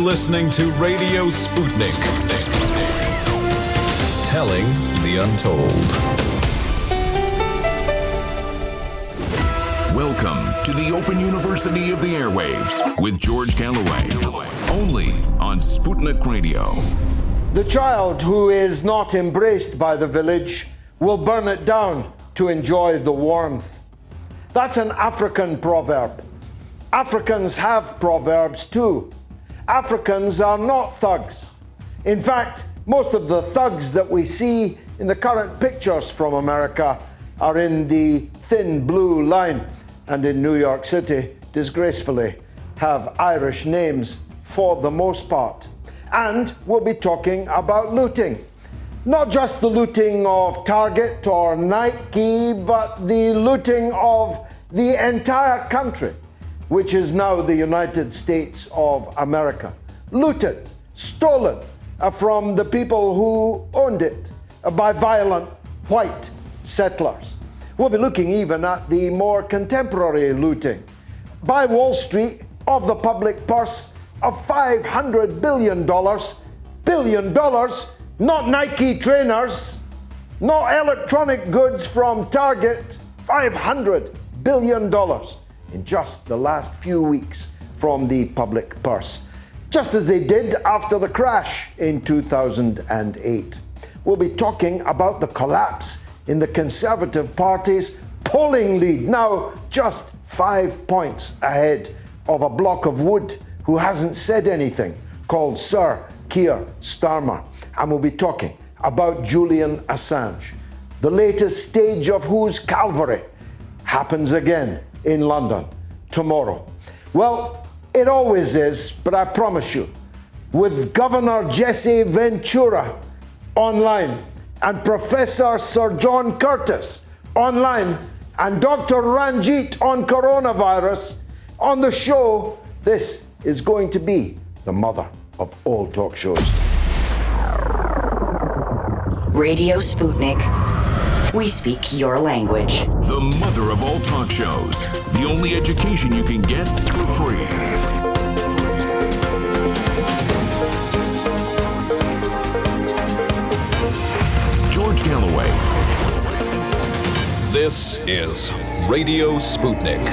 listening to Radio Sputnik. Telling the untold. Welcome to the Open University of the Airwaves with George Galloway. Only on Sputnik Radio. The child who is not embraced by the village will burn it down to enjoy the warmth. That's an African proverb. Africans have proverbs too. Africans are not thugs. In fact, most of the thugs that we see in the current pictures from America are in the thin blue line, and in New York City, disgracefully, have Irish names for the most part. And we'll be talking about looting. Not just the looting of Target or Nike, but the looting of the entire country, which is now the United States of America. Looted, stolen from the people who owned it by violent white settlers. We'll be looking even at the more contemporary looting by Wall Street of the public purse of $500 billion. Billion dollars, not Nike trainers, not electronic goods from Target. $500 billion in just the last few weeks from the public purse, just as they did after the crash in 2008. We'll be talking about the collapse in the Conservative Party's polling lead, now just 5 points ahead of a block of wood who hasn't said anything, called Sir Keir Starmer. And we'll be talking about Julian Assange, the latest stage of whose Calvary happens again in London tomorrow. Well, it always is, but I promise you, with Governor Jesse Ventura online and Professor Sir John Curtice online and Dr. Ranjeet on coronavirus on the show, this is going to be the mother of all talk shows. Radio Sputnik. We speak your language. The mother of all talk shows. The only education you can get for free. George Galloway. This is Radio Sputnik.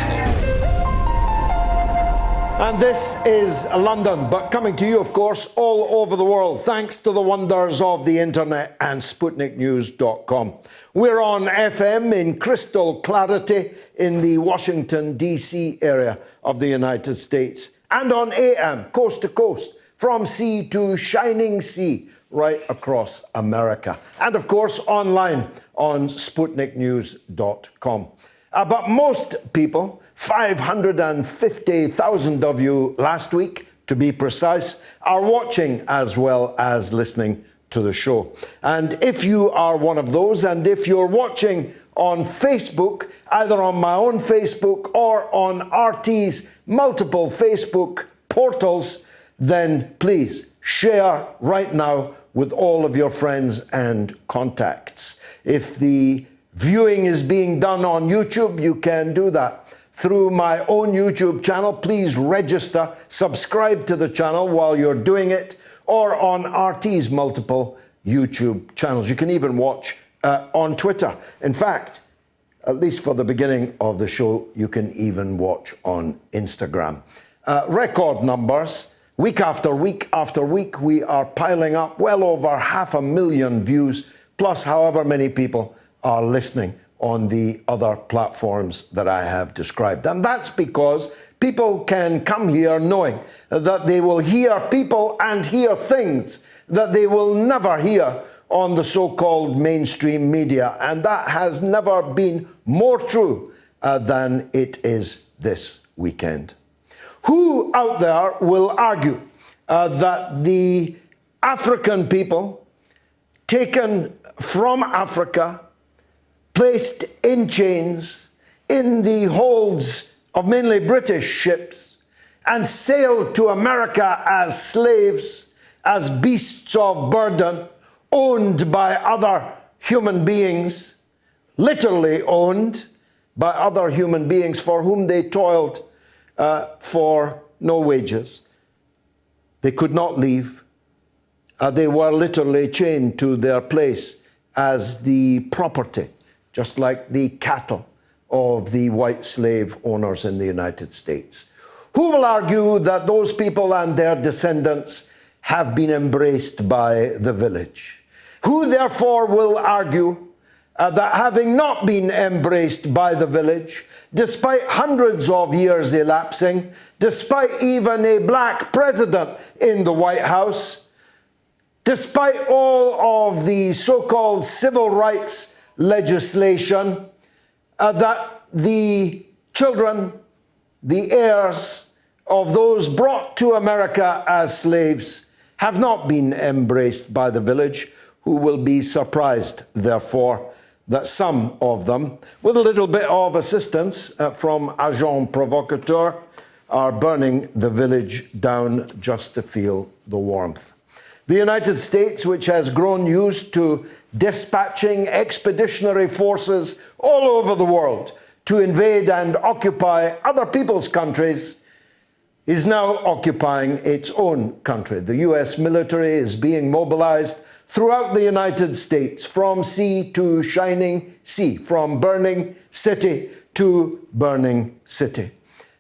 And this is London, but coming to you, of course, all over the world, thanks to the wonders of the internet and SputnikNews.com. We're on FM in crystal clarity in the Washington, D.C. area of the United States, and on AM, coast to coast, from sea to shining sea, right across America. And of course, online on SputnikNews.com. But most people, 550,000 of you last week, to be precise, are watching as well as listening to the show. And if you are one of those, and if you're watching on Facebook, either on my own Facebook or on RT's multiple Facebook portals, then please share right now with all of your friends and contacts. If the viewing is being done on YouTube, you can do that through my own YouTube channel. Please register, subscribe to the channel while you're doing it, or on RT's multiple YouTube channels. You can even watch on Twitter. In fact, at least for the beginning of the show, you can even watch on Instagram. Record numbers, week after week after week, we are piling up well over 500,000 views, plus however many people are listening on the other platforms that I have described. And that's because people can come here knowing that they will hear people and hear things that they will never hear on the so-called mainstream media. And that has never been more true than it is this weekend. Who out there will argue that the African people taken from Africa, placed in chains in the holds of mainly British ships, and sailed to America as slaves, as beasts of burden, owned by other human beings, literally owned by other human beings for whom they toiled for no wages. They could not leave. They were literally chained to their place as the property, just like the cattle of the white slave owners in the United States. Who will argue that those people and their descendants have been embraced by the village? Who therefore will argue that having not been embraced by the village, despite hundreds of years elapsing, despite even a black president in the White House, despite all of the so-called civil rights legislation, that the children, the heirs of those brought to America as slaves have not been embraced by the village, who will be surprised, therefore, that some of them, with a little bit of assistance from agent provocateur, are burning the village down just to feel the warmth. The United States, which has grown used to dispatching expeditionary forces all over the world to invade and occupy other people's countries, is now occupying its own country. The US military is being mobilized throughout the United States, from sea to shining sea, from burning city to burning city.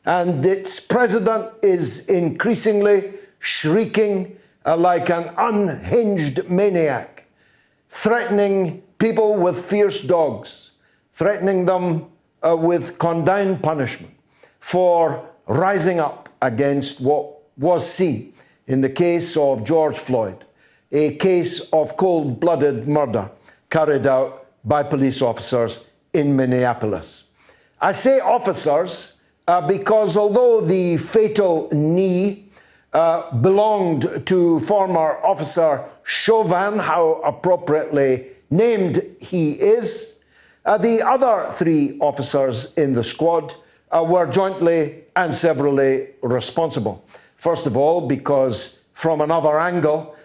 And its president is increasingly shrieking like an unhinged maniac, threatening people with fierce dogs, threatening them with condign punishment for rising up against what was seen in the case of George Floyd, a case of cold-blooded murder carried out by police officers in Minneapolis. I say officers because although the fatal knee belonged to former Officer Chauvin, how appropriately named he is, the other three officers in the squad were jointly and severally responsible. First of all, because from another angle,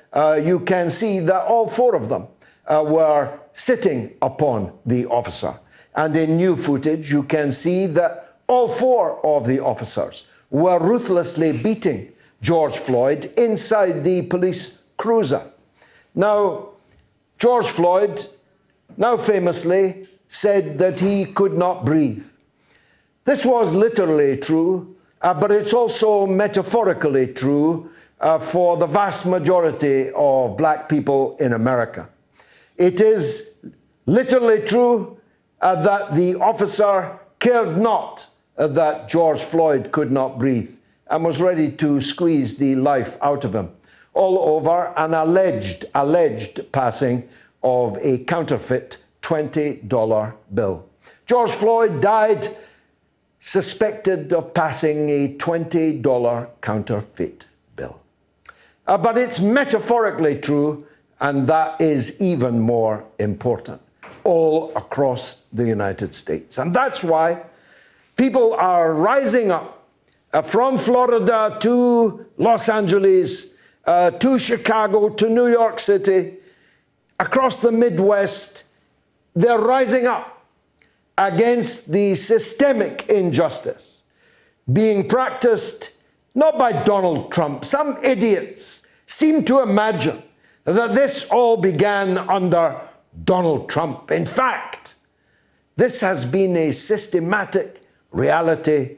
you can see that all four of them were sitting upon the officer. And in new footage, you can see that all four of the officers were ruthlessly beating George Floyd inside the police cruiser. Now, George Floyd now famously said that he could not breathe. This was literally true, but it's also metaphorically true for the vast majority of black people in America. It is literally true that the officer cared not that George Floyd could not breathe and was ready to squeeze the life out of him, all over an alleged passing of a counterfeit $20 bill. George Floyd died suspected of passing a $20 counterfeit bill. But it's metaphorically true, and that is even more important, all across the United States. And that's why people are rising up from Florida to Los Angeles, to Chicago, to New York City, across the Midwest. They're rising up against the systemic injustice being practiced not by Donald Trump. Some idiots seem to imagine that this all began under Donald Trump. In fact, this has been a systematic reality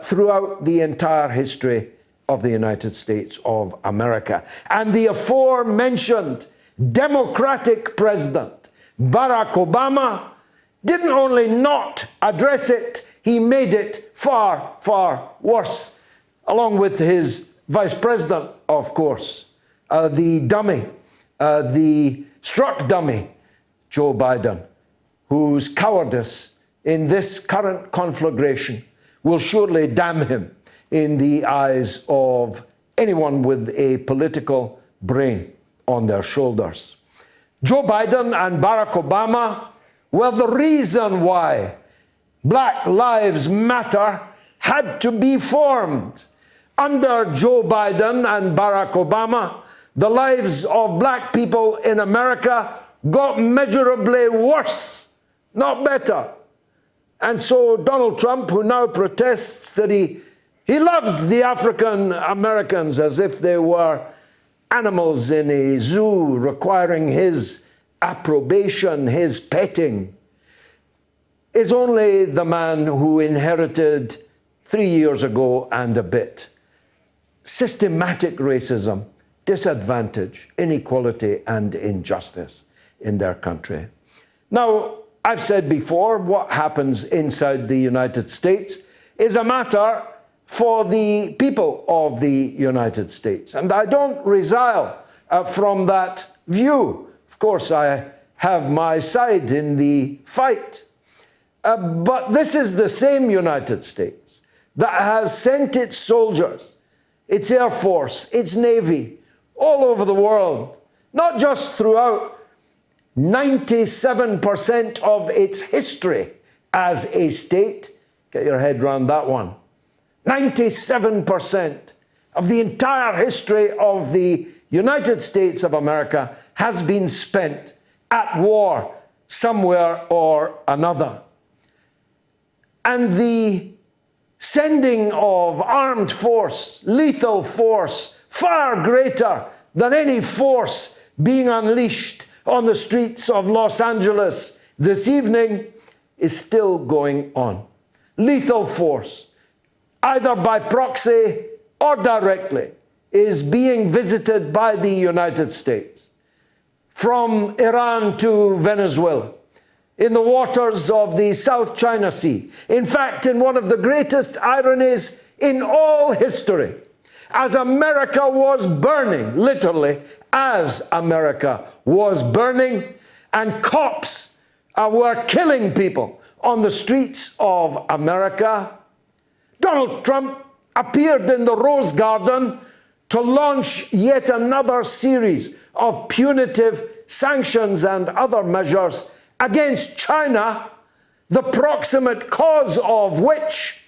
throughout the entire history of the United States of America. And the aforementioned Democratic president, Barack Obama, didn't only not address it, he made it far, far worse, along with his vice president, of course, the dummy, the struck dummy, Joe Biden, whose cowardice in this current conflagration will surely damn him in the eyes of anyone with a political brain on their shoulders. Joe Biden and Barack Obama were the reason why Black Lives Matter had to be formed. Under Joe Biden and Barack Obama, the lives of black people in America got measurably worse, not better. And so Donald Trump, who now protests that he He loves the African Americans as if they were animals in a zoo requiring his approbation, his petting, is only the man who inherited 3 years ago and a bit systematic racism, disadvantage, inequality, and injustice in their country. Now, I've said before, what happens inside the United States is a matter for the people of the United States. And I don't resile from that view. Of course, I have my side in the fight. But this is the same United States that has sent its soldiers, its Air Force, its Navy, all over the world, not just throughout 97% of its history as a state. Get your head around that one. 97% of the entire history of the United States of America has been spent at war somewhere or another. And the sending of armed force, lethal force, far greater than any force being unleashed on the streets of Los Angeles this evening, is still going on. Lethal force, either by proxy or directly, is being visited by the United States from Iran to Venezuela, in the waters of the South China Sea. In fact, in one of the greatest ironies in all history, as America was burning, literally, as America was burning, and cops were killing people on the streets of America, Donald Trump appeared in the Rose Garden to launch yet another series of punitive sanctions and other measures against China, the proximate cause of which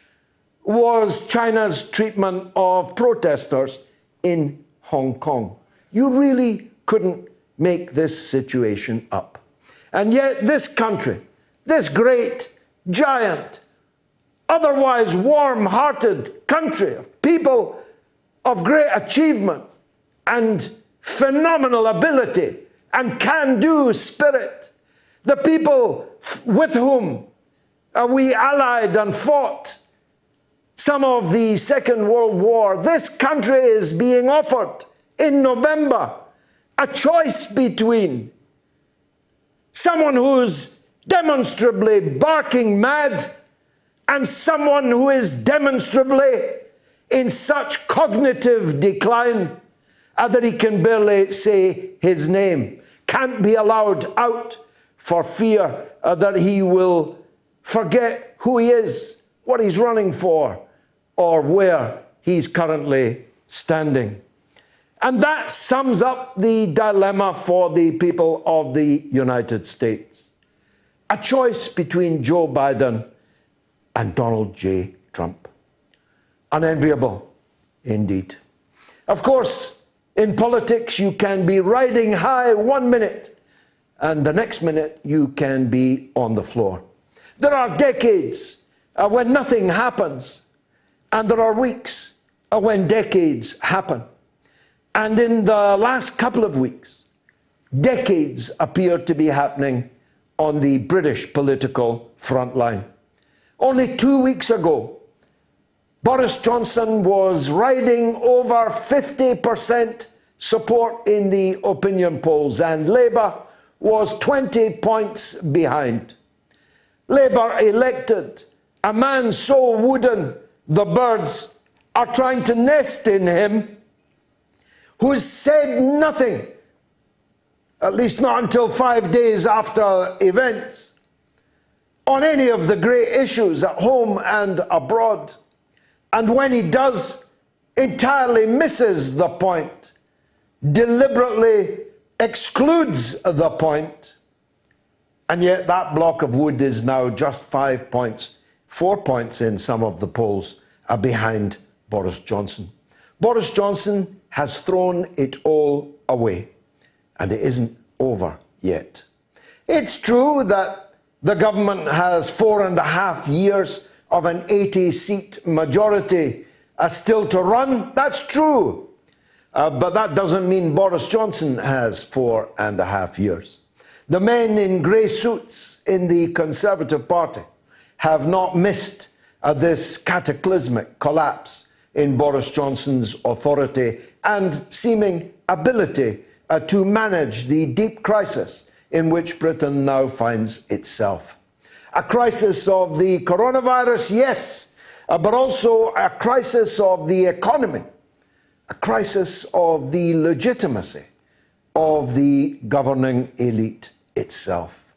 was China's treatment of protesters in Hong Kong. You really couldn't make this situation up. And yet this country, this great, giant, otherwise warm-hearted country of people of great achievement and phenomenal ability and can-do spirit, the people with whom we allied and fought some of the Second World War, this country is being offered in November a choice between someone who's demonstrably barking mad and someone who is demonstrably in such cognitive decline that he can barely say his name, can't be allowed out for fear that he will forget who he is, what he's running for, or where he's currently standing. And that sums up the dilemma for the people of the United States. A choice between Joe Biden and Donald J. Trump. Unenviable, indeed. Of course, in politics, you can be riding high 1 minute, and the next minute you can be on the floor. There are decades when nothing happens, and there are weeks when decades happen. And in the last couple of weeks, decades appear to be happening on the British political front line. Only 2 weeks ago, Boris Johnson was riding over 50% support in the opinion polls, and Labour was 20 points behind. Labour elected a man so wooden the birds are trying to nest in him, who's said nothing, at least not until 5 days after events, on any of the great issues at home and abroad. And when he does, entirely misses the point, deliberately excludes the point. And yet that block of wood is now just 5 points, 4 points in some of the polls behind Boris Johnson. Boris Johnson has thrown it all away, and it isn't over yet. It's true that the government has 4.5 years of an 80-seat majority still to run. That's true. But that doesn't mean Boris Johnson has 4.5 years. The men in grey suits in the Conservative Party have not missed this cataclysmic collapse in Boris Johnson's authority and seeming ability to manage the deep crisis in which Britain now finds itself. A crisis of the coronavirus, yes, but also a crisis of the economy, a crisis of the legitimacy of the governing elite itself.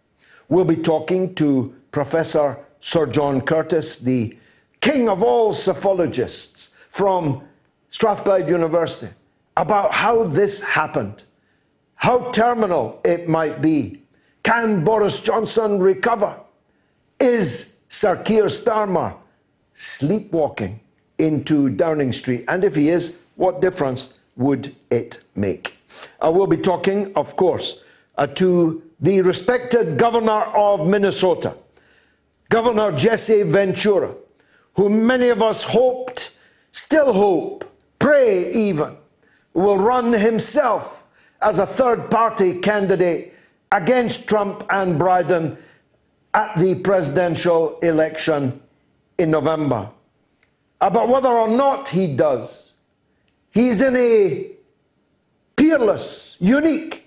We'll be talking to Professor Sir John Curtice, the king of all psephologists from Strathclyde University, about how this happened, how terminal it might be. Can Boris Johnson recover? Is Sir Keir Starmer sleepwalking into Downing Street? And if he is, what difference would it make? We'll be talking, of course, to the respected governor of Minnesota, Governor Jesse Ventura, who many of us hoped, still hope, pray even, will run himself as a third-party candidate against Trump and Biden at the presidential election in November. But whether or not he does, he's in a peerless, unique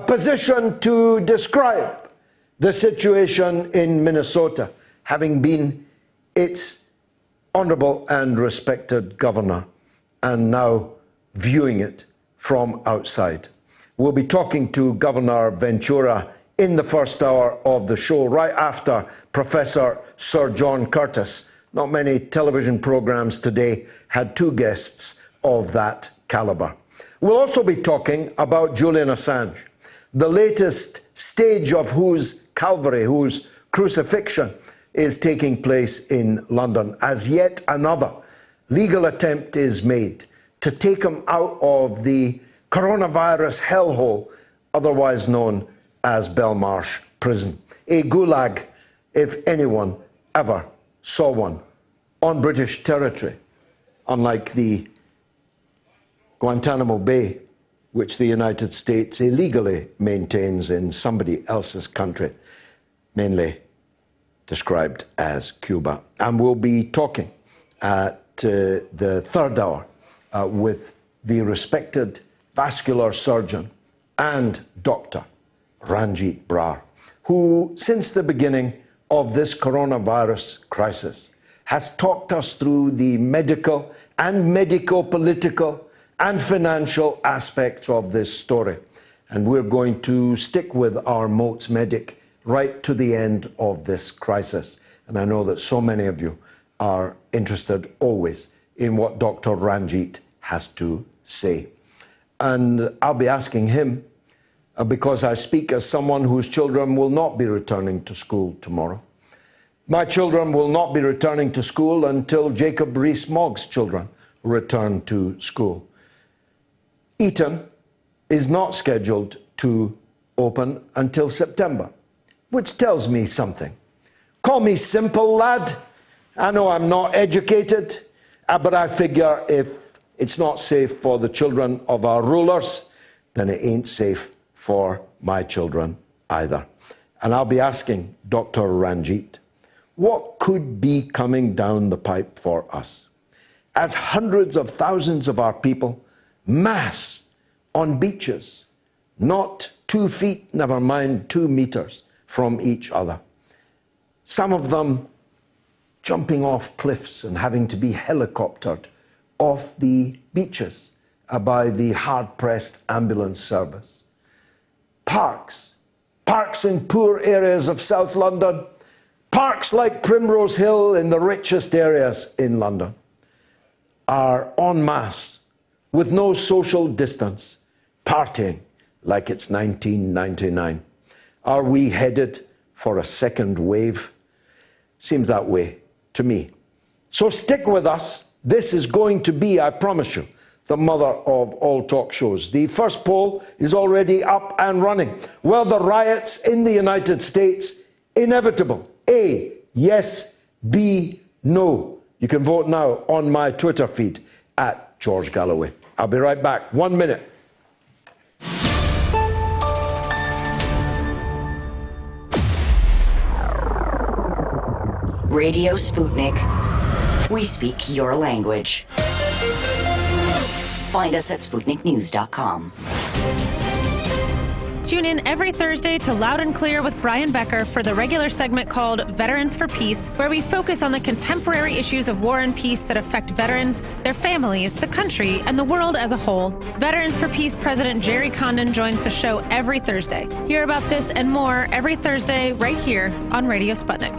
position to describe the situation in Minnesota, having been its honourable and respected governor, and now viewing it from outside. We'll be talking to Governor Ventura in the first hour of the show, right after Professor Sir John Curtice. Not many television programmes today had two guests of that calibre. We'll also be talking about Julian Assange, the latest stage of whose Calvary, whose crucifixion is taking place in London, as yet another legal attempt is made to take him out of the coronavirus hellhole, otherwise known as Belmarsh Prison. A gulag, if anyone ever saw one, on British territory, unlike the Guantanamo Bay, which the United States illegally maintains in somebody else's country, mainly described as Cuba. And we'll be talking at the third hour with the respected vascular surgeon and doctor, Ranjeet Brar, who, since the beginning of this coronavirus crisis, has talked us through the medical and medico-political and financial aspects of this story. And we're going to stick with our Moats Medic right to the end of this crisis. And I know that so many of you are interested always in what Dr. Ranjeet has to say. And I'll be asking him, because I speak as someone whose children will not be returning to school tomorrow. My children will not be returning to school until Jacob Rees-Mogg's children return to school. Eton is not scheduled to open until September, which tells me something. Call me simple, lad. I know I'm not educated, but I figure if it's not safe for the children of our rulers, then it ain't safe for my children either. And I'll be asking Dr. Ranjeet, what could be coming down the pipe for us as hundreds of thousands of our people mass on beaches, not 2 feet, never mind 2 meters from each other. Some of them jumping off cliffs and having to be helicoptered off the beaches by the hard-pressed ambulance service. Parks in poor areas of South London, parks like Primrose Hill in the richest areas in London are en masse, with no social distance, partying like it's 1999. Are we headed for a second wave? Seems that way to me. So stick with us. This is going to be, I promise you, the mother of all talk shows. The first poll is already up and running. Were the riots in the United States inevitable? A, yes. B, no. You can vote now on my Twitter feed at George Galloway. I'll be right back. 1 minute. Radio Sputnik. We speak your language. Find us at SputnikNews.com. Tune in every Thursday to Loud and Clear with Brian Becker for the regular segment called Veterans for Peace, where we focus on the contemporary issues of war and peace that affect veterans, their families, the country, and the world as a whole. Veterans for Peace President Jerry Condon joins the show every Thursday. Hear about this and more every Thursday right here on Radio Sputnik.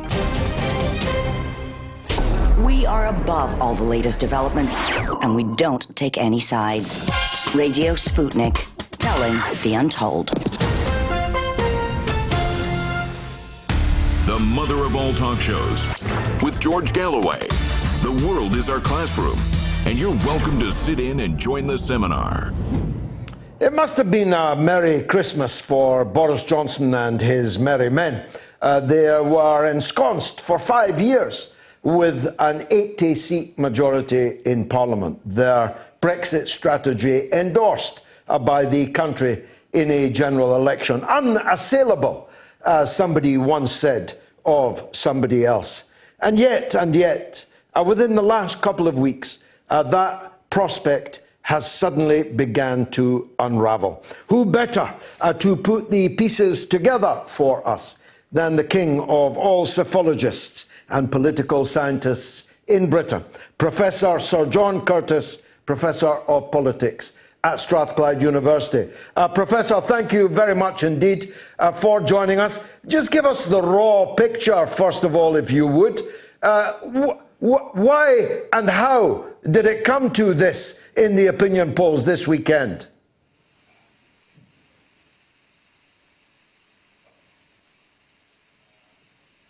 We are above all the latest developments, and we don't take any sides. Radio Sputnik, telling the untold. The mother of all talk shows, with George Galloway. The world is our classroom, and you're welcome to sit in and join the seminar. It must have been a Merry Christmas for Boris Johnson and his merry men. They were ensconced for 5 years with an 80-seat majority in Parliament. Their Brexit strategy endorsed by the country in a general election. Unassailable, as somebody once said of somebody else. And yet, within the last couple of weeks, that prospect has suddenly began to unravel. Who better to put the pieces together for us than the king of all psephologists and political scientists in Britain, Professor Sir John Curtice, Professor of Politics at Strathclyde University. Professor, thank you very much indeed for joining us. Just give us the raw picture, first of all, if you would. Why and how did it come to this in the opinion polls this weekend?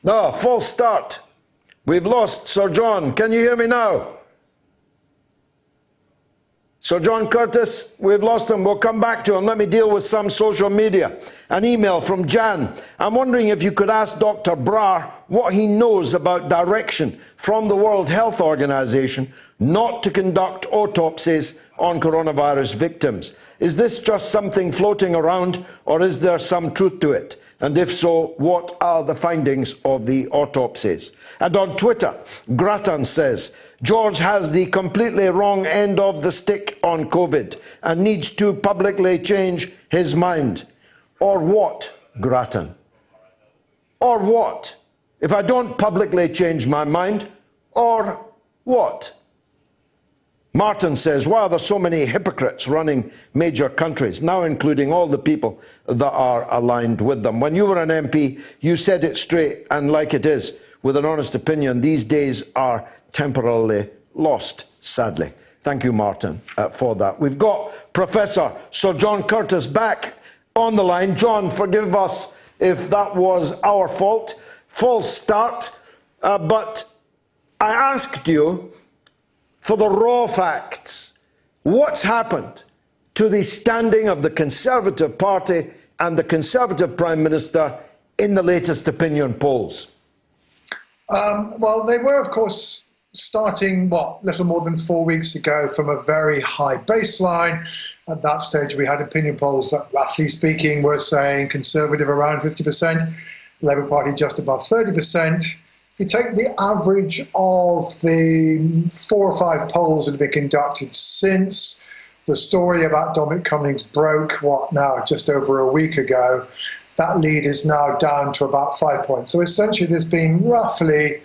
No, false start. We've lost Sir John. Can you hear me now? Sir John Curtice, we've lost him. We'll come back to him. Let me deal with some social media. An email from Jan. I'm wondering if you could ask Dr. Brar what he knows about direction from the World Health Organization not to conduct autopsies on coronavirus victims. Is this just something floating around, or is there some truth to it? And if so, what are the findings of the autopsies? And on Twitter, Grattan says, George has the completely wrong end of the stick on COVID and needs to publicly change his mind. Or what, Grattan? Or what? If I don't publicly change my mind, or what? Martin says, why are there so many hypocrites running major countries, now including all the people that are aligned with them? When you were an MP, you said it straight and like it is, with an honest opinion. These days are temporarily lost, sadly. Thank you, Martin, for that. We've got Professor Sir John Curtice back on the line. John, forgive us if that was our fault. False start. But I asked you for the raw facts. What's happened to the standing of the Conservative Party and the Conservative Prime Minister in the latest opinion polls? Well, they were, of course, starting, little more than 4 weeks ago from a very high baseline. At that stage, we had opinion polls that, roughly speaking, were saying Conservative around 50%, Labour Party just above 30%. If you take the average of the 4 or 5 polls that have been conducted since the story about Dominic Cummings broke, just over a week ago, that lead is now down to about 5 points. So essentially there's been roughly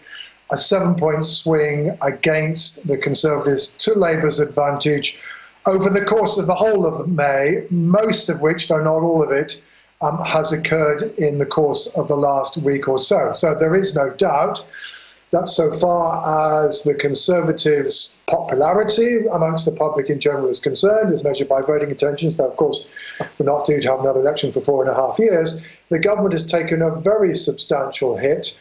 a 7-point swing against the Conservatives to Labour's advantage over the course of the whole of May, most of which, though not all of it, has occurred in the course of the last week or so. So there is no doubt that so far as the Conservatives' popularity amongst the public in general is concerned, as measured by voting intentions, though of course we're not due to have another election for 4.5 years, the government has taken a very substantial hit.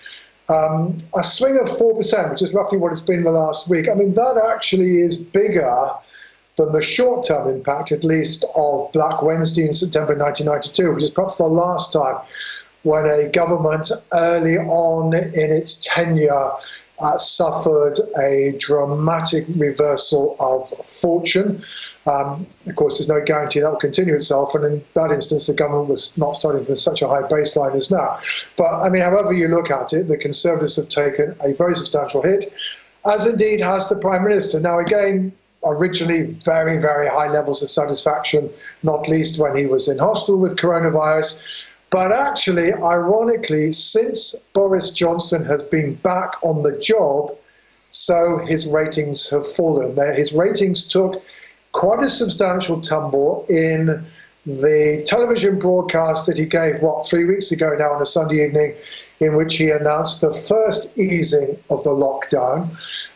A swing of 4%, which is roughly what it's been in the last week. I mean, that actually is bigger than the short-term impact, at least, of Black Wednesday in September 1992, which is perhaps the last time when a government early on in its tenure suffered a dramatic reversal of fortune. Of course, there's no guarantee that will continue itself, and in that instance, the government was not starting from such a high baseline as now. But, I mean, however you look at it, the Conservatives have taken a very substantial hit, as indeed has the Prime Minister. Now, again, originally very, very high levels of satisfaction, not least when he was in hospital with coronavirus. But actually, ironically, since Boris Johnson has been back on the job, so his ratings have fallen. His ratings took quite a substantial tumble in the television broadcast that he gave, 3 weeks ago now on a Sunday evening, in which he announced the first easing of the lockdown.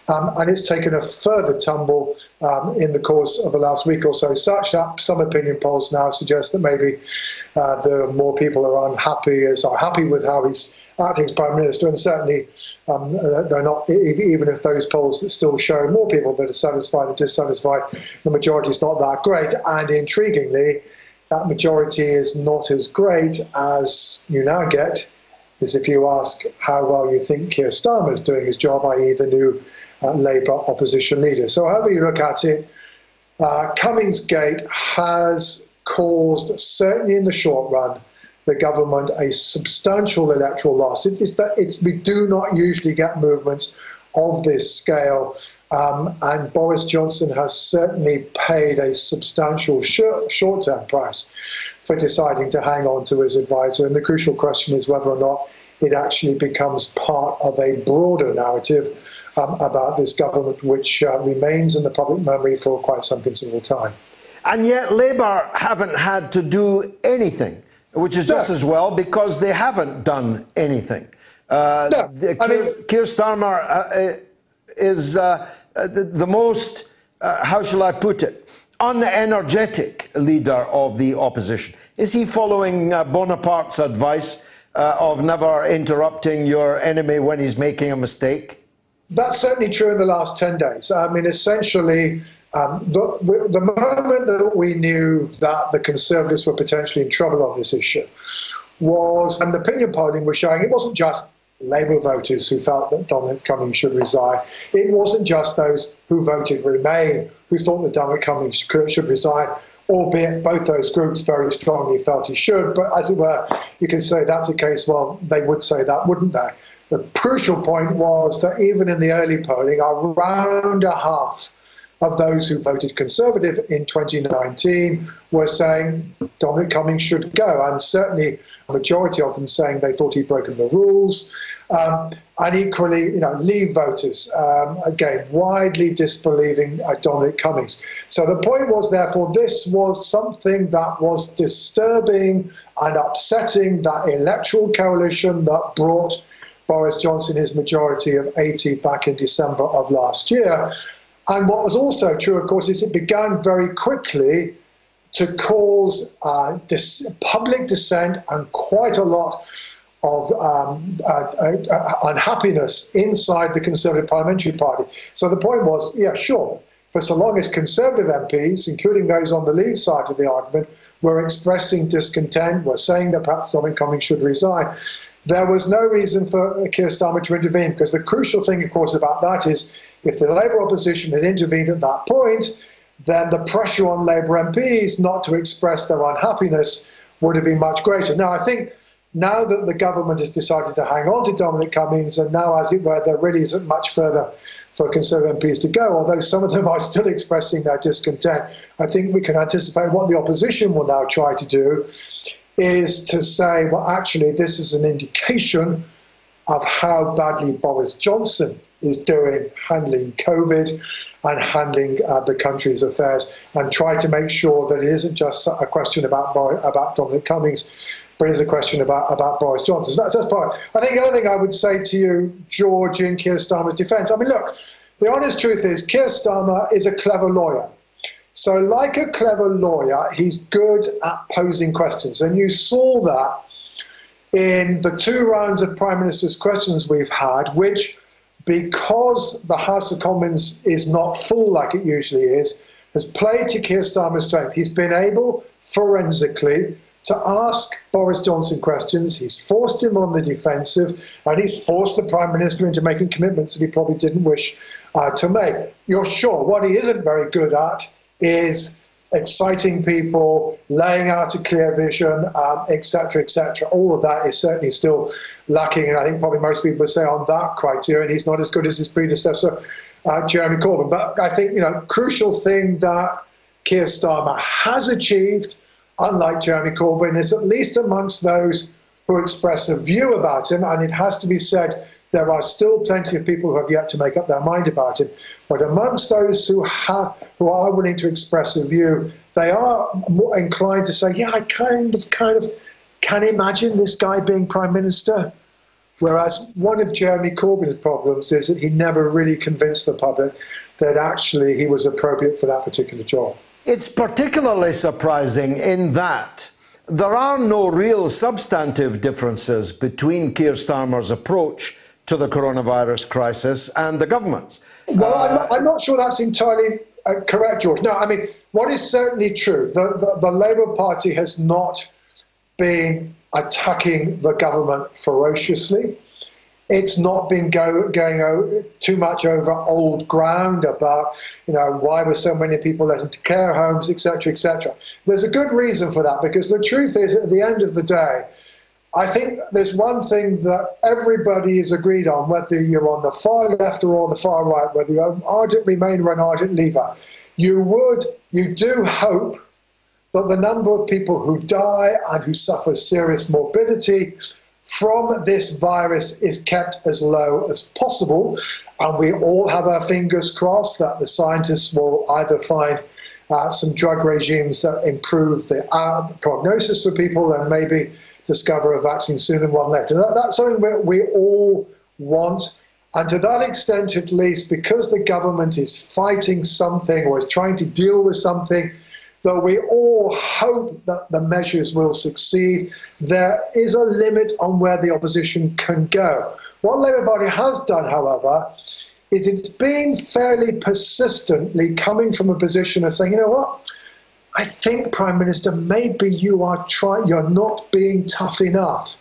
And it's taken a further tumble in the course of the last week or so, such that some opinion polls now suggest that maybe the more people are happy with how he's acting as Prime Minister, and certainly they're not, even if those polls that still show more people that are satisfied than dissatisfied, the majority is not that great. And intriguingly, that majority is not as great as you now get is if you ask how well you think Keir Starmer is doing his job, i.e. the new Labour opposition leader. So however you look at it, Cummingsgate has caused, certainly in the short run, the government a substantial electoral loss. We do not usually get movements of this scale, and Boris Johnson has certainly paid a substantial short-term price for deciding to hang on to his advisor. And the crucial question is whether or not it actually becomes part of a broader narrative about this government, which remains in the public memory for quite some considerable time. And yet Labour haven't had to do anything, which is just as well, because they haven't done anything. Keir Starmer is the most, how shall I put it, unenergetic leader of the opposition. Is he following Bonaparte's advice of never interrupting your enemy when he's making a mistake? That's certainly true in the last 10 days. I mean, essentially, the moment that we knew that the Conservatives were potentially in trouble on this issue was, and the opinion polling was showing, it wasn't just Labour voters who felt that Dominic Cummings should resign. It wasn't just those who voted Remain who thought that Dominic Cummings should resign, albeit both those groups very strongly felt he should. But as it were, you can say that's the case. Well, they would say that, wouldn't they? The crucial point was that even in the early polling, around a half of those who voted Conservative in 2019 were saying Dominic Cummings should go, and certainly a majority of them saying they thought he'd broken the rules. And equally, Leave voters, again, widely disbelieving Dominic Cummings. So the point was, therefore, this was something that was disturbing and upsetting that electoral coalition that brought Boris Johnson his majority of 80 back in December of last year. And what was also true, of course, is it began very quickly to cause public dissent and quite a lot of unhappiness inside the Conservative Parliamentary Party. So the point was, yeah, sure, for so long as Conservative MPs, including those on the Leave side of the argument, were expressing discontent, were saying that perhaps Dominic Cummings should resign, there was no reason for Keir Starmer to intervene, because the crucial thing, of course, about that is if the Labour opposition had intervened at that point, then the pressure on Labour MPs not to express their unhappiness would have been much greater. Now, I think now that the government has decided to hang on to Dominic Cummings, and now, as it were, there really isn't much further for Conservative MPs to go, although some of them are still expressing their discontent, I think we can anticipate what the opposition will now try to do is to say, well, actually, this is an indication of how badly Boris Johnson is doing handling COVID and handling the country's affairs, and try to make sure that it isn't just a question about Dominic Cummings, but it's a question about Boris Johnson. So that's part. I think the other thing I would say to you, George, in Keir Starmer's defence, I mean, look, the honest truth is Keir Starmer is a clever lawyer. So like a clever lawyer, he's good at posing questions. And you saw that in the 2 rounds of Prime Minister's questions we've had, which, because the House of Commons is not full like it usually is, has played to Keir Starmer's strength. He's been able, forensically, to ask Boris Johnson questions. He's forced him on the defensive, and he's forced the Prime Minister into making commitments that he probably didn't wish to make. You're sure what he isn't very good at is exciting people, laying out a clear vision, etc., etc. All of that is certainly still lacking, and I think probably most people would say on that criterion he's not as good as his predecessor, Jeremy Corbyn. But I think, crucial thing that Keir Starmer has achieved, unlike Jeremy Corbyn, is at least amongst those who express a view about him, and it has to be said, there are still plenty of people who have yet to make up their mind about him. But amongst those who are willing to express a view, they are more inclined to say, yeah, I kind of can imagine this guy being Prime Minister. Whereas one of Jeremy Corbyn's problems is that he never really convinced the public that actually he was appropriate for that particular job. It's particularly surprising in that there are no real substantive differences between Keir Starmer's approach to the coronavirus crisis and the government's. Well, I'm not sure that's entirely correct, George. No, I mean, what is certainly true, the Labour Party has not been attacking the government ferociously. It's not been going too much over old ground about, why were so many people let into care homes, etc., etc. There's a good reason for that, because the truth is, at the end of the day, I think there's one thing that everybody is agreed on, whether you're on the far left or on the far right, whether you're an ardent Remainer or an ardent Leaver. You do hope that the number of people who die and who suffer serious morbidity from this virus is kept as low as possible. And we all have our fingers crossed that the scientists will either find some drug regimes that improve the prognosis for people and maybe discover a vaccine soon and one left. And that's something we all want. And to that extent, at least, because the government is fighting something or is trying to deal with something, though we all hope that the measures will succeed, there is a limit on where the opposition can go. What Labour Party has done, however, is it's been fairly persistently coming from a position of saying, you know what, I think, Prime Minister, maybe you're not being tough enough.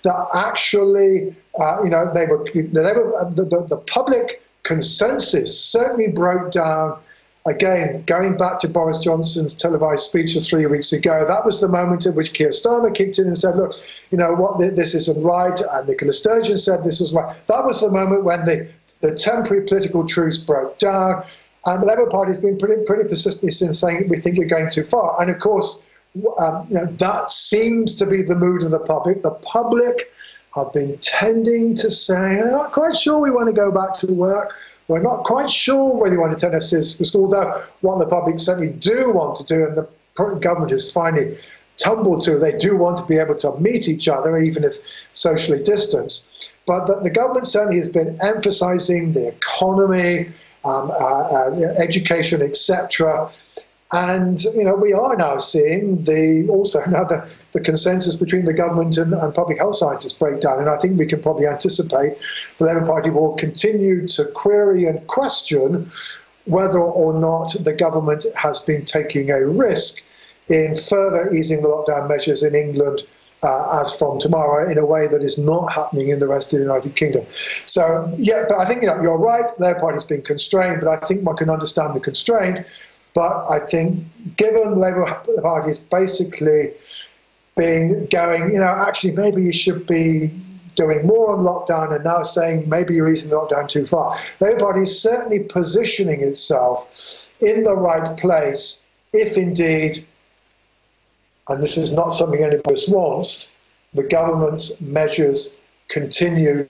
That actually, the public consensus certainly broke down. Again, going back to Boris Johnson's televised speech of 3 weeks ago, that was the moment at which Keir Starmer kicked in and said, look, this isn't right, and Nicola Sturgeon said this was right. That was the moment when the temporary political truce broke down. And the Labour Party has been pretty persistently since saying we think you're going too far. And of course, that seems to be the mood of the public. The public have been tending to say, we're not quite sure we want to go back to work. We're not quite sure whether you want to turn us to school, although what the public certainly do want to do, and the government has finally tumbled to, they do want to be able to meet each other, even if socially distanced. But the government certainly has been emphasising the economy, education, etc. And we are now seeing the consensus between the government and public health scientists break down. And I think we can probably anticipate the Labour Party will continue to query and question whether or not the government has been taking a risk in further easing the lockdown measures in England as from tomorrow, in a way that is not happening in the rest of the United Kingdom. So, yeah, but I think you're right, the Labour Party's been constrained, but I think one can understand the constraint. But I think given the Labour Party is basically actually maybe you should be doing more on lockdown, and now saying maybe you're easing the lockdown too far. The Labour Party is certainly positioning itself in the right place if indeed, and this is not something any of us wants, the government's measures continue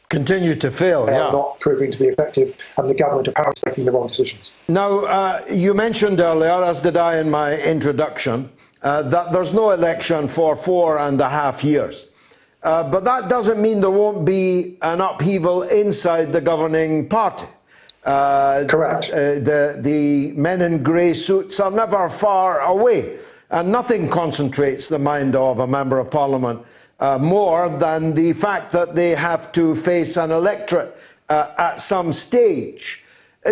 to fail, not proving to be effective, and the government apparently making the wrong decisions. Now, you mentioned earlier, as did I in my introduction, that there's no election for 4.5 years. But that doesn't mean there won't be an upheaval inside the governing party. Correct. The men in grey suits are never far away, and nothing concentrates the mind of a member of parliament more than the fact that they have to face an electorate at some stage.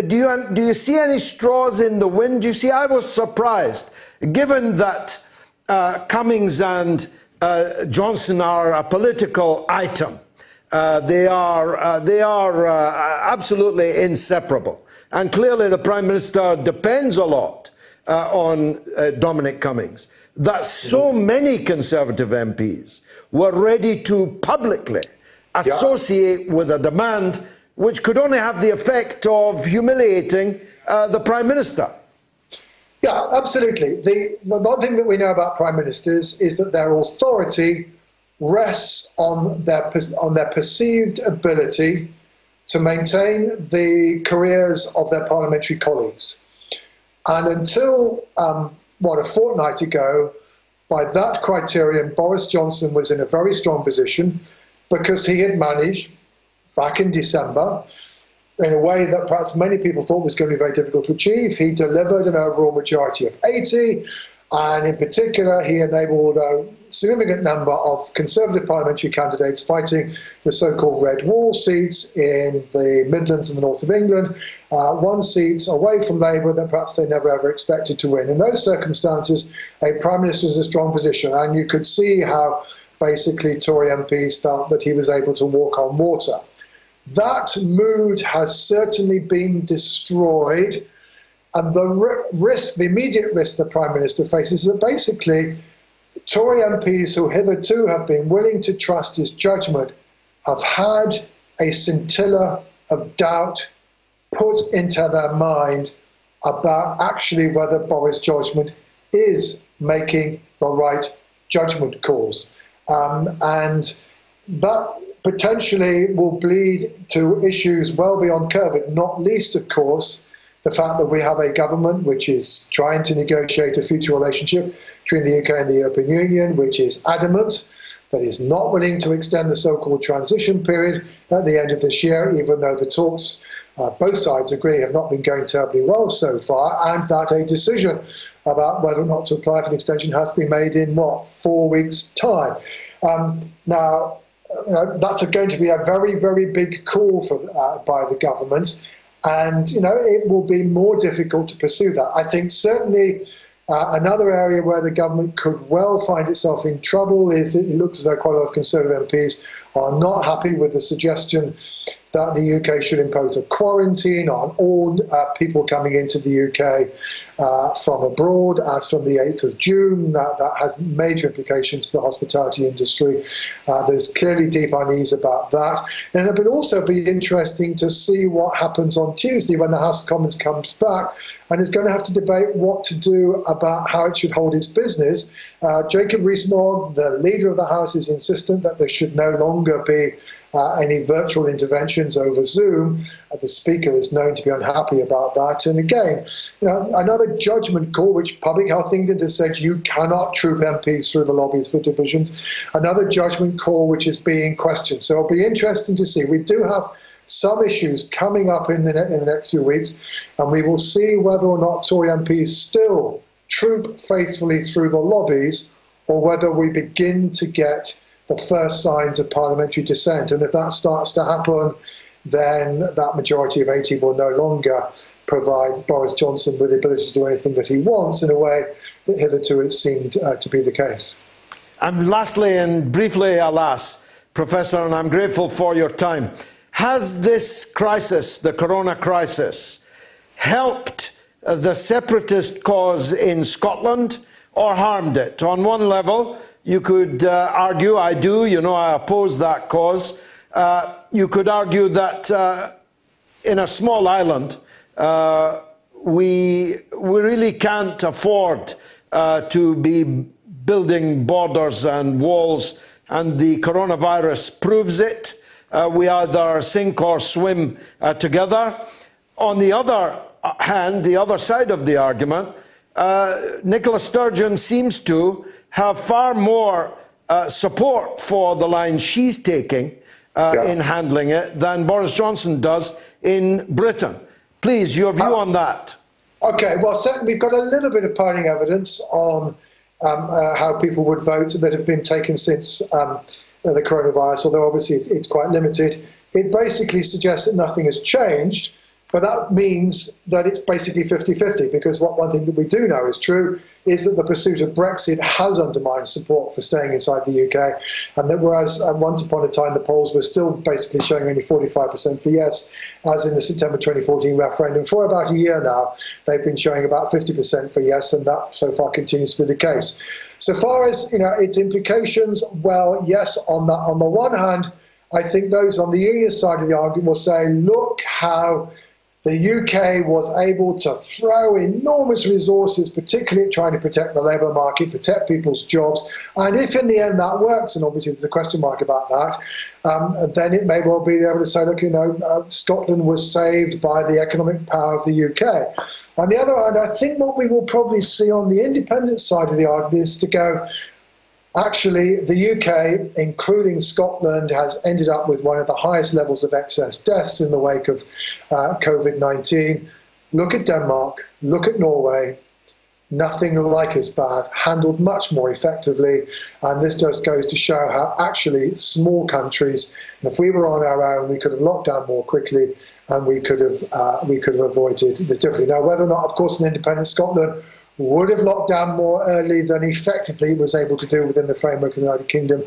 Do you see any straws in the wind? You see, I was surprised given that Cummings and Johnson are a political item. They are absolutely inseparable. And clearly the Prime Minister depends a lot on Dominic Cummings. That so many Conservative MPs were ready to publicly associate with a demand which could only have the effect of humiliating the Prime Minister. Yeah, absolutely. The one thing that we know about Prime Ministers is that their authority rests on their perceived ability to maintain the careers of their parliamentary colleagues. And until, a fortnight ago, by that criterion, Boris Johnson was in a very strong position because he had managed, back in December, in a way that perhaps many people thought was going to be very difficult to achieve. He delivered an overall majority of 80, and in particular, he enabled a significant number of Conservative parliamentary candidates fighting the so-called Red Wall seats in the Midlands and the north of England, one seat away from Labour that perhaps they never ever expected to win. In those circumstances, a Prime Minister is in a strong position, and you could see how basically Tory MPs felt that he was able to walk on water. That mood has certainly been destroyed, and the immediate risk the Prime Minister faces is that basically Tory MPs who hitherto have been willing to trust his judgment have had a scintilla of doubt put into their mind about actually whether Boris Johnson is making the right judgment calls. And that potentially will bleed to issues well beyond COVID, not least, of course, the fact that we have a government which is trying to negotiate a future relationship between the UK and the European Union, which is adamant, that is not willing to extend the so-called transition period at the end of this year, even though the talks, both sides agree, have not been going terribly well so far, and that a decision about whether or not to apply for an extension has to be made in, 4 weeks' time. Now, that's going to be a very, very big call by the government. And, it will be more difficult to pursue that. I think certainly another area where the government could well find itself in trouble is it looks as though quite a lot of Conservative MPs are not happy with the suggestion that the UK should impose a quarantine on all people coming into the UK from abroad as from the 8th of June. That has major implications for the hospitality industry. There's clearly deep unease about that. And it would also be interesting to see what happens on Tuesday when the House of Commons comes back and is going to have to debate what to do about how it should hold its business. Jacob Rees-Mogg, the leader of the House, is insistent that there should no longer be any virtual interventions over Zoom. The Speaker is known to be unhappy about that. And again, another judgment call, which Public Health England has said you cannot troop MPs through the lobbies for divisions. Another judgment call which is being questioned. So it'll be interesting to see. We do have some issues coming up in the next few weeks, and we will see whether or not Tory MPs still troop faithfully through the lobbies, or whether we begin to get the first signs of parliamentary dissent. And if that starts to happen, then that majority of 80 will no longer provide Boris Johnson with the ability to do anything that he wants in a way that hitherto it seemed to be the case. And lastly and briefly, alas, Professor, and I'm grateful for your time, has this crisis, the corona crisis, helped the separatist cause in Scotland or harmed it? On one level, you could argue, I do, I oppose that cause. You could argue that in a small island, we really can't afford to be building borders and walls, and the coronavirus proves it. We either sink or swim together. On the other hand, the other side of the argument, Nicola Sturgeon seems to have far more support for the line she's taking in handling it than Boris Johnson does in Britain. Please, your view on that. Okay, well, certainly we've got a little bit of polling evidence on how people would vote that have been taken since the coronavirus, although obviously it's quite limited. It basically suggests that nothing has changed, But that means that it's basically 50-50, because one thing that we do know is true is that the pursuit of Brexit has undermined support for staying inside the UK, and that whereas once upon a time the polls were still basically showing only 45% for yes, as in the September 2014 referendum, for about a year now they've been showing about 50% for yes, and that so far continues to be the case. So far as its implications, well, yes, on the one hand, I think those on the union side of the argument will say, look how the UK was able to throw enormous resources, particularly trying to protect the labour market, protect people's jobs. And if in the end that works, and obviously there's a question mark about that, then it may well be able to say, look, Scotland was saved by the economic power of the UK. On the other hand, I think what we will probably see on the independent side of the argument is to go, actually, the UK, including Scotland, has ended up with one of the highest levels of excess deaths in the wake of COVID-19. Look at Denmark, look at Norway, nothing like as bad, handled much more effectively. And this just goes to show how actually small countries, and if we were on our own, we could have locked down more quickly and we could have avoided the difficulty. Now, whether or not, of course, an independent Scotland would have locked down more early than effectively was able to do within the framework of the United Kingdom,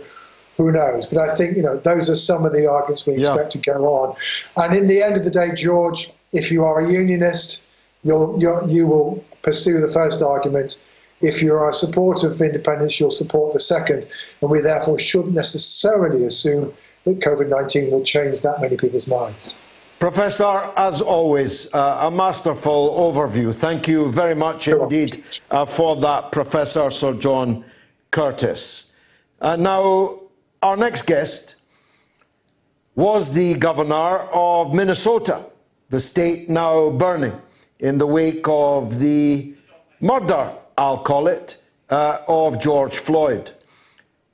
who knows? But I think, those are some of the arguments we expect to go on. And in the end of the day, George, if you are a unionist, you will pursue the first argument. If you are a supporter of independence, you'll support the second. And we therefore shouldn't necessarily assume that COVID-19 will change that many people's minds. Professor, as always, a masterful overview. Thank you very much indeed for that, Professor Sir John Curtice. Now, our next guest was the governor of Minnesota, the state now burning in the wake of the murder, I'll call it, of George Floyd.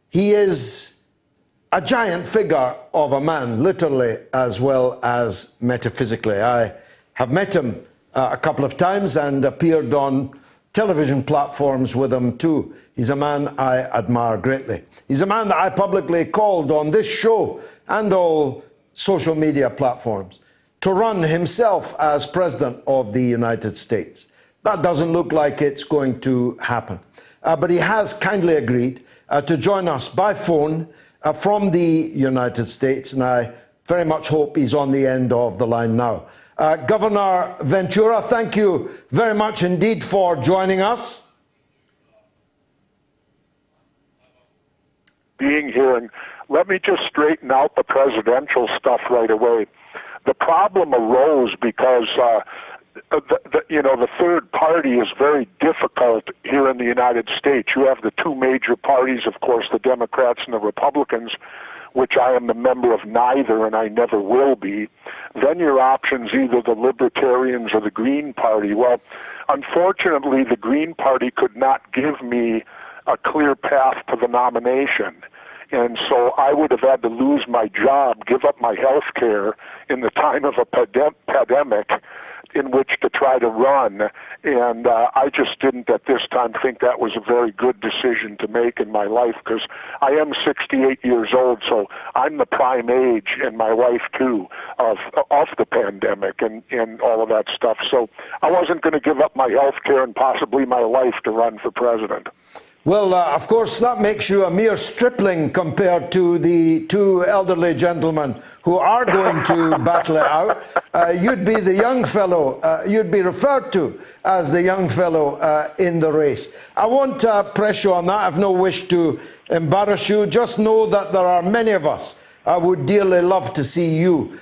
He is a giant figure of a man, literally as well as metaphysically. I have met him a couple of times and appeared on television platforms with him too. He's a man I admire greatly. He's a man that I publicly called on this show and all social media platforms to run himself as President of the United States. That doesn't look like it's going to happen. But he has kindly agreed to join us by phone from the United States, and I very much hope he's on the end of the line now. Governor Ventura, thank you very much indeed for joining us. Being here, and let me just straighten out the presidential stuff right away. The problem arose because the third party is very difficult here in the United States. You have the two major parties, of course, the Democrats and the Republicans, which I am a member of neither, and I never will be. Then your options, either the Libertarians or the Green Party. Well, unfortunately, the Green Party could not give me a clear path to the nomination. And so I would have had to lose my job, give up my health care in the time of a pandemic in which to try to run. And I just didn't at this time think that was a very good decision to make in my life, because I am 68 years old, so I'm the prime age, and my wife too, of the pandemic and all of that stuff. So I wasn't going to give up my health care and possibly my life to run for president. Well, of course, that makes you a mere stripling compared to the two elderly gentlemen who are going to battle it out. You'd be the young fellow, you'd be referred to as the young fellow in the race. I won't press you on that. I have no wish to embarrass you. Just know that there are many of us would dearly love to see you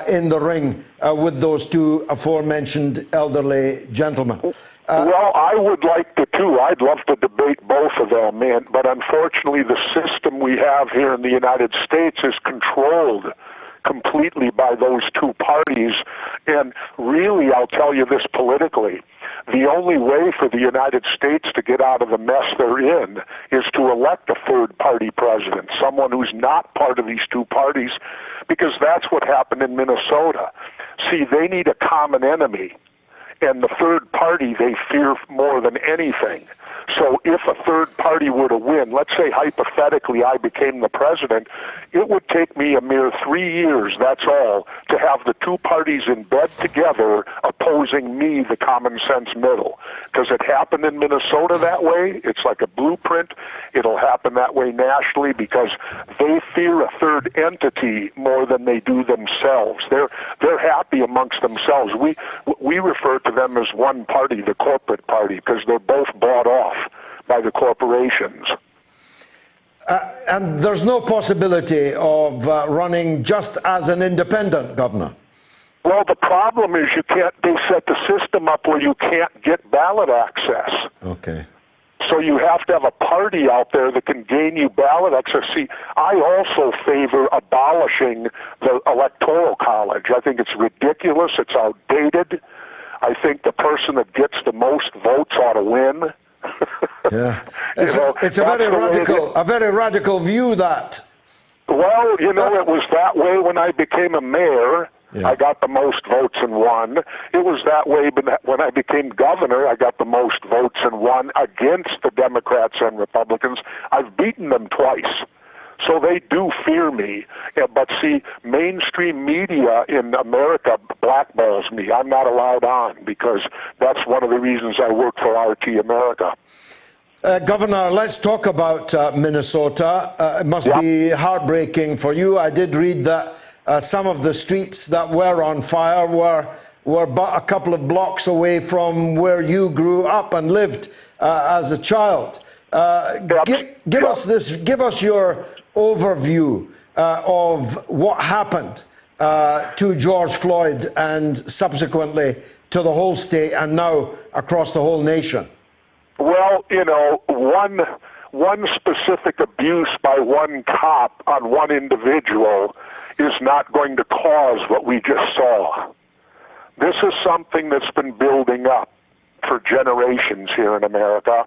in the ring with those two aforementioned elderly gentlemen. Well, I would like to too. I'd love to debate both of them, but unfortunately the system we have here in the United States is controlled completely by those two parties. And really, I'll tell you this politically, the only way for the United States to get out of the mess they're in is to elect a third-party president, someone who's not part of these two parties, because that's what happened in Minnesota. See, they need a common enemy. and the third party they fear more than anything. So if a third party were to win, let's say hypothetically I became the president, it would take me a mere 3 years, that's all, to have the two parties in bed together opposing me, the common sense middle. Does it happen in Minnesota that way? It's like a blueprint. It'll happen that way nationally because they fear a third entity more than they do themselves. They're happy amongst themselves. We refer to them as one party, the corporate party, because they're both bought off by the corporations. And there's no possibility of running just as an independent, Governor? Well, the problem is they set the system up where you can't get ballot access. Okay. So you have to have a party out there that can gain you ballot access. See, I also favor abolishing the Electoral College. I think it's ridiculous. It's outdated. I think the person that gets the most votes ought to win. Yeah, it's a very radical view, that. Well, it was that way when I became a mayor. Yeah. I got the most votes and won. It was that way when I became governor. I got the most votes and won against the Democrats and Republicans. I've beaten them twice. So they do fear me. But see, mainstream media in America blackballs me. I'm not allowed on because that's one of the reasons I work for RT America. Governor, let's talk about Minnesota. It must be heartbreaking for you. I did read that some of the streets that were on fire were but a couple of blocks away from where you grew up and lived as a child. Give us your overview of what happened to George Floyd and subsequently to the whole state and now across the whole nation. Well, one specific abuse by one cop on one individual is not going to cause what we just saw. This is something that's been building up for generations here in America.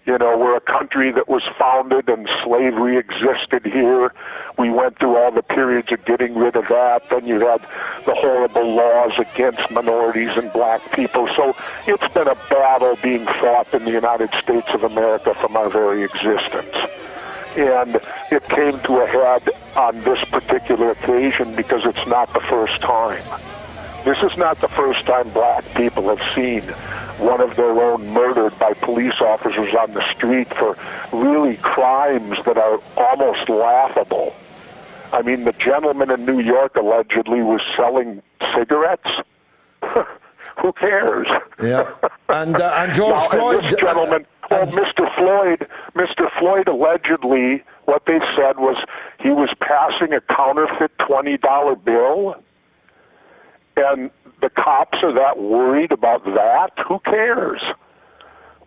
We're a country that was founded and slavery existed here. We went through all the periods of getting rid of that. Then you had the horrible laws against minorities and black people. So it's been a battle being fought in the United States of America from our very existence. And it came to a head on this particular occasion because it's not the first time. This is not the first time black people have seen one of their own murdered by police officers on the street for really crimes that are almost laughable. I mean, the gentleman in New York allegedly was selling cigarettes. Who cares? Yeah. And George Floyd. This gentleman, Mr. Floyd allegedly, what they said was he was passing a counterfeit $20 bill. And the cops are that worried about that? Who cares?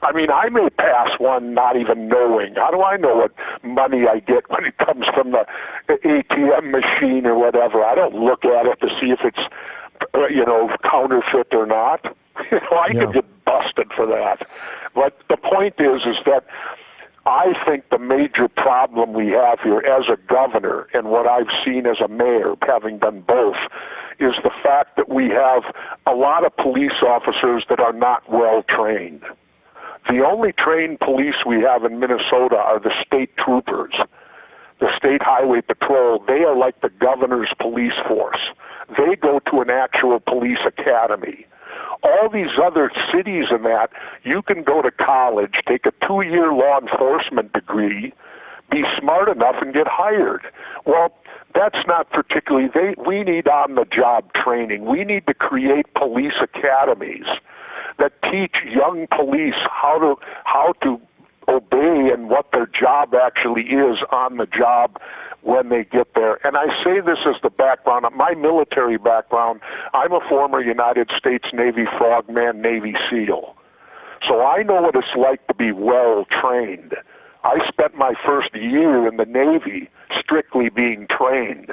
I mean, I may pass one not even knowing. How do I know what money I get when it comes from the ATM machine or whatever? I don't look at it to see if it's, counterfeit or not. I could get busted for that. But the point is that I think the major problem we have here as a governor and what I've seen as a mayor, having done both, is the fact that we have a lot of police officers that are not well trained. The only trained police we have in Minnesota are the state troopers, the state highway patrol. They are like the governor's police force. They go to an actual police academy. All these other cities and that, you can go to college, take a 2-year law enforcement degree, be smart enough and get hired. Well, that's not particularly, we need on-the-job training. We need to create police academies that teach young police how to obey and what their job actually is on the job when they get there. And I say this as the background, my military background, I'm a former United States Navy frogman, Navy SEAL. So I know what it's like to be well trained. I spent my first year in the Navy strictly being trained.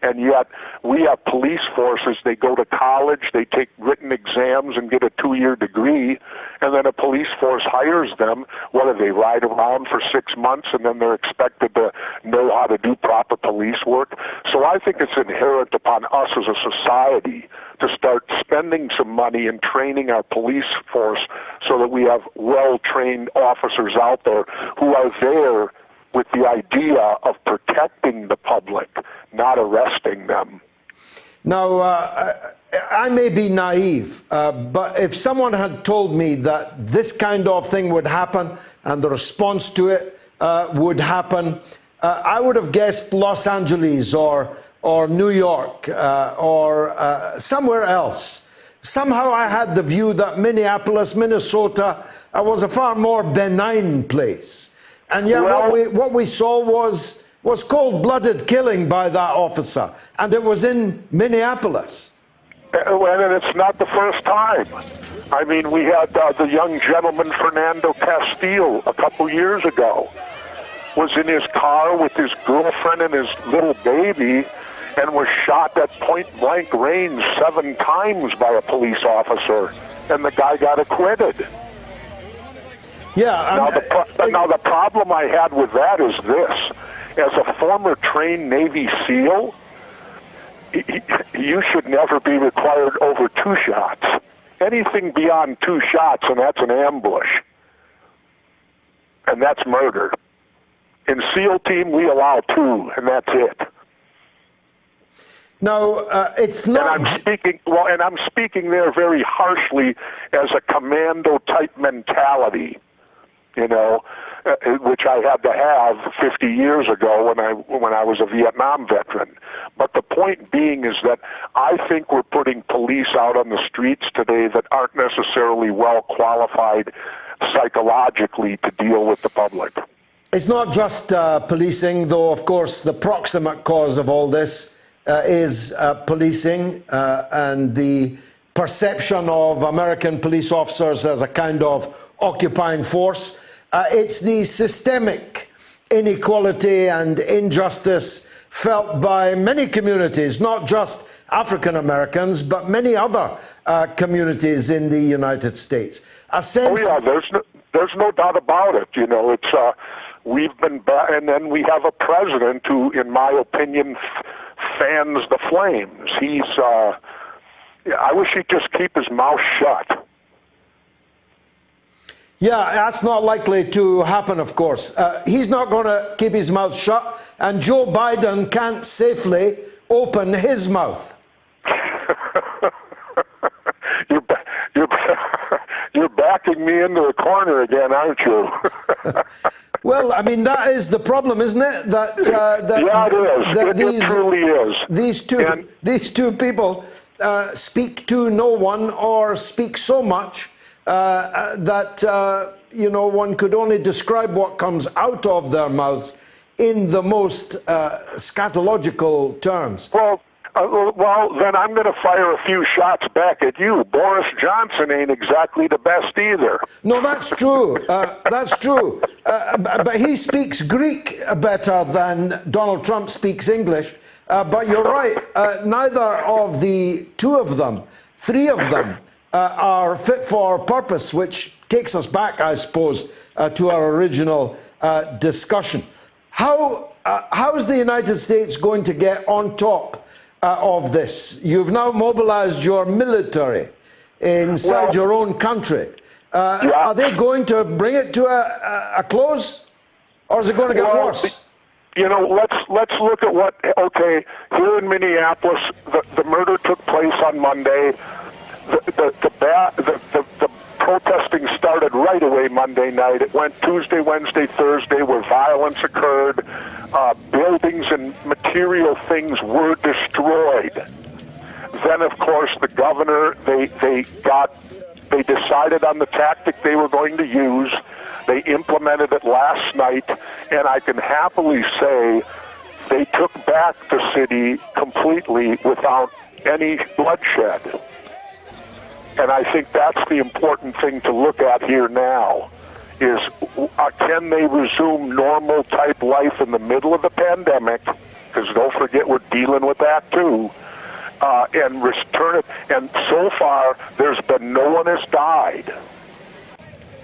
And yet we have police forces, they go to college, they take written exams and get a 2-year degree, and then a police force hires them. What do they ride around for 6 months and then they're expected to know how to do proper police work? So I think it's inherent upon us as a society to start spending some money and training our police force so that we have well-trained officers out there who are there with the idea of protecting the public, not arresting them. Now, I may be naive, but if someone had told me that this kind of thing would happen and the response to it would happen, I would have guessed Los Angeles or New York or somewhere else. Somehow I had the view that Minneapolis, Minnesota was a far more benign place. And yet what we saw was cold-blooded killing by that officer, and it was in Minneapolis. And it's not the first time. I mean, we had the young gentleman, Fernando Castillo, a couple years ago, was in his car with his girlfriend and his little baby and was shot at point-blank range 7 times by a police officer, and the guy got acquitted. Yeah. Now the problem I had with that is this. As a former trained Navy SEAL, you should never be required over 2 shots. Anything beyond 2 shots, and that's an ambush. And that's murder. In SEAL team, we allow 2, and that's it. No, it's not. And I'm speaking there very harshly as a commando-type mentality, you know, which I had to have 50 years ago when I was a Vietnam veteran. But the point being is that I think we're putting police out on the streets today that aren't necessarily well qualified psychologically to deal with the public. It's not just policing, though, of course, the proximate cause of all this is policing and the perception of American police officers as a kind of occupying force. It's the systemic inequality and injustice felt by many communities, not just African Americans, but many other communities in the United States. Oh yeah, there's no doubt about it. You know, it's we've been and then we have a president who, in my opinion, fans the flames. He's I wish he'd just keep his mouth shut. Yeah, that's not likely to happen, of course. He's not going to keep his mouth shut, and Joe Biden can't safely open his mouth. You're backing me into a corner again, aren't you? Well, I mean, that is the problem, isn't it? That yeah, it is. It truly is. These two people speak to no one or speak so much that, you know, one could only describe what comes out of their mouths in the most scatological terms. Well, then I'm going to fire a few shots back at you. Boris Johnson ain't exactly the best either. No, that's true. That's true. But he speaks Greek better than Donald Trump speaks English. But you're right. Neither of the 2 of them, 3 of them, are fit for purpose, which takes us back, I suppose, to our original discussion. How's the United States going to get on top of this? You've now mobilized your military inside your own country. Are they going to bring it to a close, or is it going to get worse? You know, let's look at what. Okay, here in Minneapolis, the murder took place on Monday. The protesting started right away Monday night. It went Tuesday, Wednesday, Thursday, where violence occurred. Buildings and material things were destroyed. Then, of course, the governor, they decided on the tactic they were going to use. They implemented it last night, and I can happily say they took back the city completely without any bloodshed. And I think that's the important thing to look at here now, is can they resume normal type life in the middle of the pandemic because don't forget we're dealing with that too, and return it. And so far, there's been no one has died.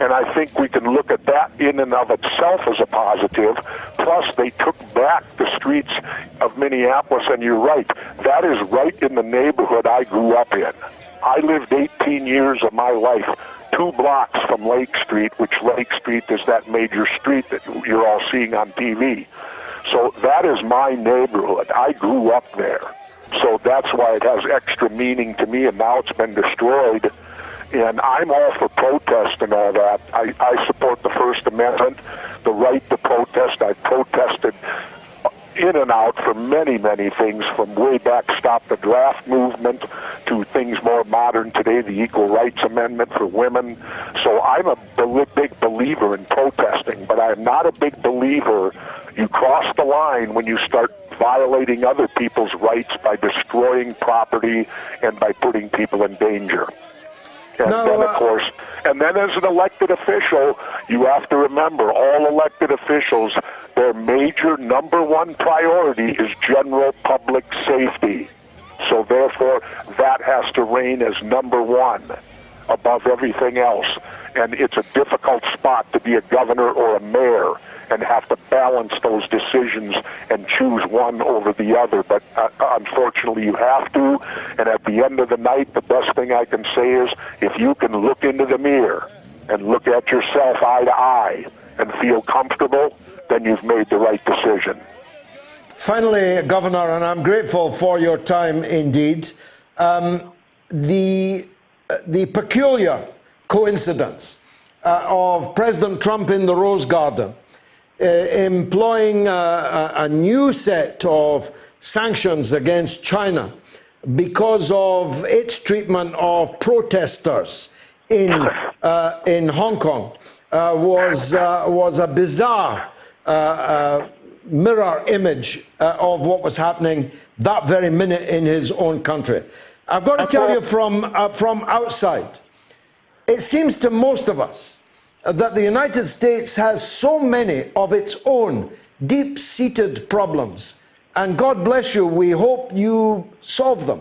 And I think we can look at that in and of itself as a positive. Plus, they took back the streets of Minneapolis, and you're right, that is right in the neighborhood I grew up in. I lived 18 years of my life 2 blocks from Lake Street, which Lake Street is that major street that you're all seeing on TV. So that is my neighborhood. I grew up there. So that's why it has extra meaning to me, and now it's been destroyed. And I'm all for protest and all that. I support the First Amendment, the right to protest. I protested in and out for many, many things, from way back Stop the Draft movement to things more modern today, the Equal Rights Amendment for women. So I'm a big believer in protesting, but I'm not a big believer you cross the line when you start violating other people's rights by destroying property and by putting people in danger. And then, of course, and then as an elected official, you have to remember, all elected officials, their major #1 priority is general public safety. So therefore, that has to reign as #1 above everything else. And it's a difficult spot to be a governor or a mayor and have to balance those decisions and choose one over the other. But unfortunately, you have to. And at the end of the night, the best thing I can say is, if you can look into the mirror and look at yourself eye to eye and feel comfortable, then you've made the right decision. Finally, Governor, and I'm grateful for your time indeed, the peculiar coincidence of President Trump in the Rose Garden employing a new set of sanctions against China because of its treatment of protesters in Hong Kong was a bizarre mirror image of what was happening that very minute in his own country. I've got to tell you from outside, it seems to most of us that the United States has so many of its own deep-seated problems, and God bless you, we hope you solve them.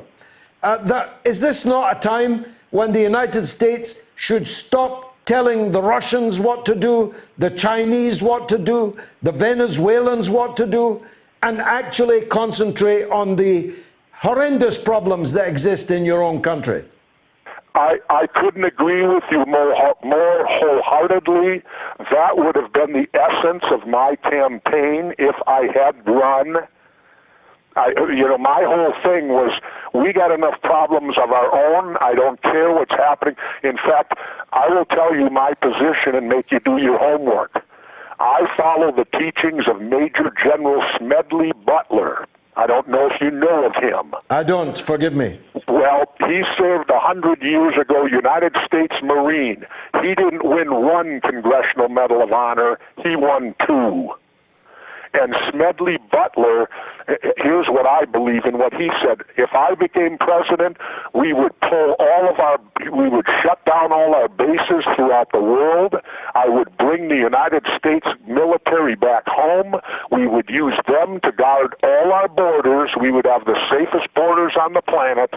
Is this not a time when the United States should stop telling the Russians what to do, the Chinese what to do, the Venezuelans what to do, and actually concentrate on the horrendous problems that exist in your own country? I couldn't agree with you more wholeheartedly. That would have been the essence of my campaign if I had run. My whole thing was, we got enough problems of our own. I don't care what's happening. In fact, I will tell you my position and make you do your homework. I follow the teachings of Major General Smedley Butler. I don't know if you know of him. I don't, forgive me. Well, he served 100 years ago, United States Marine. He didn't win 1 Congressional Medal of Honor, he won 2. And Smedley Butler, here's what I believe in what he said. If I became president, we would we would shut down all our bases throughout the world. I would bring the United States military back home. We would use them to guard all our borders. We would have the safest borders on the planet.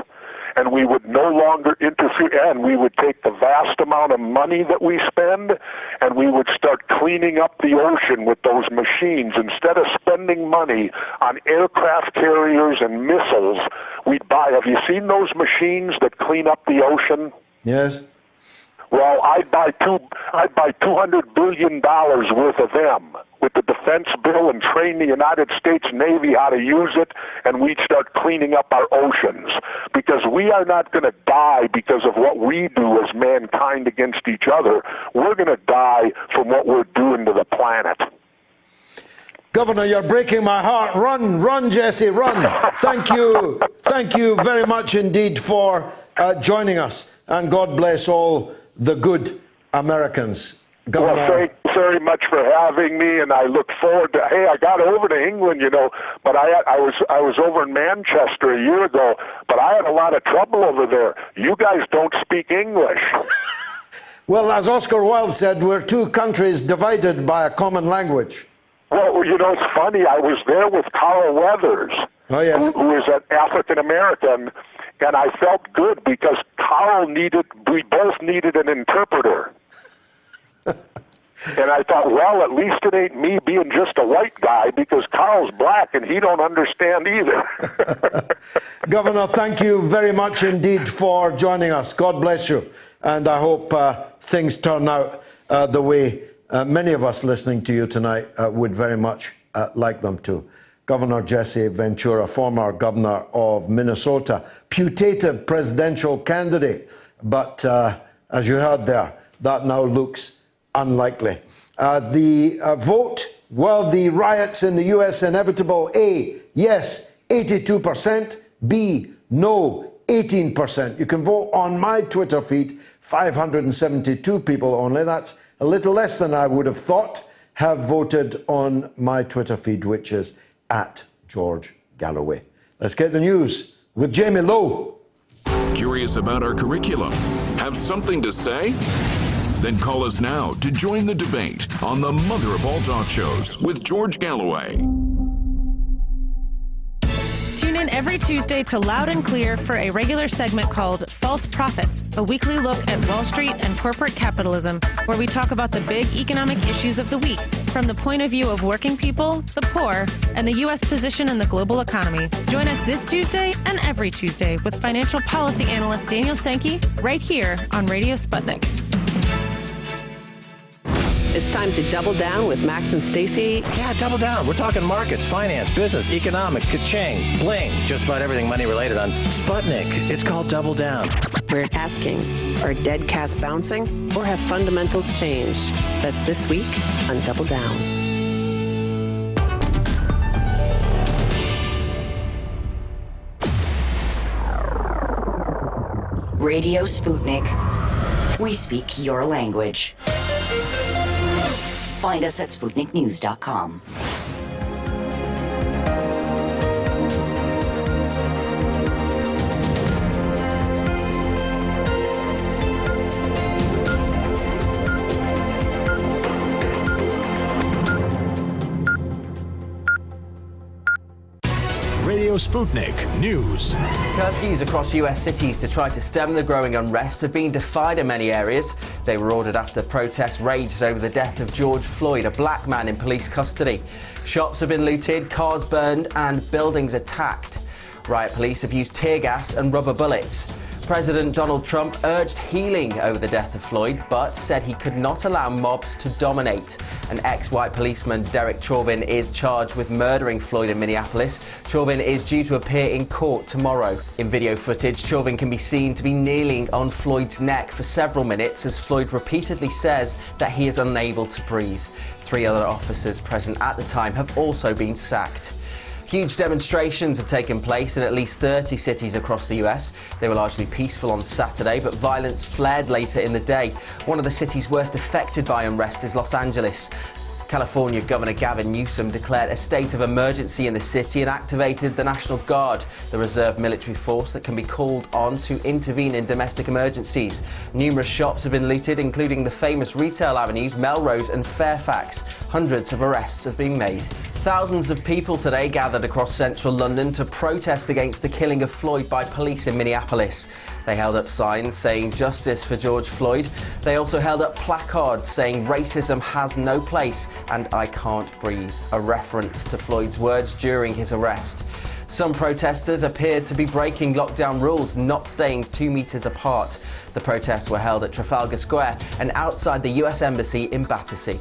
And we would no longer interfere, and we would take the vast amount of money that we spend, and we would start cleaning up the ocean with those machines. Instead of spending money on aircraft carriers and missiles, we'd buy, have you seen those machines that clean up the ocean? Yes. Well, I'd buy $200 billion worth of them with the defense bill and train the United States Navy how to use it, and we'd start cleaning up our oceans. Because we are not going to die because of what we do as mankind against each other. We're going to die from what we're doing to the planet. Governor, you're breaking my heart. Run, Jesse, run. Thank you very much indeed for joining us, and God bless all the good Americans. Governor. Well, thank you very much for having me, and I look forward to. Hey, I got over to England, but I was over in Manchester a year ago, but I had a lot of trouble over there. You guys don't speak English. Well, as Oscar Wilde said, we're 2 countries divided by a common language. Well, you know, it's funny. I was there with Carl Weathers, Oh, yes. who is an African American, and I felt good because we both needed an interpreter. And I thought, well, at least it ain't me being just a white guy, because Carl's black and he don't understand either. Governor, thank you very much indeed for joining us. God bless you. And I hope things turn out the way many of us listening to you tonight would very much like them to. Governor Jesse Ventura, former governor of Minnesota, putative presidential candidate. But as you heard there, that now looks unlikely. The vote, well, the riots in the US inevitable. A, yes, 82%. B, no, 18%. You can vote on my Twitter feed. 572 people only. That's a little less than I would have thought have voted on my Twitter feed, which is at George Galloway. Let's get the news with Jamie Lowe. Curious about our curriculum? Have something to say? Then call us now to join the debate on the mother of all talk shows with George Galloway. Tune in every Tuesday to Loud and Clear for a regular segment called False Prophets, a weekly look at Wall Street and corporate capitalism, where we talk about the big economic issues of the week from the point of view of working people, the poor, and the U.S. position in the global economy. Join us this Tuesday and every Tuesday with financial policy analyst Daniel Sankey right here on Radio Sputnik. It's time to double down with Max and Stacy. Yeah, double down. We're talking markets, finance, business, economics, ka-ching, bling, just about everything money related on Sputnik. It's called Double Down. We're asking, are dead cats bouncing or have fundamentals changed? That's this week on Double Down. Radio Sputnik. We speak your language. Find us at SputnikNews.com. Radio Sputnik News. Curfews across US cities to try to stem the growing unrest have been defied in many areas. They were ordered after protests raged over the death of George Floyd, a black man in police custody. Shops have been looted, cars burned and buildings attacked. Riot police have used tear gas and rubber bullets. President Donald Trump urged healing over the death of Floyd, but said he could not allow mobs to dominate. An ex-white policeman, Derek Chauvin, is charged with murdering Floyd in Minneapolis. Chauvin is due to appear in court tomorrow. In video footage, Chauvin can be seen to be kneeling on Floyd's neck for several minutes as Floyd repeatedly says that he is unable to breathe. 3 other officers present at the time have also been sacked. Huge demonstrations have taken place in at least 30 cities across the US. They were largely peaceful on Saturday, but violence flared later in the day. One of the cities worst affected by unrest is Los Angeles. California Governor Gavin Newsom declared a state of emergency in the city and activated the National Guard, the reserve military force that can be called on to intervene in domestic emergencies. Numerous shops have been looted, including the famous retail avenues Melrose and Fairfax. Hundreds of arrests have been made. Thousands of people today gathered across central London to protest against the killing of Floyd by police in Minneapolis. They held up signs saying justice for George Floyd. They also held up placards saying racism has no place and I can't breathe, a reference to Floyd's words during his arrest. Some protesters appeared to be breaking lockdown rules, not staying 2 meters apart. The protests were held at Trafalgar Square and outside the US Embassy in Battersea.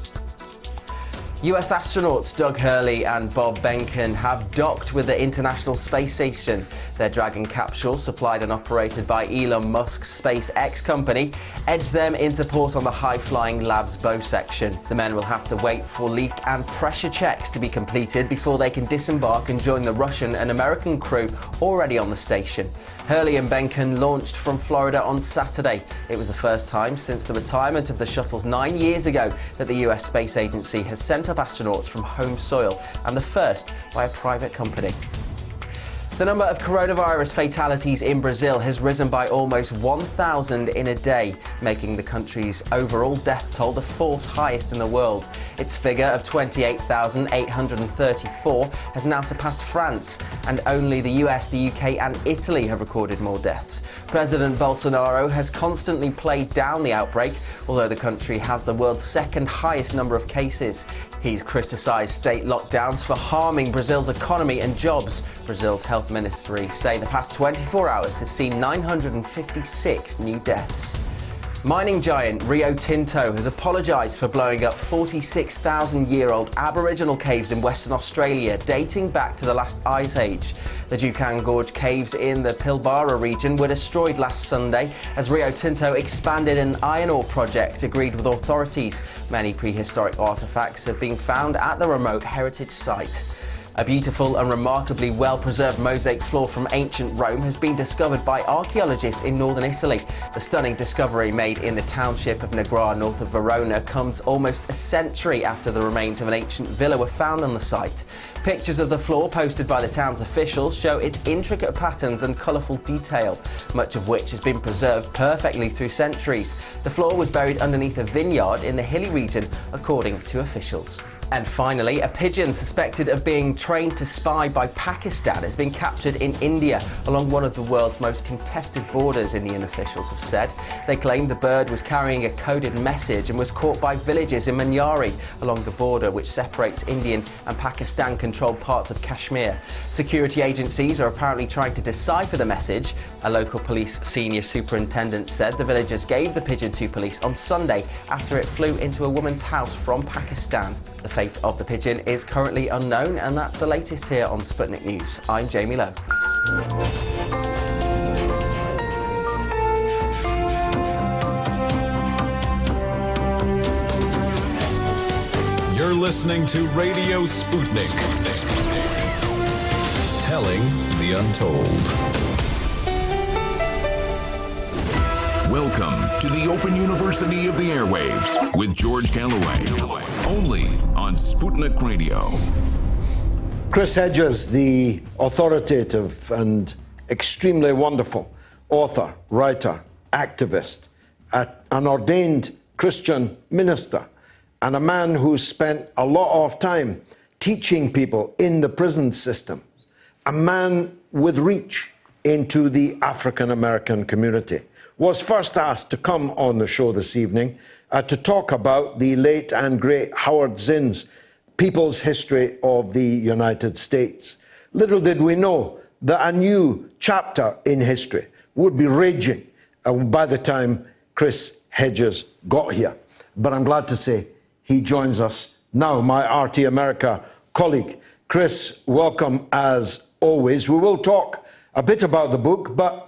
US astronauts Doug Hurley and Bob Behnken have docked with the International Space Station. Their Dragon capsule, supplied and operated by Elon Musk's SpaceX company, edged them into port on the high-flying Labs bow section. The men will have to wait for leak and pressure checks to be completed before they can disembark and join the Russian and American crew already on the station. Hurley and Behnken launched from Florida on Saturday. It was the first time since the retirement of the shuttles 9 years ago that the US Space Agency has sent up astronauts from home soil, and the first by a private company. The number of coronavirus fatalities in Brazil has risen by almost 1,000 in a day, making the country's overall death toll the fourth highest in the world. Its figure of 28,834 has now surpassed France, and only the US, the UK and Italy have recorded more deaths. President Bolsonaro has constantly played down the outbreak, although the country has the world's second highest number of cases. He's criticised state lockdowns for harming Brazil's economy and jobs. Brazil's health ministry say the past 24 hours has seen 956 new deaths. Mining giant Rio Tinto has apologised for blowing up 46,000-year-old Aboriginal caves in Western Australia, dating back to the last ice age. The Juukan Gorge caves in the Pilbara region were destroyed last Sunday as Rio Tinto expanded an iron ore project agreed with authorities. Many prehistoric artefacts have been found at the remote heritage site. A beautiful and remarkably well-preserved mosaic floor from ancient Rome has been discovered by archaeologists in northern Italy. The stunning discovery made in the township of Negra, north of Verona, comes almost a century after the remains of an ancient villa were found on the site. Pictures of the floor posted by the town's officials show its intricate patterns and colourful detail, much of which has been preserved perfectly through centuries. The floor was buried underneath a vineyard in the hilly region, according to officials. And finally, a pigeon suspected of being trained to spy by Pakistan has been captured in India along one of the world's most contested borders, Indian officials have said. They claim the bird was carrying a coded message and was caught by villagers in Manyari along the border which separates Indian and Pakistan-controlled parts of Kashmir. Security agencies are apparently trying to decipher the message. A local police senior superintendent said the villagers gave the pigeon to police on Sunday after it flew into a woman's house from Pakistan. The fate of the pigeon is currently unknown, and that's the latest here on Sputnik News. I'm Jamie Lowe. You're listening to Radio Sputnik. Telling the untold. Welcome to the Open University of the Airwaves with George Galloway, only on Sputnik Radio. Chris Hedges, the authoritative and extremely wonderful author, writer, activist, an ordained Christian minister, and a man who spent a lot of time teaching people in the prison system, a man with reach into the African American community, was first asked to come on the show this evening to talk about the late and great Howard Zinn's People's History of the United States. Little did we know that a new chapter in history would be raging by the time Chris Hedges got here. But I'm glad to say he joins us now, my RT America colleague. Chris, welcome as always. We will talk a bit about the book, but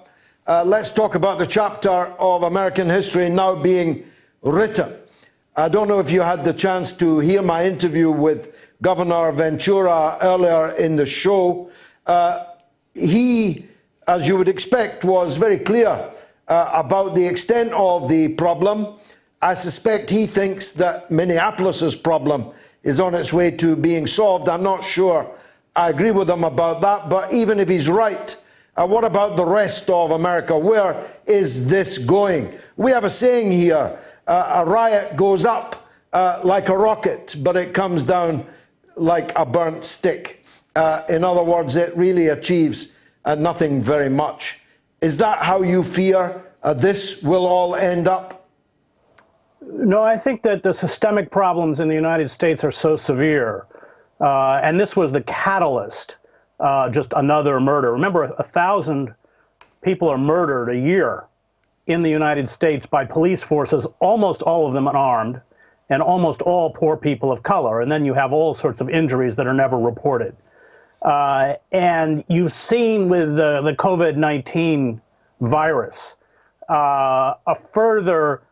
let's talk about the chapter of American history now being written. I don't know if you had the chance to hear my interview with Governor Ventura earlier in the show. He, as you would expect, was very clear about the extent of the problem. I suspect he thinks that Minneapolis's problem is on its way to being solved. I'm not sure I agree with him about that, but even if he's right, what about the rest of America? Where is this going? We have a saying here, a riot goes up like a rocket, but it comes down like a burnt stick. In other words, it really achieves nothing very much. Is that how you fear this will all end up? No, I think that the systemic problems in the United States are so severe, and this was the catalyst. Just another murder. Remember, 1,000 people are murdered a year in the United States by police forces, almost all of them unarmed, and almost all poor people of color. And then you have all sorts of injuries that are never reported. And you've seen with the COVID-19 virus a further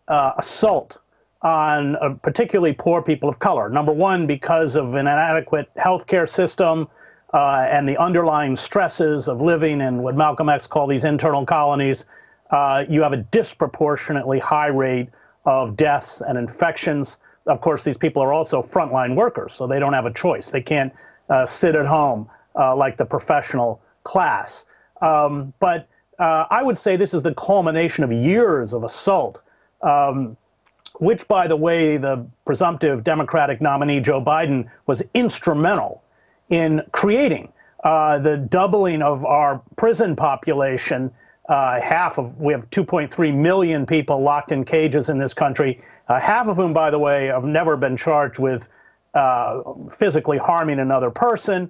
assault on particularly poor people of color. Number one, because of an inadequate healthcare system, and the underlying stresses of living in what Malcolm X called these internal colonies, you have a disproportionately high rate of deaths and infections. Of course, these people are also frontline workers, so they don't have a choice. They can't sit at home like the professional class. But I would say this is the culmination of years of assault, which, by the way, the presumptive Democratic nominee Joe Biden was instrumental in creating. The doubling of our prison population, we have 2.3 million people locked in cages in this country, half of whom, by the way, have never been charged with physically harming another person.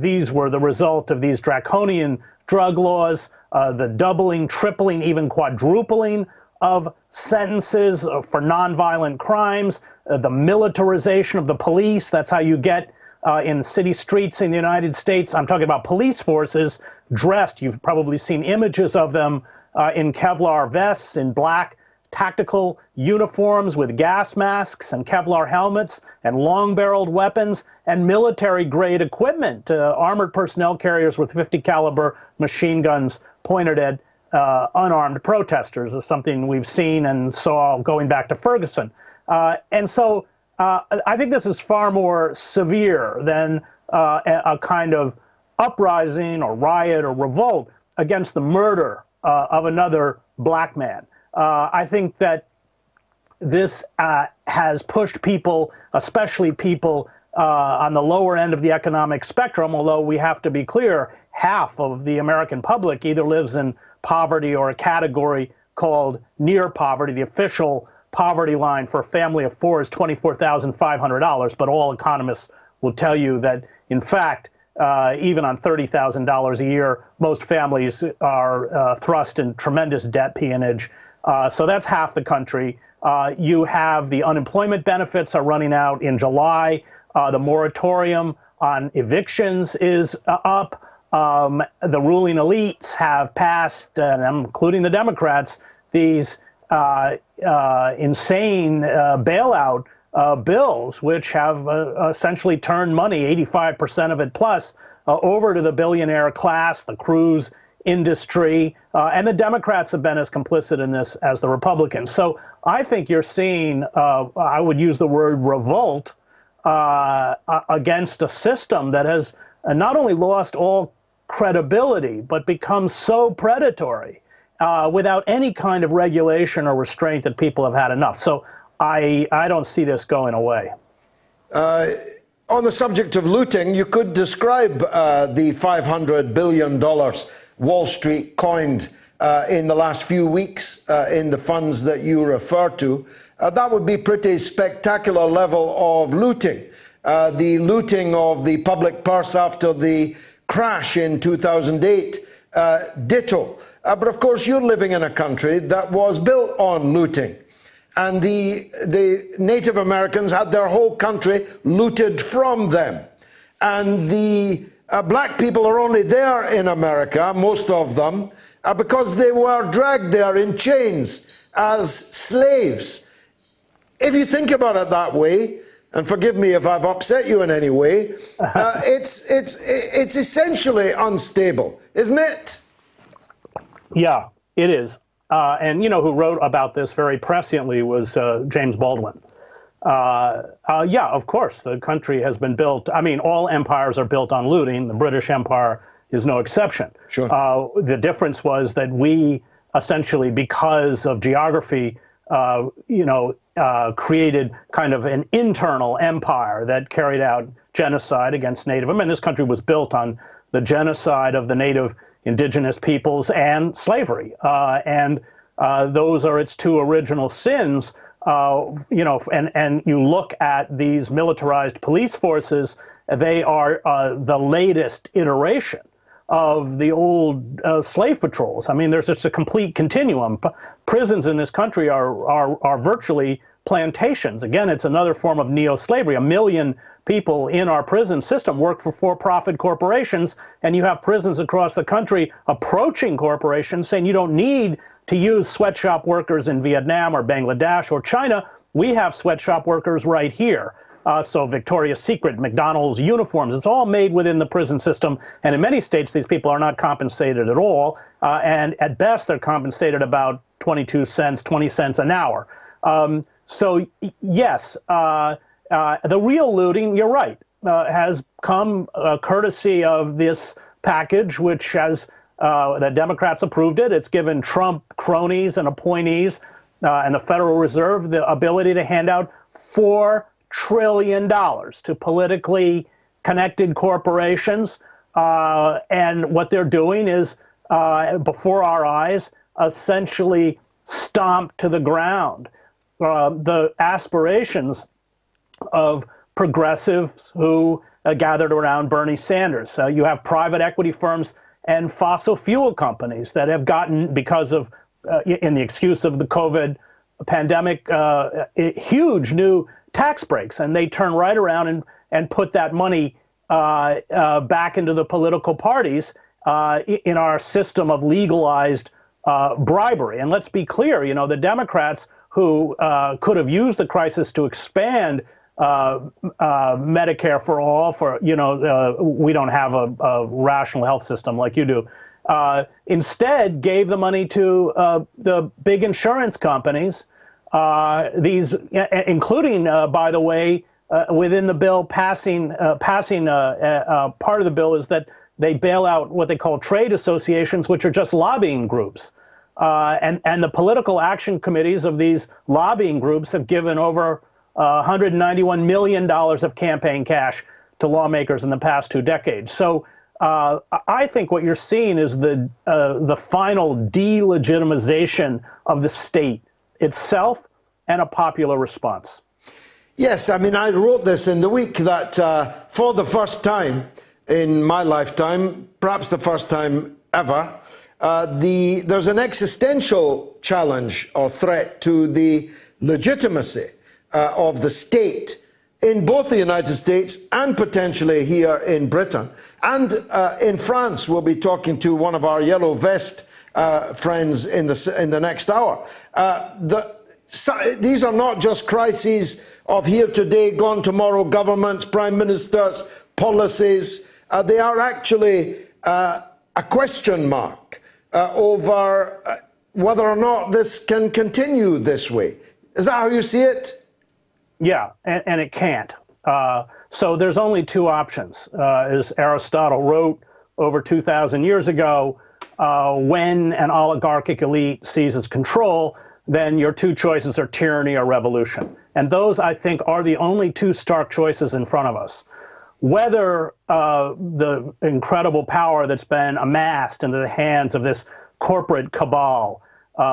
These were the result of these draconian drug laws, the doubling, tripling, even quadrupling of sentences for nonviolent crimes, the militarization of the police. That's how you get in city streets in the United States. I'm talking about police forces dressed. You've probably seen images of them in Kevlar vests, in black tactical uniforms with gas masks and Kevlar helmets and long-barreled weapons and military-grade equipment, armored personnel carriers with 50 caliber machine guns pointed at unarmed protesters is something we've seen and saw going back to Ferguson. And so I think this is far more severe than a kind of uprising or riot or revolt against the murder of another black man. I think that this has pushed people, especially people on the lower end of the economic spectrum, although we have to be clear, half of the American public either lives in poverty or a category called near poverty. The official poverty line for a family of four is $24,500, but all economists will tell you that, in fact, even on $30,000 a year, most families are thrust in tremendous debt peonage. So that's half the country. You have the unemployment benefits are running out in July. The moratorium on evictions is up. The ruling elites have passed, and including the Democrats, these insane bailout bills, which have essentially turned money, 85% of it plus, over to the billionaire class, the cruise industry, and the Democrats have been as complicit in this as the Republicans. So I think you're seeing, I would use the word revolt, against a system that has not only lost all credibility, but become so predatory without any kind of regulation or restraint that people have had enough. So I don't see this going away. On the subject of looting, you could describe the $500 billion Wall Street coined in the last few weeks in the funds that you refer to. That would be pretty spectacular level of looting. The looting of the public purse after the crash in 2008, ditto. But of course, you're living in a country that was built on looting. And the Native Americans had their whole country looted from them. And the black people are only there in America, most of them, because they were dragged there in chains as slaves. If you think about it that way, and forgive me if I've upset you in any way, it's essentially unstable, isn't it? Yeah, it is. And you know who wrote about this very presciently was James Baldwin. Yeah, of course, the country has been built. I mean, all empires are built on looting. The British Empire is no exception. Sure. The difference was that we essentially, because of geography, created kind of an internal empire that carried out genocide against Native. I mean, this country was built on the genocide of the Native indigenous peoples and slavery. And those are its two original sins. And you look at these militarized police forces, they are the latest iteration of the old slave patrols. I mean, there's just a complete continuum. Prisons in this country are virtually plantations. Again, it's another form of neo-slavery. 1 million people in our prison system work for-profit corporations, and you have prisons across the country approaching corporations saying you don't need to use sweatshop workers in Vietnam or Bangladesh or China. We have sweatshop workers right here. So Victoria's Secret, McDonald's uniforms, it's all made within the prison system. And in many states, these people are not compensated at all. And at best, they're compensated about 22 cents, 20 cents an hour. So yes, the real looting, you're right, has come courtesy of this package, which has the Democrats approved it. It's given Trump cronies and appointees and the Federal Reserve the ability to hand out $4 trillion to politically connected corporations. And what they're doing is, before our eyes, essentially stomp to the ground the aspirations of progressives who gathered around Bernie Sanders. You have private equity firms and fossil fuel companies that have gotten, because of, in the excuse of the COVID pandemic, huge new tax breaks, and they turn right around and put that money back into the political parties in our system of legalized bribery. And let's be clear, the Democrats who could have used the crisis to expand Medicare for all, we don't have a rational health system like you do, instead gave the money to the big insurance companies, including, by the way, within the bill passing part of the bill is that they bail out what they call trade associations, which are just lobbying groups. And the political action committees of these lobbying groups have given over $191 million of campaign cash to lawmakers in the past 2 decades. So I think what you're seeing is the final delegitimization of the state itself and a popular response. Yes, I mean, I wrote this in the week that for the first time in my lifetime, perhaps the first time ever, there's an existential challenge or threat to the legitimacy of the state in both the United States and potentially here in Britain. And in France, we'll be talking to one of our yellow vest friends in the next hour. These are not just crises of here today, gone tomorrow governments, prime ministers, policies. They are actually a question mark over whether or not this can continue this way. Is that how you see it? Yeah, and it can't. So there's only 2 options. As Aristotle wrote over 2,000 years ago, when an oligarchic elite seizes control, then your 2 choices are tyranny or revolution. And those, I think, are the only 2 stark choices in front of us. Whether the incredible power that's been amassed into the hands of this corporate cabal,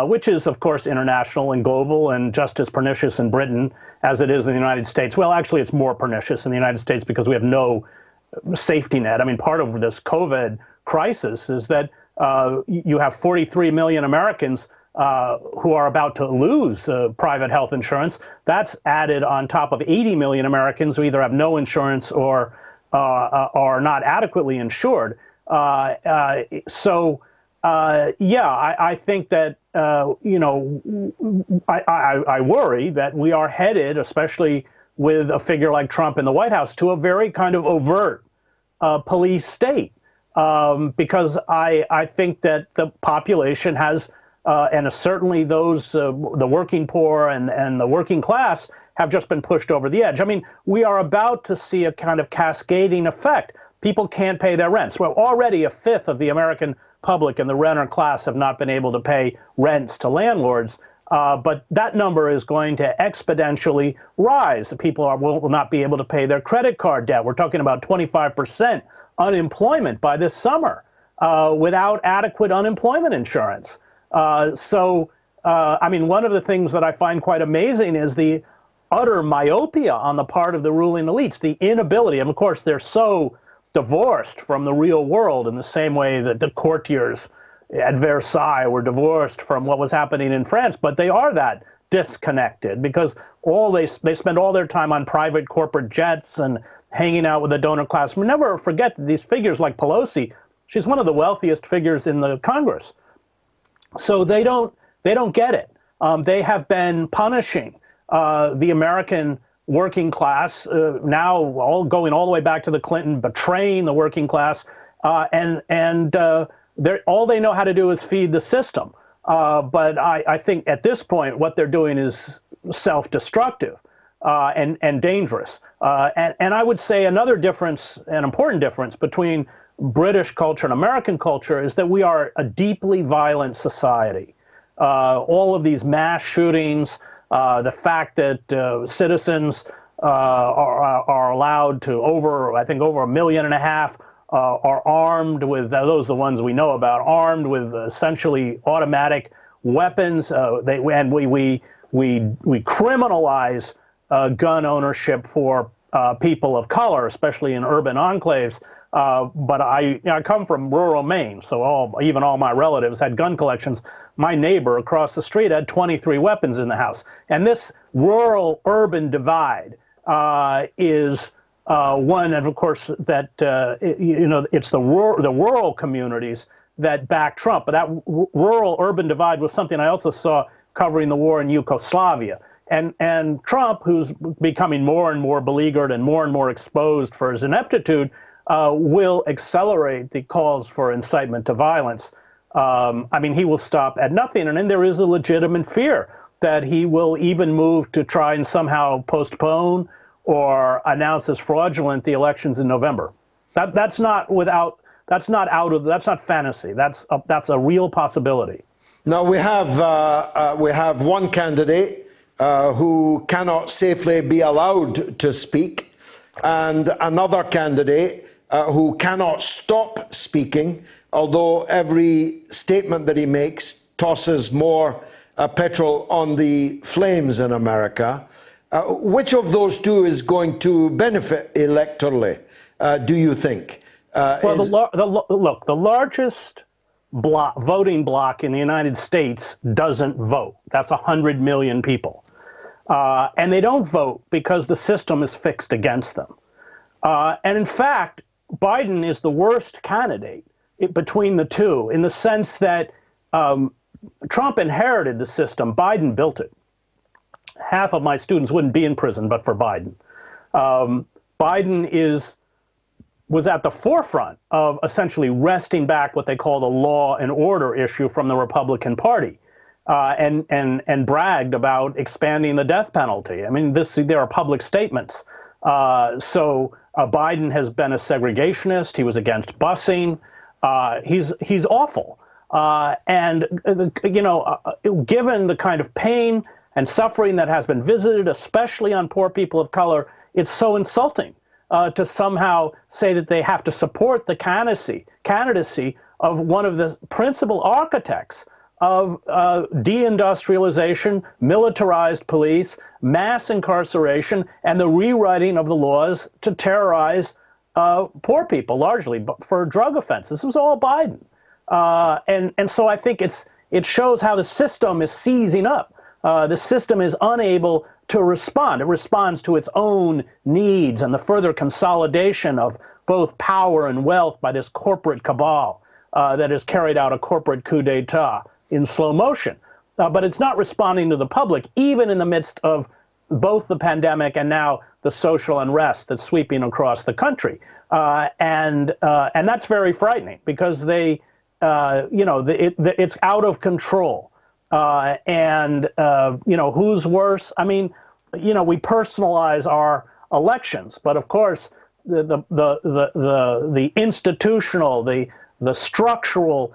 which is, of course, international and global and just as pernicious in Britain as it is in the United States. Well, actually, it's more pernicious in the United States because we have no safety net. I mean, part of this COVID crisis is that you have 43 million Americans who are about to lose private health insurance. That's added on top of 80 million Americans who either have no insurance or are not adequately insured. I think that, I worry that we are headed, especially with a figure like Trump in the White House, to a very kind of overt police state. Because I think that the population has, and certainly those, the working poor and the working class have just been pushed over the edge. I mean, we are about to see a kind of cascading effect. People can't pay their rents. Well, already 1/5 of the American public and the renter class have not been able to pay rents to landlords. But that number is going to exponentially rise. People will not be able to pay their credit card debt. We're talking about 25% unemployment by this summer without adequate unemployment insurance. I mean, one of the things that I find quite amazing is the utter myopia on the part of the ruling elites, the inability, and of course they're so divorced from the real world in the same way that the courtiers at Versailles were divorced from what was happening in France, but they are that disconnected because they spend all their time on private corporate jets and hanging out with the donor class. We never forget that these figures like Pelosi, she's one of the wealthiest figures in the Congress. So they don't get it. They have been punishing the American working class, now going all the way back to the Clinton, betraying the working class, and all they know how to do is feed the system. But I think at this point, what they're doing is self-destructive and dangerous. And I would say another difference, an important difference between British culture and American culture is that we are a deeply violent society. All of these mass shootings, the fact that citizens are allowed to over 1.5 million are armed with, those are the ones we know about, armed with essentially automatic weapons. And we criminalize gun ownership for people of color, especially in urban enclaves. But I come from rural Maine, so even all my relatives had gun collections. My neighbor across the street had 23 weapons in the house. And this rural-urban divide is one, and of course, that it's the rural communities that back Trump. But that rural-urban divide was something I also saw covering the war in Yugoslavia. And Trump, who's becoming more and more beleaguered and more exposed for his ineptitude, will accelerate the calls for incitement to violence. I mean, he will stop at nothing. And then there is a legitimate fear that he will even move to try and somehow postpone or announce as fraudulent the elections in November. That's not fantasy. That's a real possibility. Now we have one candidate who cannot safely be allowed to speak, and another candidate who cannot stop speaking, although every statement that he makes tosses more petrol on the flames in America. Which of those two is going to benefit electorally, do you think? Look, the largest voting bloc in the United States doesn't vote. That's 100 million people. And they don't vote because the system is fixed against them. And in fact, Biden is the worst candidate between the two, in the sense that Trump inherited the system. Biden built it. Half of my students wouldn't be in prison but for Biden. Biden was at the forefront of essentially wresting back what they call the law and order issue from the Republican Party, and bragged about expanding the death penalty. I mean, there are public statements. So Biden has been a segregationist. He was against busing. He's awful. And given the kind of pain and suffering that has been visited, especially on poor people of color, it's so insulting to somehow say that they have to support the candidacy of one of the principal architects of deindustrialization, militarized police, mass incarceration, and the rewriting of the laws to terrorize poor people, largely for drug offenses. This was all Biden. And so I think it shows how the system is seizing up. The system is unable to respond. It responds to its own needs and the further consolidation of both power and wealth by this corporate cabal that has carried out a corporate coup d'etat in slow motion. But it's not responding to the public, even in the midst of both the pandemic and now the social unrest that's sweeping across the country. And that's very frightening because it's out of control. Who's worse? I mean, we personalize our elections, but of course, the institutional, the structural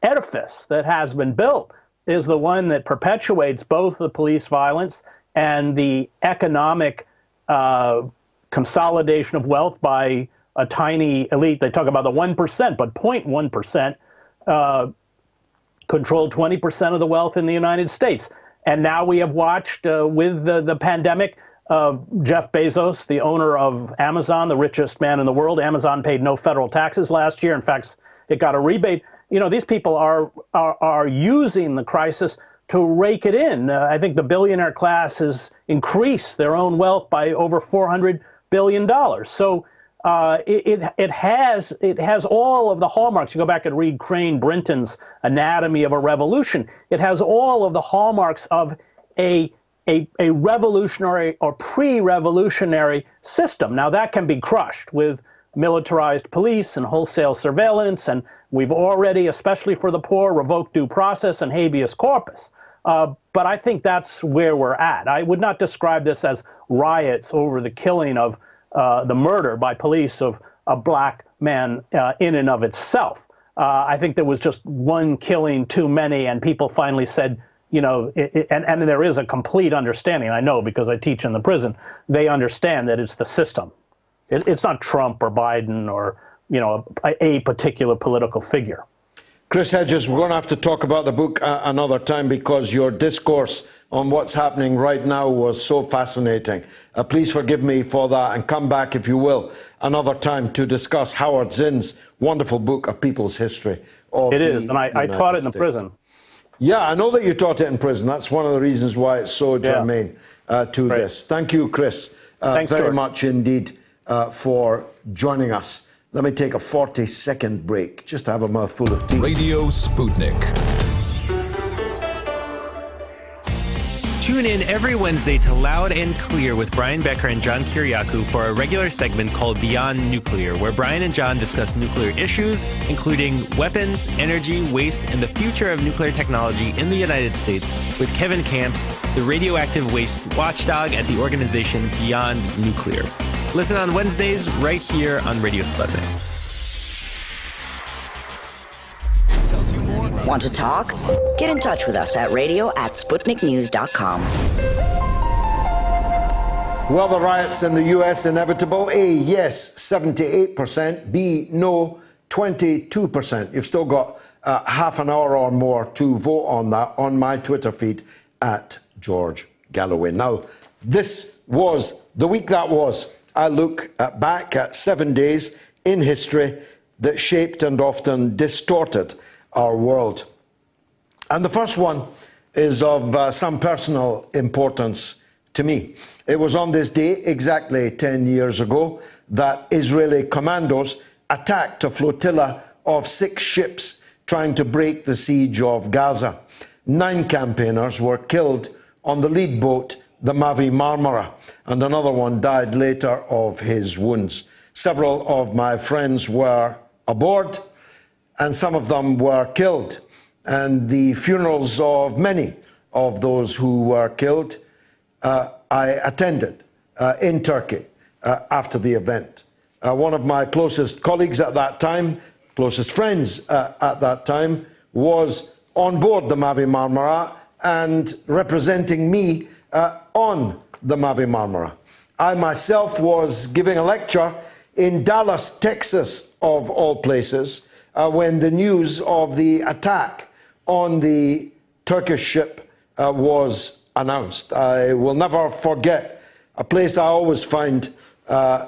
edifice that has been built is the one that perpetuates both the police violence and the economic consolidation of wealth by a tiny elite. They talk about the 1%, but 0.1% controlled 20% of the wealth in the United States. And now we have watched with the pandemic, Jeff Bezos, the owner of Amazon, the richest man in the world. Amazon paid no federal taxes last year. In fact, it got a rebate. These people are using the crisis to rake it in. I think the billionaire class has increased their own wealth by over $400 billion. So it has all of the hallmarks. You go back and read Crane Brinton's Anatomy of a Revolution. It has all of the hallmarks of a revolutionary or pre-revolutionary system. Now that can be crushed with militarized police and wholesale surveillance, and we've already, especially for the poor, revoked due process and habeas corpus. But I think that's where we're at. I would not describe this as riots over the killing of the murder by police of black man in and of itself. I think there was just one killing too many, and people finally said, you know, and there is a complete understanding. I know because I teach in the prison. They understand that it's the system. It's not Trump or Biden or, you know, a particular political figure. Chris Hedges, we're going to have to talk about the book another time because your discourse on what's happening right now was so fascinating. Please forgive me for that and come back, if you will, another time to discuss Howard Zinn's wonderful book, A People's History of It is, and I taught it in the prison. Yeah, I know that you taught it in prison. That's one of the reasons why it's so germane to this. Thank you, Chris, Thanks, very George. much indeed for joining us. Let me take a 40-second break just to have a mouthful of tea. Radio Sputnik. Tune in every Wednesday to Loud and Clear with Brian Becker and John Kiriakou for a regular segment called Beyond Nuclear, where Brian and John discuss nuclear issues, including weapons, energy, waste, and the future of nuclear technology in the United States with Kevin Camps, the radioactive waste watchdog at the organization Beyond Nuclear. Listen on Wednesdays right here on Radio Sputnik. Want to talk? Get in touch with us at radio@sputniknews.com. Well, the riots in the U.S. inevitable? A, yes, 78%. B, no, 22%. You've still got half an hour or more to vote on that on my Twitter feed at George Galloway. Now, this was the week that was. I look back at 7 days in history that shaped and often distorted our world. And the first one is of some personal importance to me. It was on this day, exactly 10 years ago, that Israeli commandos attacked a flotilla of 6 ships trying to break the siege of Gaza. 9 campaigners were killed on the lead boat, the Mavi Marmara, and another one died later of his wounds. Several of my friends were aboard, and some of them were killed. And the funerals of many of those who were killed, I attended in Turkey after the event. One of my closest colleagues at that time, closest friends at that time, was on board the Mavi Marmara and representing me on the Mavi Marmara. I myself was giving a lecture in Dallas, Texas, of all places, when the news of the attack on the Turkish ship was announced. I will never forget a place I always find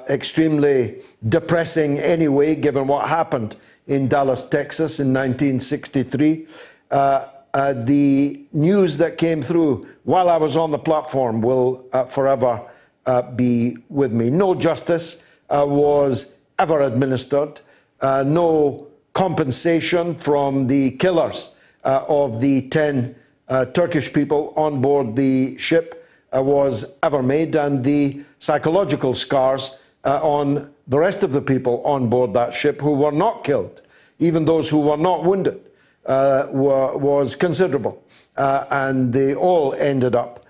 extremely depressing anyway, given what happened in Dallas, Texas in 1963. The news that came through while I was on the platform will forever be with me. No justice was ever administered. No compensation from the killers of the 10 Turkish people on board the ship was ever made, and the psychological scars on the rest of the people on board that ship who were not killed, even those who were not wounded, was considerable. And they all ended up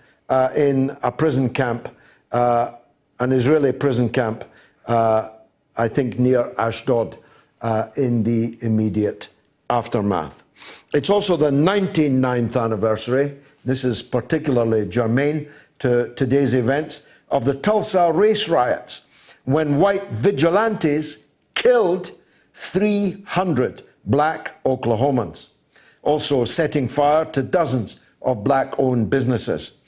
in a prison camp, an Israeli prison camp, I think near Ashdod, in the immediate aftermath. It's also the 99th anniversary, this is particularly germane to today's events, of the Tulsa race riots, when white vigilantes killed 300 black Oklahomans, also setting fire to dozens of black-owned businesses.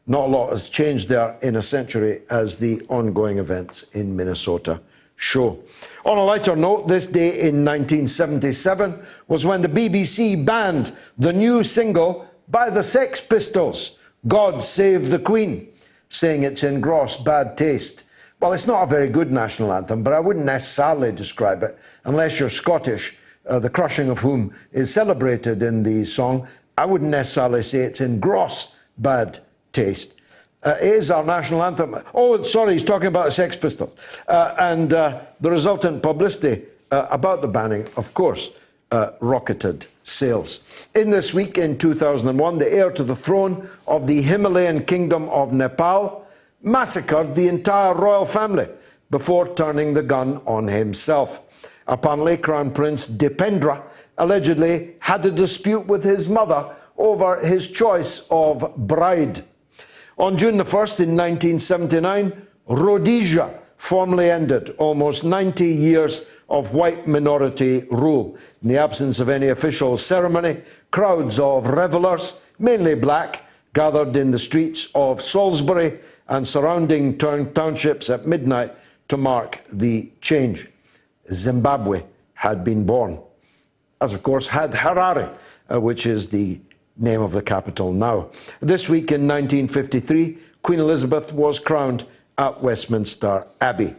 Not a lot has changed there in a century, as the ongoing events in Minnesota show. On a lighter note, this day in 1977 was when the BBC banned the new single by the Sex Pistols, God Save the Queen, saying it's in gross bad taste. Well, it's not a very good national anthem, but I wouldn't necessarily describe it, unless you're Scottish, the crushing of whom is celebrated in the song. I wouldn't necessarily say it's in gross bad taste. It is our national anthem. Oh, sorry, he's talking about the Sex Pistols. And the resultant publicity about the banning, of course, rocketed sales. In this week, in 2001, the heir to the throne of the Himalayan kingdom of Nepal massacred the entire royal family before turning the gun on himself. Apparently, Crown Prince Dipendra allegedly had a dispute with his mother over his choice of bride. On June the 1st in 1979, Rhodesia formally ended almost 90 years of white minority rule. In the absence of any official ceremony, crowds of revelers, mainly black, gathered in the streets of Salisbury and surrounding townships at midnight to mark the change. Zimbabwe had been born, as of course had Harare, which is the name of the capital now. This week in 1953, Queen Elizabeth was crowned at Westminster Abbey.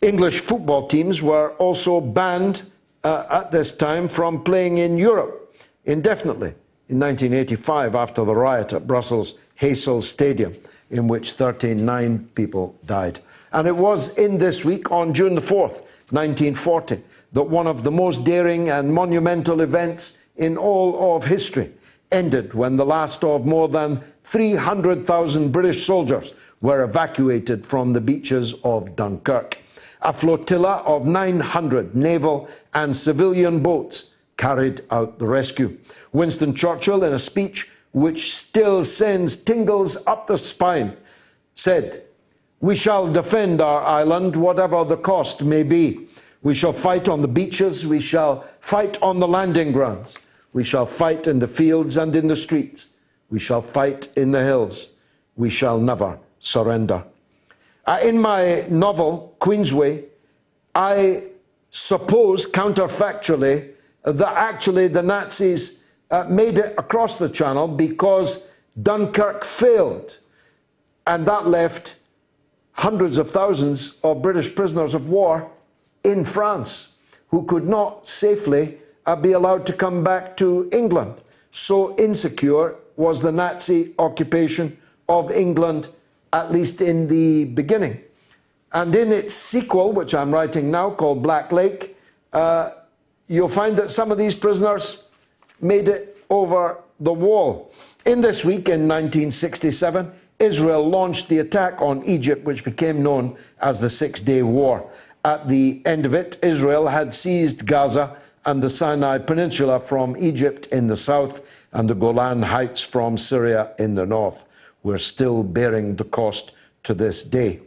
English football teams were also banned at this time from playing in Europe indefinitely in 1985 after the riot at Brussels' Heysel Stadium, in which 39 people died. And it was in this week, on June the 4th, 1940, that one of the most daring and monumental events in all of history ended when the last of more than 300,000 British soldiers were evacuated from the beaches of Dunkirk. A flotilla of 900 naval and civilian boats carried out the rescue. Winston Churchill, in a speech which still sends tingles up the spine, said, "We shall defend our island, whatever the cost may be. We shall fight on the beaches, we shall fight on the landing grounds, we shall fight in the fields and in the streets, we shall fight in the hills, we shall never surrender." In my novel, Queensway, I suppose counterfactually that actually the Nazis made it across the Channel because Dunkirk failed, and that left hundreds of thousands of British prisoners of war in France who could not safely be allowed to come back to England. So insecure was the Nazi occupation of England, at least in the beginning. And in its sequel, which I'm writing now, called Black Lake, you'll find that some of these prisoners made it over the wall. In this week, in 1967, Israel launched the attack on Egypt, which became known as the Six-Day War. At the end of it, Israel had seized Gaza and the Sinai Peninsula from Egypt in the south and the Golan Heights from Syria in the north. We're still bearing the cost to this day.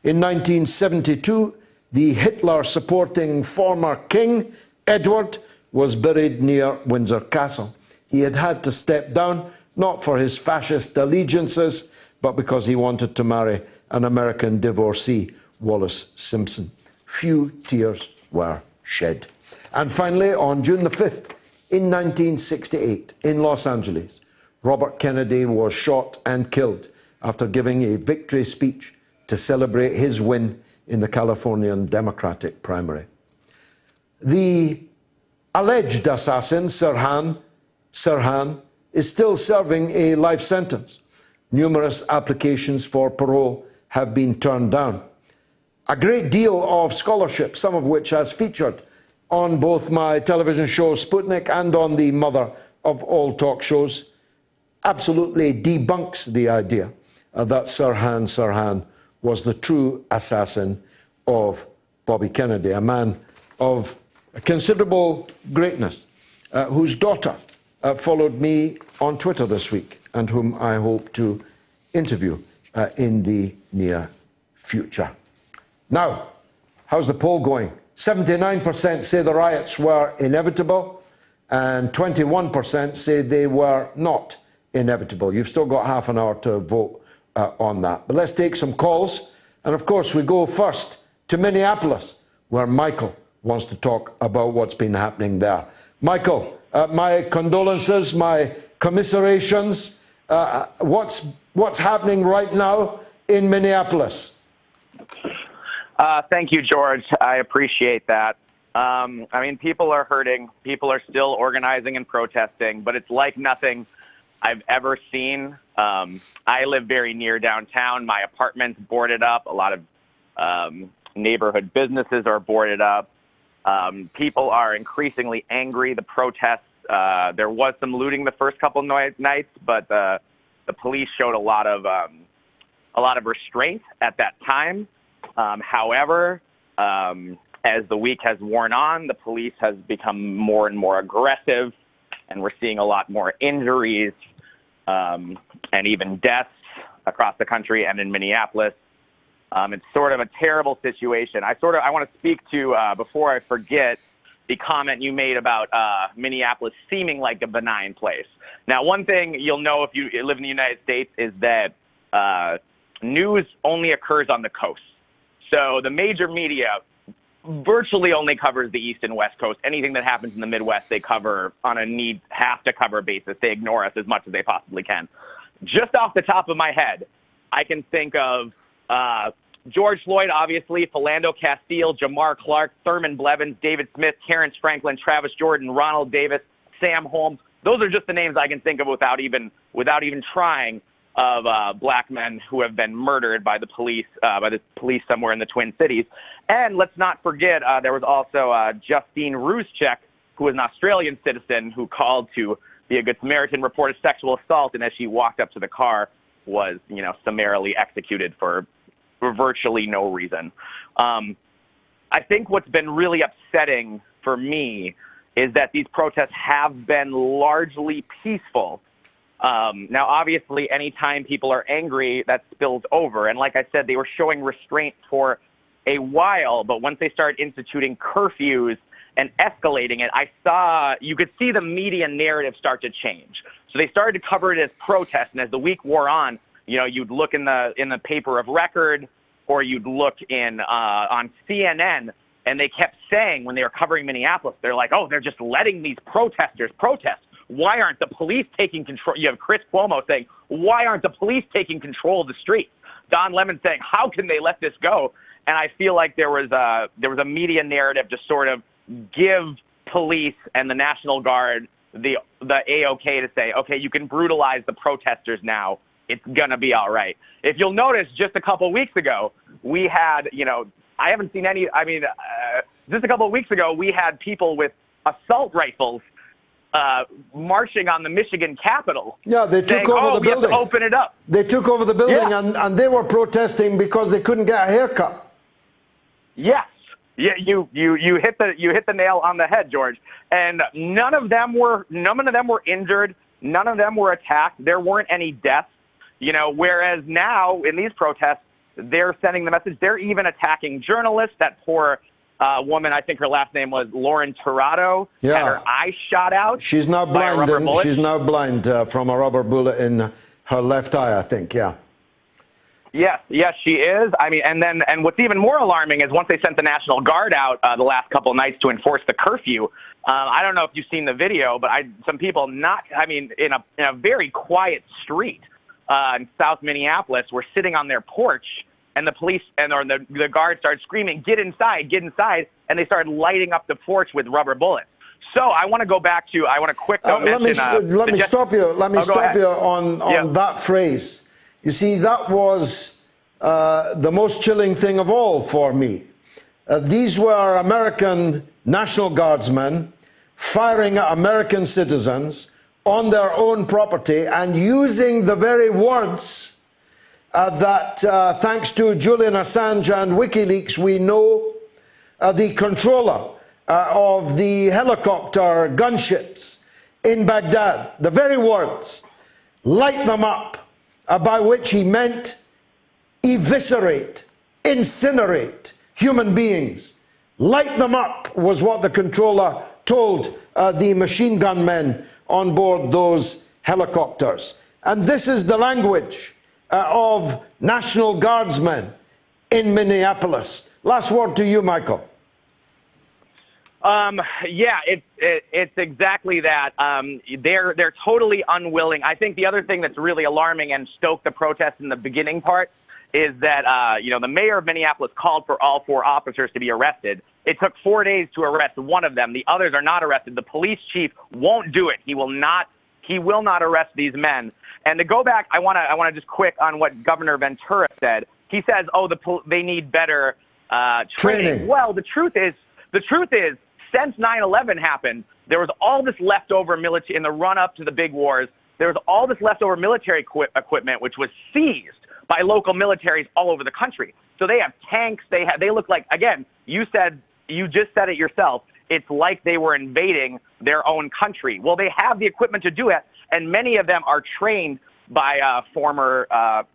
In 1972, the Hitler-supporting former king, Edward, was buried near Windsor Castle. He had had to step down, not for his fascist allegiances, but because he wanted to marry an American divorcee, Wallace Simpson. Few tears were shed. And finally, on June the 5th, in 1968, in Los Angeles, Robert Kennedy was shot and killed after giving a victory speech to celebrate his win in the Californian Democratic primary. The alleged assassin, Sirhan, is still serving a life sentence. Numerous applications for parole have been turned down. A great deal of scholarship, some of which has featured on both my television show Sputnik and on the mother of all talk shows, absolutely debunks the idea that Sirhan was the true assassin of Bobby Kennedy, a man of considerable greatness, whose daughter followed me on Twitter this week and whom I hope to interview in the near future. Now, how's the poll going? 79% say the riots were inevitable and 21% say they were not inevitable. You've still got half an hour to vote on that. But let's take some calls. And of course, we go first to Minneapolis, where Michael wants to talk about what's been happening there. Michael, my condolences, my commiserations. What's happening right now in Minneapolis? Thank you, George. I appreciate that. I mean, people are hurting. People are still organizing and protesting, but it's like nothing I've ever seen. I live very near downtown. My apartment's boarded up. A lot of neighborhood businesses are boarded up. People are increasingly angry. The protests, there was some looting the first couple nights, but the police showed a lot of restraint at that time. However, as the week has worn on, the police has become more and more aggressive, and we're seeing a lot more injuries and even deaths across the country and in Minneapolis. It's sort of a terrible situation. I want to speak to, before I forget, the comment you made about Minneapolis seeming like a benign place. Now, one thing you'll know if you live in the United States is that news only occurs on the coast. So the major media virtually only covers the East and West Coast. Anything that happens in the Midwest, they cover on a have-to-cover basis. They ignore us as much as they possibly can. Just off the top of my head, I can think of George Floyd, obviously, Philando Castile, Jamar Clark, Thurman Blevins, David Smith, Terrence Franklin, Travis Jordan, Ronald Davis, Sam Holmes. Those are just the names I can think of without even trying, of black men who have been murdered by the police somewhere in the Twin Cities. And let's not forget, there was also Justine Ruszczyk, who was an Australian citizen who called to be a Good Samaritan, reported sexual assault, and as she walked up to the car, was summarily executed for virtually no reason. I think what's been really upsetting for me is that these protests have been largely peaceful. Now, obviously, anytime people are angry, that spills over. And like I said, they were showing restraint for a while, but once they started instituting curfews and escalating it, you could see the media narrative start to change. So they started to cover it as protest, and as the week wore on, you'd look in the paper of record, or you'd look on CNN, and they kept saying when they were covering Minneapolis, they're like, oh, they're just letting these protesters protest. Why aren't the police taking control? You have Chris Cuomo saying, why aren't the police taking control of the streets? Don Lemon saying, how can they let this go? And I feel like there was a media narrative to sort of give police and the National Guard the A-OK to say, okay, you can brutalize the protesters now. It's going to be all right. If you'll notice, just a couple weeks ago, we had, I haven't seen any, just a couple of weeks ago, we had people with assault rifles marching on the Michigan Capitol. Yeah, they took over the building. We have to open it up. They took over the building, and they were protesting because they couldn't get a haircut. Yes. Yeah, you hit the nail on the head, George. And none of them were injured. None of them were attacked. There weren't any deaths. Whereas now in these protests, they're sending the message. They're even attacking journalists. That poor woman, I think her last name was Lauren Tirado, had her eye shot out. She's now blind. She's now blind from a rubber bullet in her left eye, I think. Yeah. Yes, she is. And what's even more alarming is once they sent the National Guard out the last couple of nights to enforce the curfew. I don't know if you've seen the video, but some people in a very quiet street in South Minneapolis were sitting on their porch, and the police the guard started screaming, "Get inside, get inside!" and they started lighting up the porch with rubber bullets. So I want to go back to let me stop you. Let me stop you on that phrase. You see, that was the most chilling thing of all for me. These were American National Guardsmen firing at American citizens on their own property and using the very words that, thanks to Julian Assange and WikiLeaks, we know the controller of the helicopter gunships in Baghdad, the very words, light them up, by which he meant eviscerate, incinerate human beings. Light them up was what the controller told the machine gun men on board those helicopters. And this is the language of National Guardsmen in Minneapolis. Last word to you, Michael. It's exactly that. They're totally unwilling. I think the other thing that's really alarming and stoked the protest in the beginning part is that the mayor of Minneapolis called for all 4 officers to be arrested. It took 4 days to arrest one of them. The others are not arrested. The police chief won't do it. He will not arrest these men. And to go back, I want to just quick on what Governor Ventura said. He says, they need better training. Well, the truth is, since 9/11 happened, there was all this leftover military in the run-up to the big wars. There was all this leftover military equipment, which was seized by local militaries all over the country. So they have tanks. They look like, again, you said you just said it yourself. It's like they were invading their own country. Well, they have the equipment to do it, and many of them are trained by former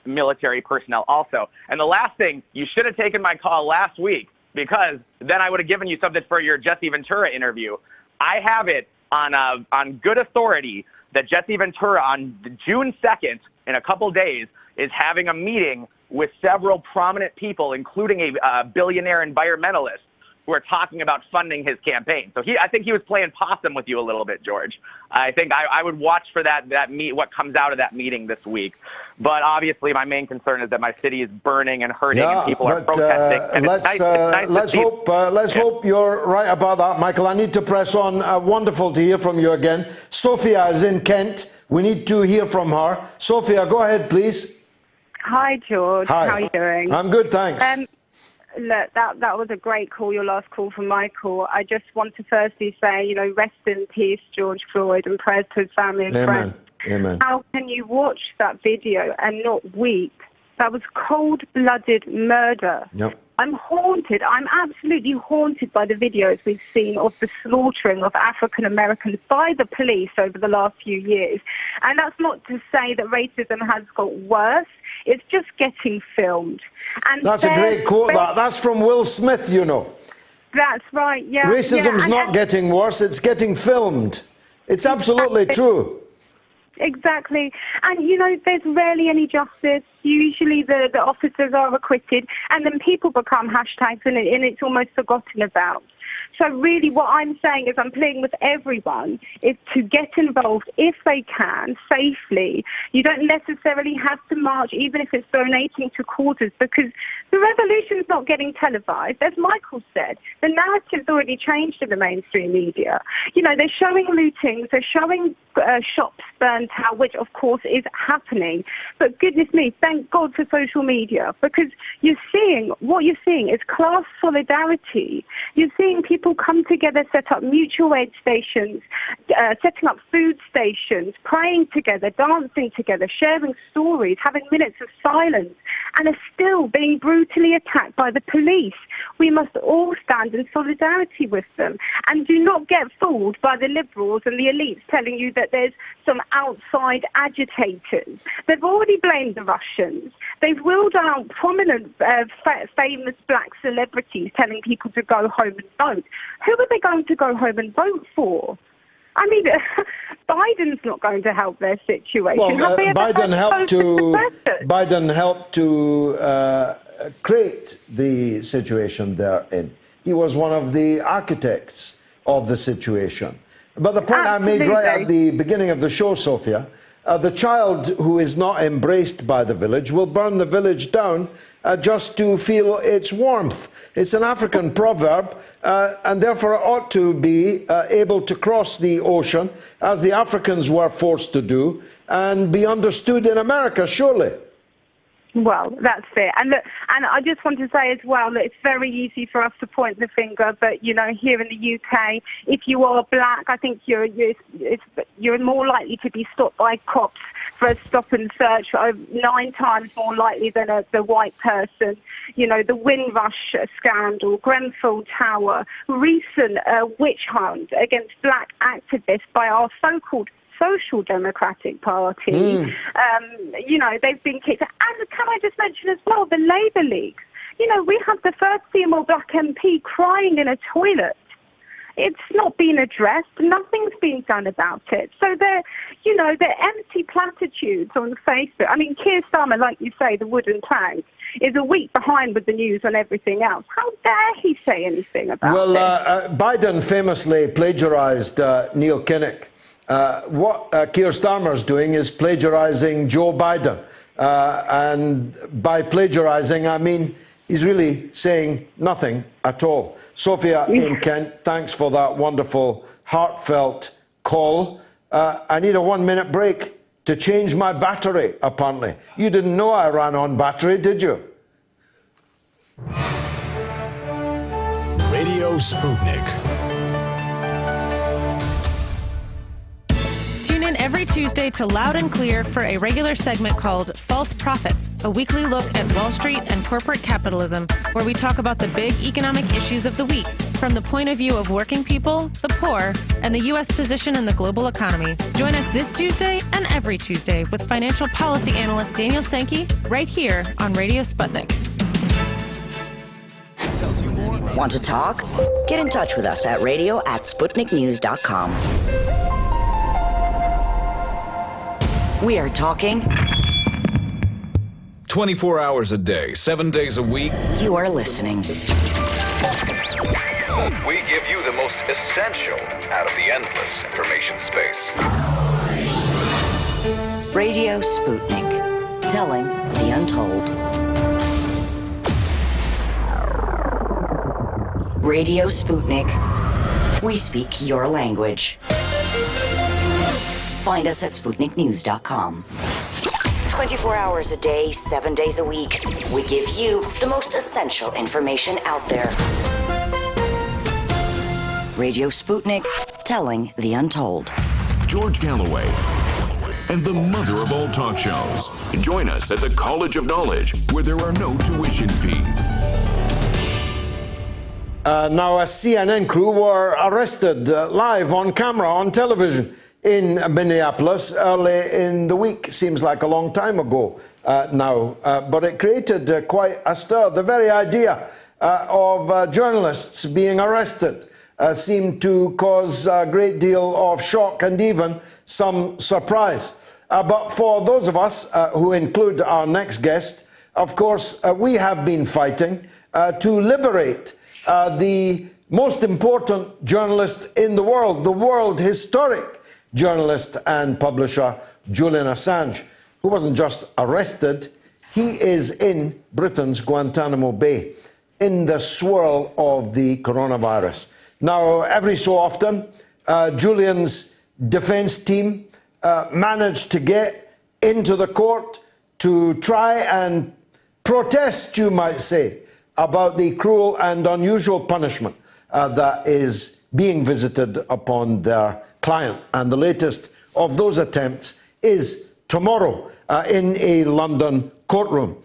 military personnel also. And the last thing, you should have taken my call last week, because then I would have given you something for your Jesse Ventura interview. I have it on good authority that Jesse Ventura on June 2nd, in a couple days, is having a meeting with several prominent people, including a billionaire environmentalist, who are talking about funding his campaign. So I think he was playing possum with you a little bit, George. I think I would watch for what comes out of that meeting this week. But obviously, my main concern is that my city is burning and hurting, and people are protesting. And let's hope you're right about that, Michael. I need to press on. Wonderful to hear from you again. Sophia is in Kent. We need to hear from her. Sophia, go ahead, please. Hi, George. Hi. How are you doing? I'm good, thanks. Look, that was a great call, your last call from Michael. I just want to firstly say, rest in peace, George Floyd, and prayers to his family and friends. Amen. How can you watch that video and not weep? That was cold-blooded murder. Yep. I'm haunted. I'm absolutely haunted by the videos we've seen of the slaughtering of African Americans by the police over the last few years. And that's not to say that racism has got worse. It's just getting filmed. And that's a great quote. That's from Will Smith, you know. That's right, yeah. Racism's not getting worse, it's getting filmed. It's absolutely true. Exactly. And, there's rarely any justice. Usually the officers are acquitted, and then people become hashtags, and it's almost forgotten about. So really what I'm saying is I'm pleading with everyone is to get involved if they can, safely. You don't necessarily have to march, even if it's donating to causes, because the revolution's not getting televised. As Michael said, the narrative's already changed in the mainstream media. They're showing lootings, they're showing shops burnt out, which of course is happening. But goodness me, thank God for social media, because what you're seeing is class solidarity. You're seeing people come together, set up mutual aid stations, setting up food stations, praying together, dancing together, sharing stories, having minutes of silence, and are still being brutally attacked by the police. We must all stand in solidarity with them, and do not get fooled by the liberals and the elites telling you that there's some outside agitators. They've already blamed the Russians. They've wheeled out prominent, famous black celebrities telling people to go home and vote. Who are they going to go home and vote for? I mean, Biden's not going to help their situation. Well, Biden helped to create the situation they're in. He was one of the architects of the situation. But the point I made right at the beginning of the show, Sophia, the child who is not embraced by the village will burn the village down just to feel its warmth. It's an African proverb, and therefore it ought to be able to cross the ocean, as the Africans were forced to do, and be understood in America, surely. Well, that's it. And look, and I just want to say as well that it's very easy for us to point the finger, but here in the UK, if you are black, I think you're more likely to be stopped by cops for a stop and search, 9 times more likely than the white person. The Windrush scandal, Grenfell Tower, recent witch hunt against black activists by our so-called Social Democratic Party. They've been kicked. And can I just mention as well, the Labour Leagues. We have the first female black MP crying in a toilet. It's not been addressed. Nothing's been done about it. So they're empty platitudes on Facebook. I mean, Keir Starmer, like you say, the wooden plank, is a week behind with the news on everything else. How dare he say anything about it? Well, Biden famously plagiarized Neil Kinnock. What Keir Starmer's doing is plagiarizing Joe Biden. And by plagiarizing, I mean he's really saying nothing at all. Sophia in Kent, thanks for that wonderful, heartfelt call. I need a 1-minute break to change my battery, apparently. You didn't know I ran on battery, did you? Radio Sputnik. Tune in every Tuesday to Loud and Clear for a regular segment called False Profits, a weekly look at Wall Street and corporate capitalism, where we talk about the big economic issues of the week from the point of view of working people, the poor, and the U.S. position in the global economy. Join us this Tuesday and every Tuesday with financial policy analyst Daniel Sankey right here on Radio Sputnik. Want to talk? Get in touch with us at radio@sputniknews.com. We are talking 24 hours a day, 7 days a week. You are listening. We give you the most essential out of the endless information space. Radio Sputnik, telling the untold. Radio Sputnik, we speak your language. Find us at SputnikNews.com. 24 hours a day, 7 days a week. We give you the most essential information out there. Radio Sputnik, telling the untold. George Galloway and the mother of all talk shows. Join us at the College of Knowledge, where there are no tuition fees. Now, a CNN crew were arrested live on camera on television in Minneapolis early in the week. Seems like a long time ago now, but it created quite a stir. The very idea of journalists being arrested seemed to cause a great deal of shock and even some surprise. But for those of us who include our next guest, of course, we have been fighting to liberate the most important journalist in the world historic journalist and publisher Julian Assange, who wasn't just arrested, he is in Britain's Guantanamo Bay in the swirl of the coronavirus. Now, every so often, Julian's defense team managed to get into the court to try and protest, you might say, about the cruel and unusual punishment that is being visited upon their client. And the latest of those attempts is tomorrow in a London courtroom.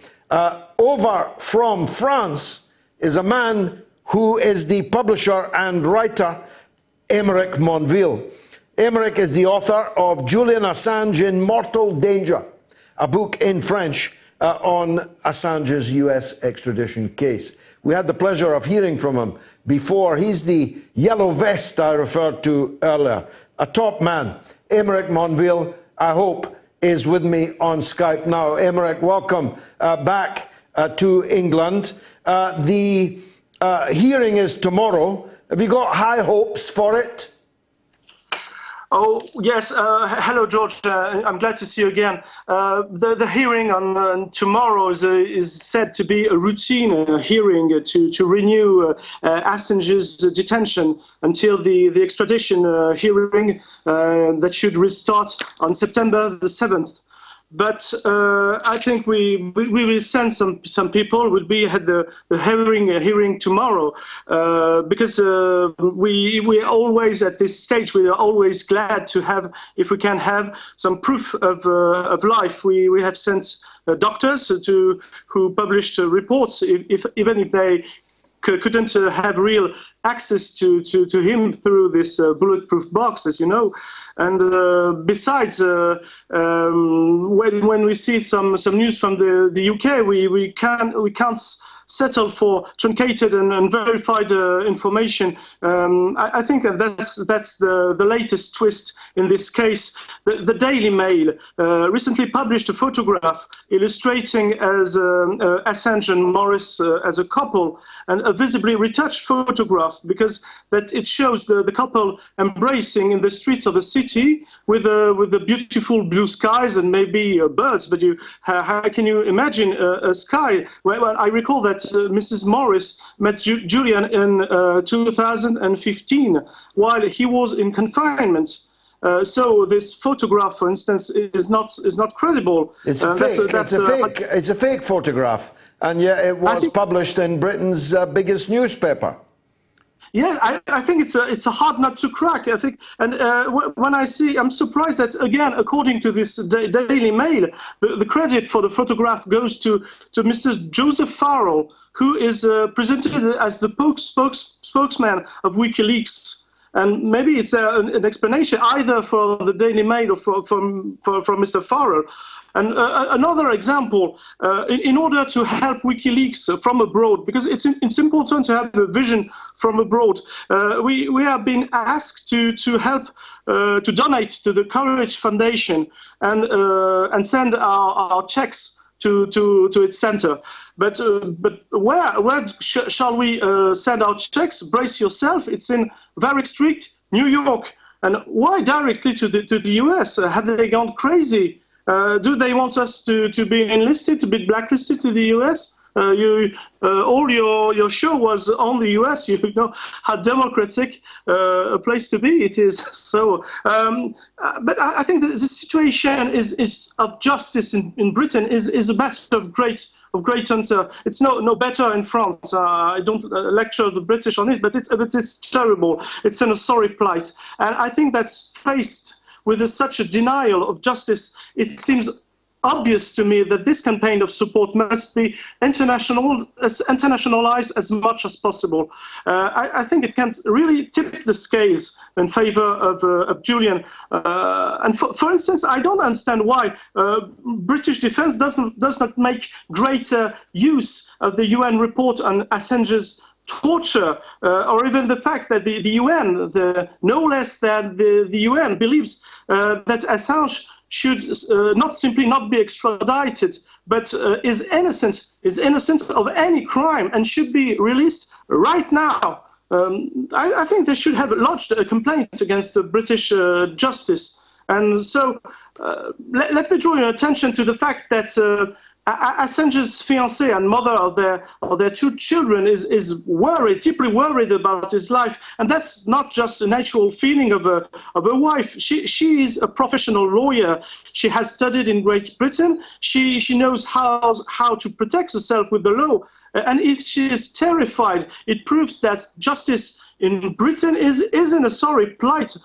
Over from France is a man who is the publisher and writer Aymeric Monville. Aymeric is the author of Julian Assange in Mortal Danger, a book in French on Assange's US extradition case. We had the pleasure of hearing from him before. He's the yellow vest I referred to earlier, a top man. Aymeric Monville, I hope, is with me on Skype now. Aymeric, welcome back to England. The hearing is tomorrow. Have you got high hopes for it? Oh, yes. Hello, George. I'm glad to see you again. The hearing on tomorrow is said to be a routine hearing to renew Assange's detention until the extradition hearing that should restart on September the 7th. But I think we will send some people will be at the hearing tomorrow because we are always at this stage. We are always glad to have, if we can have some proof of life. We have sent doctors who published reports, even if they couldn't have real access to him through this bulletproof box, as you know. And besides, when we see some news from the UK, we can't settle for truncated and unverified information. I think that's the latest twist in this case. The Daily Mail recently published a photograph illustrating as Assange and Morris as a couple, and a visibly retouched photograph because that it shows the couple embracing in the streets of a city with the beautiful blue skies and maybe birds. But how can you imagine a sky? Well, I recall that Mrs. Morris met Julian in 2015 while he was in confinement. So this photograph, for instance, is not credible. It's a fake. It's a fake photograph, and yet it was published in Britain's biggest newspaper. Yeah, I think it's a hard nut to crack. I think, and when I see, I'm surprised that again, according to this Daily Mail, the credit for the photograph goes to Mr. Joseph Farrell, who is presented as the spokesman of WikiLeaks. And maybe it's an explanation either for the Daily Mail or from Mr. Farrell. And another example, in order to help WikiLeaks from abroad, because it's important to have a vision from abroad, we have been asked to help to donate to the Courage Foundation and send our checks to its center. But where shall we send our checks? Brace yourself. It's in Varick Street, New York. And why directly to the US? Have they gone crazy? Do they want us to be enlisted, to be blacklisted to the US? All your show was on the US. You know how democratic a place to be it is. So, but I think that the situation is of justice in Britain is a matter of great concern. It's no better in France. I don't lecture the British on this, but it's terrible. It's in a sorry plight, and I think that's faced with such a denial of justice, it seems obvious to me that this campaign of support must be internationalized as much as possible. I think it can really tip the scales in favor of Julian. And for instance, I don't understand why British defense does not make greater use of the UN report on Assange's torture, or even the fact that the UN, no less than the UN, believes that Assange should not simply not be extradited, but is innocent of any crime and should be released right now. I think they should have lodged a complaint against the British justice. And so let me draw your attention to the fact that Assange's fiancée and mother of their two children is worried, deeply worried about his life, and that's not just a natural feeling of a wife. She is a professional lawyer. She has studied in Great Britain. She knows how to protect herself with the law, and if she is terrified, it proves that justice in Britain is in a sorry plight.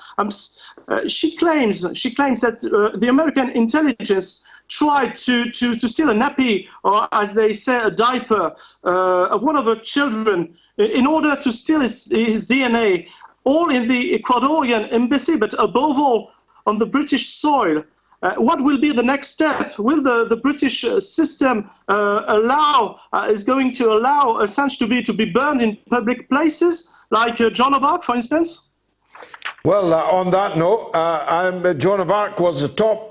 She claims that the American intelligence tried to steal a nappy, or as they say, a diaper of one of her children in order to steal his DNA, all in the Ecuadorian embassy, but above all on the British soil. What will be the next step? Will the British system is going to allow Assange to be burned in public places, like Joan of Arc, for instance? Well, on that note, Joan of Arc was a top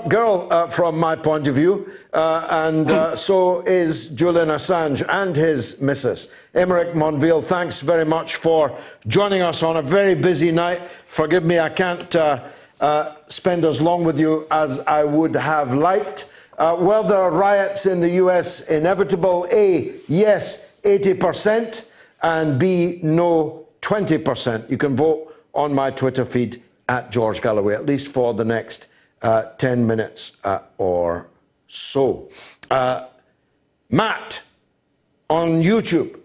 girl from my point of view, and so is Julian Assange and his missus. Aymeric Monville, thanks very much for joining us on a very busy night. Forgive me, I can't spend as long with you as I would have liked. Were there riots in the US inevitable? A, yes, 80%, and B, no, 20%. You can vote on my Twitter feed at George Galloway, at least for the next 10 minutes or so. Matt on YouTube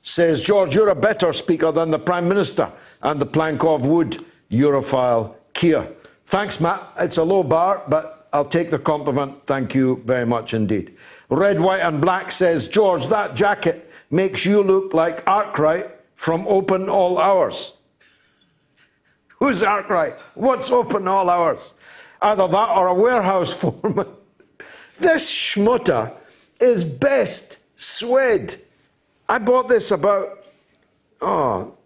says, George, you're a better speaker than the Prime Minister and the plank of wood Europhile Keir. Thanks, Matt. It's a low bar, but I'll take the compliment. Thank you very much indeed. Red, White and Black says, George, that jacket makes you look like Arkwright from Open All Hours. Who's Arkwright? What's Open All Hours? Either that or a warehouse foreman. This schmutter is best Swede. I bought this about,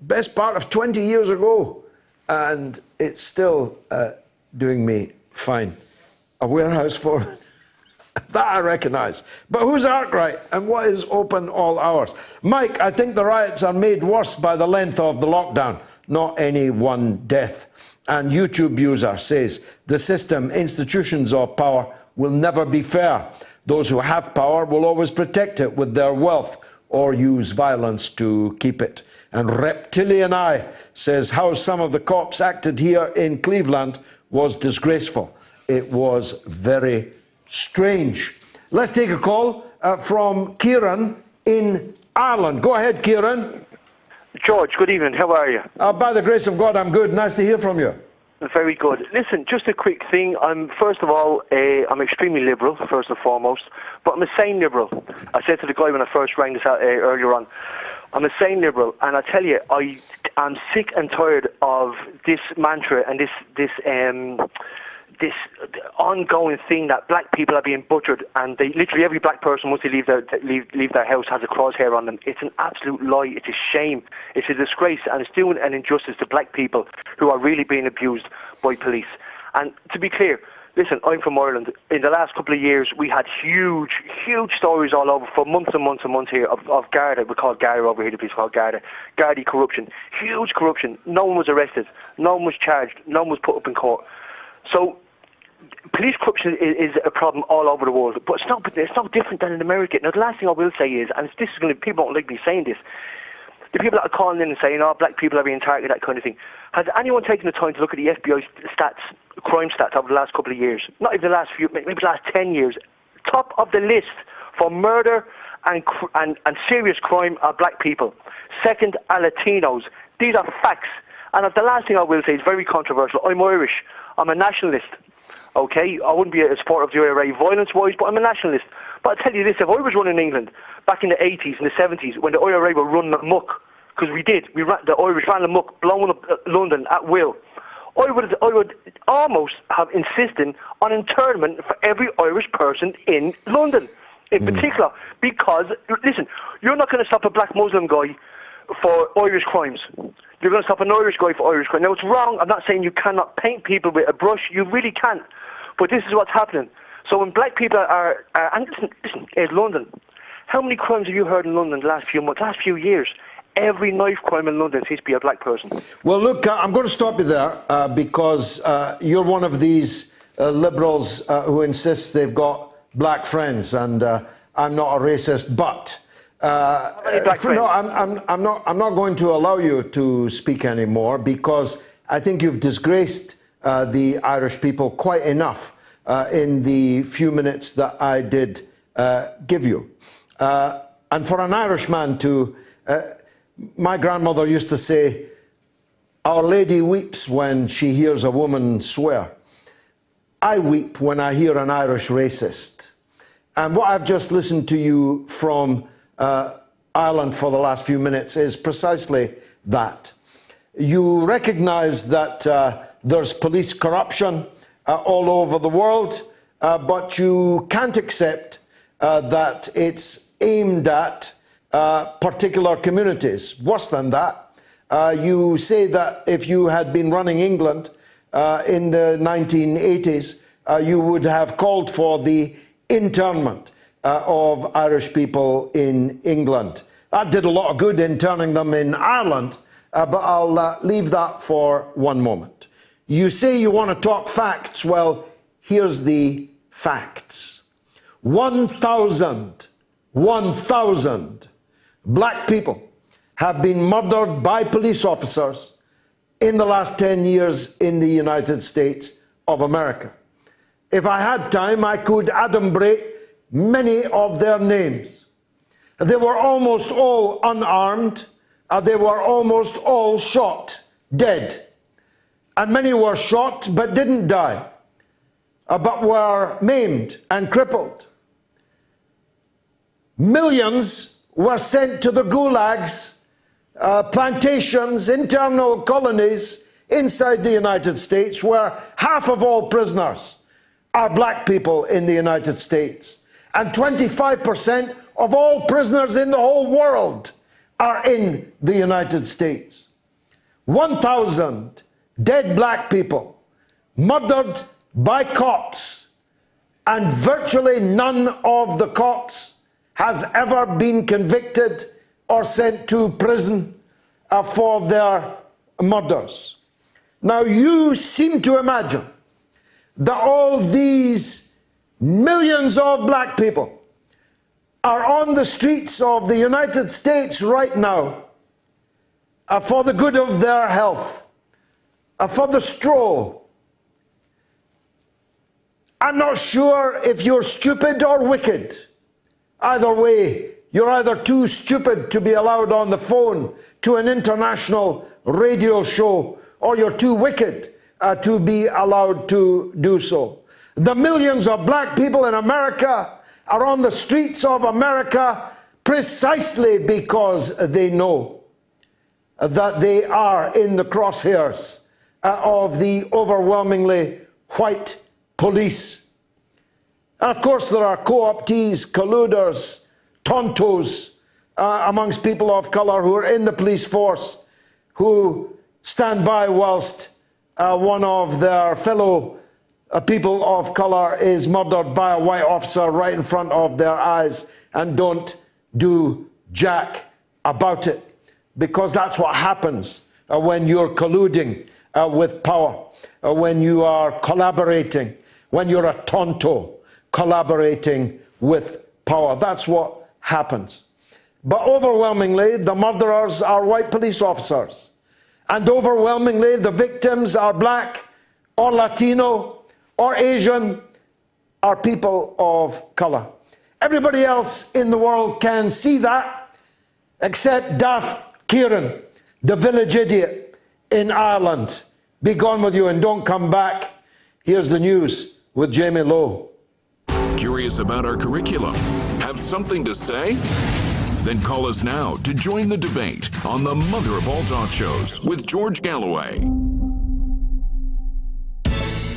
best part of 20 years ago, and it's still doing me fine. A warehouse foreman. That I recognise. But who's Arkwright and what is Open All Hours? Mike, I think the riots are made worse by the length of the lockdown, not any one death. And YouTube user says, the system, institutions of power will never be fair. Those who have power will always protect it with their wealth or use violence to keep it. And Reptilian Eye says how some of the cops acted here in Cleveland was disgraceful. It was very strange. Let's take a call from Kieran in Ireland. Go ahead, Kieran. George, good evening. How are you? By the grace of God, I'm good. Nice to hear from you. Very good. Listen, just a quick thing. First of all, I'm extremely liberal, first and foremost, but I'm a sane liberal. I said to the guy when I first rang this out earlier on, I'm a sane liberal, and I tell you, I'm sick and tired of this mantra and this ongoing thing that black people are being butchered, and literally every black person, once they leave their house, has a crosshair on them. It's an absolute lie. It's a shame. It's a disgrace, and it's doing an injustice to black people who are really being abused by police. And to be clear, listen, I'm from Ireland. In the last couple of years, we had huge stories all over for months and months and months here of Garda. We call Garda over here, the police call Garda. Gardaí corruption. Huge corruption. No one was arrested. No one was charged. No one was put up in court. So police corruption is a problem all over the world, but it's not different than in America. Now, the last thing I will say is, and people don't like me saying this, the people that are calling in and saying, oh, black people are being targeted, that kind of thing. Has anyone taken the time to look at the FBI stats, crime stats over the last couple of years? Not even the last few, maybe the last 10 years. Top of the list for murder and serious crime are black people. Second are Latinos. These are facts. And the last thing I will say is very controversial. I'm Irish. I'm a nationalist. Okay, I wouldn't be a supporter of the IRA violence-wise, but I'm a nationalist. But I'll tell you this, if I was running England back in the 80s and the 70s, when the IRA were running amok, because the Irish ran amok, blowing up London at will, I would almost have insisted on internment for every Irish person in London, in particular, because, listen, you're not going to stop a black Muslim guy for Irish crimes. You're going to stop an Irish guy for Irish crime. Now, it's wrong. I'm not saying you cannot paint people with a brush. You really can't. But this is what's happening. So when black people are and listen, in London, how many crimes have you heard in London the last few months, last few years? Every knife crime in London seems to be a black person. Well, look, I'm going to stop you there because you're one of these liberals who insists they've got black friends, and I'm not a racist, but no, I'm not going to allow you to speak anymore because I think you've disgraced the Irish people quite enough in the few minutes that I did give you. And for an Irishman to... my grandmother used to say, Our Lady weeps when she hears a woman swear. I weep when I hear an Irish racist. And what I've just listened to you from Ireland for the last few minutes is precisely that. You recognise that there's police corruption all over the world, but you can't accept that it's aimed at particular communities. Worse than that, you say that if you had been running England in the 1980s, you would have called for the internment of Irish people in England. That did a lot of good interning them in Ireland, but I'll leave that for one moment. You say you want to talk facts. Well, here's the facts. 1,000 black people have been murdered by police officers in the last 10 years in the United States of America. If I had time, I could adumbrate many of their names. They were almost all unarmed. They were almost all shot dead. And many were shot but didn't die, but were maimed and crippled. Millions were sent to the gulags, plantations, internal colonies inside the United States, where half of all prisoners are black people in the United States. And 25% of all prisoners in the whole world are in the United States. 1,000 dead black people murdered by cops, and virtually none of the cops has ever been convicted or sent to prison for their murders. Now, you seem to imagine that all these millions of black people are on the streets of the United States right now for the good of their health, for the stroll. I'm not sure if you're stupid or wicked. Either way, You're either too stupid to be allowed on the phone to an international radio show, or you're too wicked to be allowed to do so. The millions of black people in America are on the streets of America precisely because they know that they are in the crosshairs of the overwhelmingly white police. And of course there are co-optees, colluders, tontos amongst people of colour who are in the police force, who stand by whilst one of their fellow people of colour is murdered by a white officer right in front of their eyes and don't do jack about it. Because that's what happens when you're colluding with power, when you are collaborating, when you're a tonto collaborating with power. That's what happens. But overwhelmingly, the murderers are white police officers. And overwhelmingly, the victims are black or Latino or Asian or people of colour. Everybody else in the world can see that, except daft Kieran, the village idiot in Ireland. Be gone with you and don't come back. Here's the news with Jamie Lowe. Curious about our curriculum? Have something to say? Then call us now to join the debate on the mother of all talk shows with George Galloway.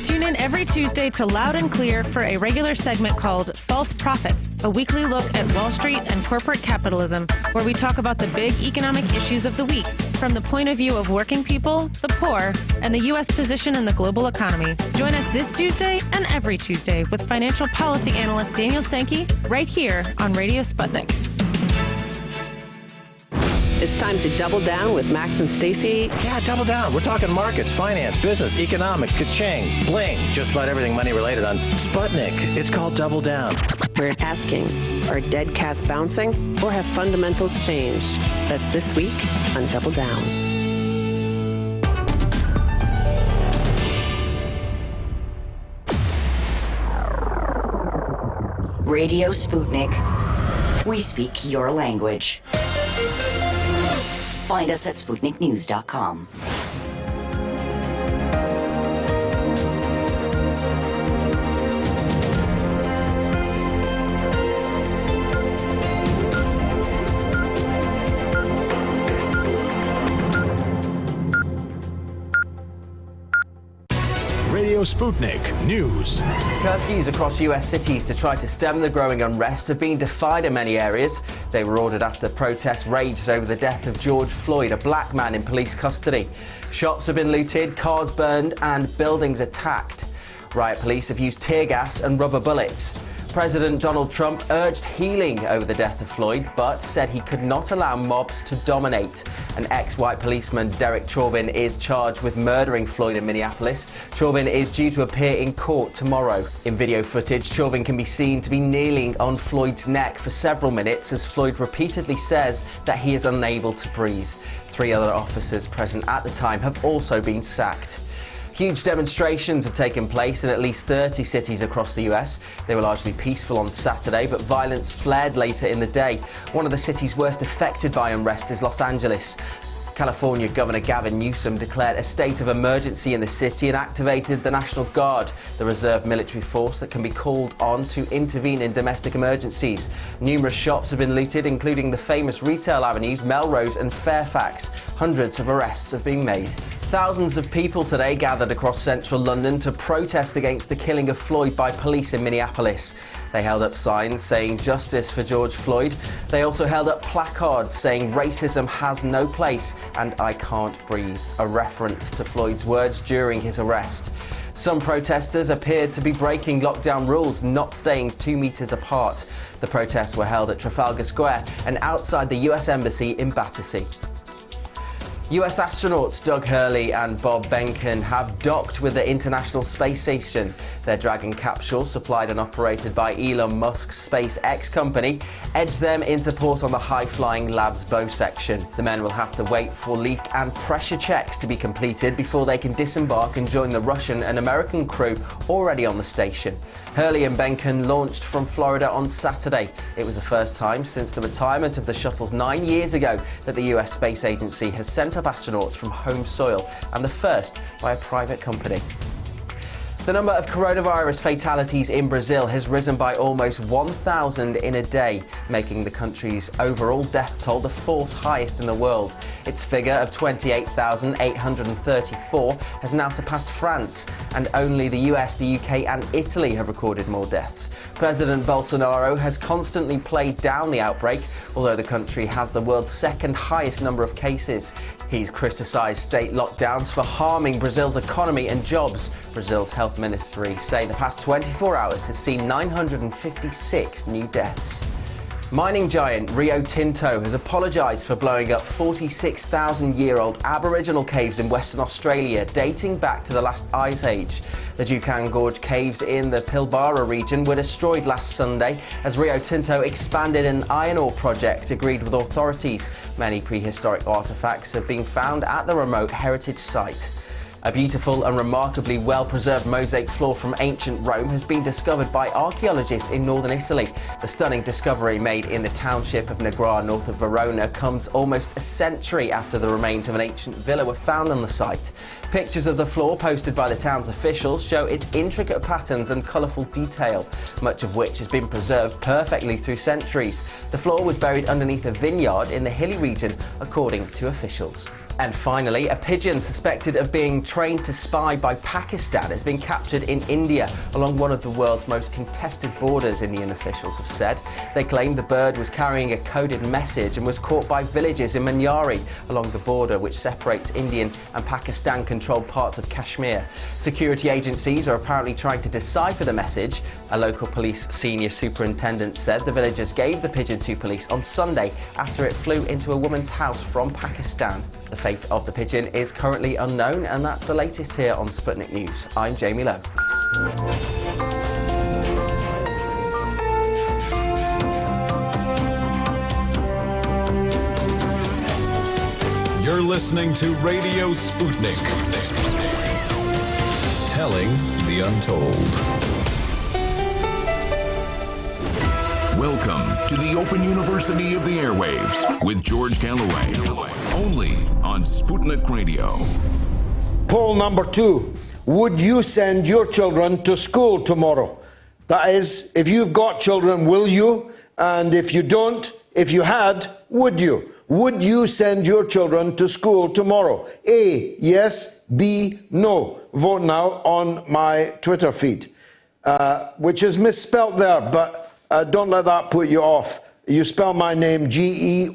Tune in every Tuesday to Loud and Clear for a regular segment called False Profits, a weekly look at Wall Street and corporate capitalism, where we talk about the big economic issues of the week from the point of view of working people, the poor, and the U.S. position in the global economy. Join us this Tuesday and every Tuesday with financial policy analyst Daniel Sankey right here on Radio Sputnik. It's time to double down with Max and Stacy. Yeah, double down. We're talking markets, finance, business, economics, ka-ching, bling, just about everything money related on Sputnik. It's called Double Down. We're asking, are dead cats bouncing or have fundamentals changed? That's this week on Double Down. Radio Sputnik. We speak your language. Find us at SputnikNews.com. Radio Sputnik News. Curfews across U.S. cities to try to stem the growing unrest have been defied in many areas. They were ordered after protests raged over the death of George Floyd, a black man in police custody. Shops have been looted, cars burned, and buildings attacked. Riot police have used tear gas and rubber bullets. President Donald Trump urged healing over the death of Floyd, but said he could not allow mobs to dominate. An ex-white policeman, Derek Chauvin, is charged with murdering Floyd in Minneapolis. Chauvin is due to appear in court tomorrow. In video footage, Chauvin can be seen to be kneeling on Floyd's neck for several minutes as Floyd repeatedly says that he is unable to breathe. 3 other officers present at the time have also been sacked. Huge demonstrations have taken place in at least 30 cities across the US. They were largely peaceful on Saturday, but violence flared later in the day. One of the cities worst affected by unrest is Los Angeles. California Governor Gavin Newsom declared a state of emergency in the city and activated the National Guard, the reserve military force that can be called on to intervene in domestic emergencies. Numerous shops have been looted, including the famous retail avenues Melrose and Fairfax. Hundreds of arrests have been made. Thousands of people today gathered across central London to protest against the killing of Floyd by police in Minneapolis. They held up signs saying justice for George Floyd. They also held up placards saying racism has no place and I can't breathe, a reference to Floyd's words during his arrest. Some protesters appeared to be breaking lockdown rules, not staying 2 meters apart. The protests were held at Trafalgar Square and outside the US Embassy in Battersea. US astronauts Doug Hurley and Bob Behnken have docked with the International Space Station. Their Dragon capsule, supplied and operated by Elon Musk's SpaceX company, edged them into port on the high-flying lab's bow section. The men will have to wait for leak and pressure checks to be completed before they can disembark and join the Russian and American crew already on the station. Hurley and Behnken launched from Florida on Saturday. It was the first time since the retirement of the shuttles 9 years ago that the US Space Agency has sent up astronauts from home soil, and the first by a private company. The number of coronavirus fatalities in Brazil has risen by almost 1,000 in a day, making the country's overall death toll the fourth highest in the world. Its figure of 28,834 has now surpassed France, and only the US, the UK and Italy have recorded more deaths. President Bolsonaro has constantly played down the outbreak, although the country has the world's second highest number of cases. He's criticised state lockdowns for harming Brazil's economy and jobs. Brazil's health ministry say the past 24 hours has seen 956 new deaths. Mining giant Rio Tinto has apologised for blowing up 46,000-year-old Aboriginal caves in Western Australia, dating back to the last ice age. The Juukan Gorge caves in the Pilbara region were destroyed last Sunday as Rio Tinto expanded an iron ore project agreed with authorities. Many prehistoric artefacts have been found at the remote heritage site. A beautiful and remarkably well-preserved mosaic floor from ancient Rome has been discovered by archaeologists in northern Italy. The stunning discovery made in the township of Negra, north of Verona, comes almost a century after the remains of an ancient villa were found on the site. Pictures of the floor posted by the town's officials show its intricate patterns and colourful detail, much of which has been preserved perfectly through centuries. The floor was buried underneath a vineyard in the hilly region, according to officials. And finally, a pigeon suspected of being trained to spy by Pakistan has been captured in India along one of the world's most contested borders, Indian officials have said. They claim the bird was carrying a coded message and was caught by villagers in Manyari along the border which separates Indian and Pakistan-controlled parts of Kashmir. Security agencies are apparently trying to decipher the message. A local police senior superintendent said the villagers gave the pigeon to police on Sunday after it flew into a woman's house from Pakistan. The fate of the pigeon is currently unknown, and that's the latest here on Sputnik News. I'm Jamie Lowe. You're listening to Radio Sputnik. Telling the untold. Welcome to the Open University of the Airwaves with George Galloway. Only on Sputnik Radio. Poll number 2. Would you send your children to school tomorrow? That is, if you've got children, will you? And if you don't, if you had, would you? Would you send your children to school tomorrow? A, yes. B, no. Vote now on my Twitter feed, which is misspelt there, but don't let that put you off. You spell my name George.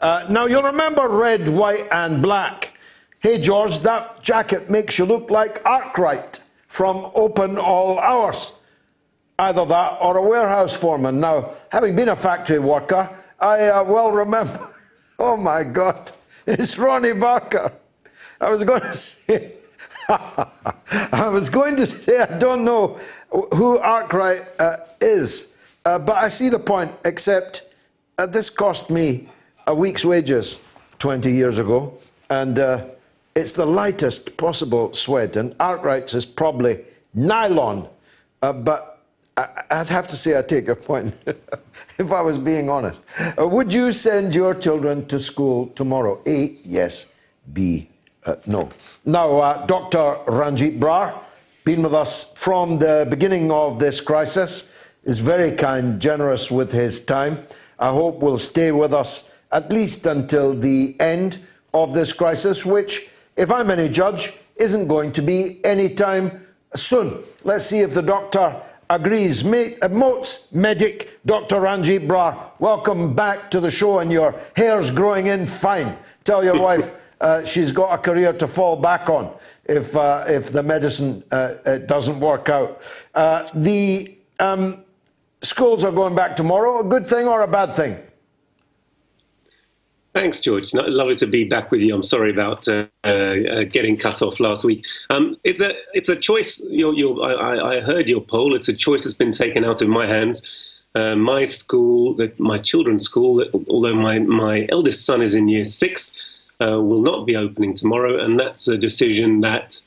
Now, you'll remember red, white and black. Hey, George, that jacket makes you look like Arkwright from Open All Hours. Either that or a warehouse foreman. Now, having been a factory worker, I well remember... Oh, my God. It's Ronnie Barker. I was going to say... I don't know who Arkwright is, but I see the point, except this cost me a week's wages 20 years ago, and it's the lightest possible suede, and Arkwright's is probably nylon, but I'd have to say I take your point, if I was being honest. Would you send your children to school tomorrow? A, yes. B, no. Now, Dr. Ranjeet Brar, been with us from the beginning of this crisis, is very kind, generous with his time. I hope will stay with us at least until the end of this crisis, which, if I'm any judge, isn't going to be anytime soon. Let's see if the doctor agrees. Moats medic, Dr. Ranjeet Brar, welcome back to the show, and your hair's growing in fine. Tell your wife she's got a career to fall back on if the medicine doesn't work out. The schools are going back tomorrow. A good thing or a bad thing? Thanks, George. Lovely to be back with you. I'm sorry about getting cut off last week. It's a choice. I heard your poll. It's a choice that's been taken out of my hands. My school, my children's school, although my eldest son is in year 6, will not be opening tomorrow, and that's a decision that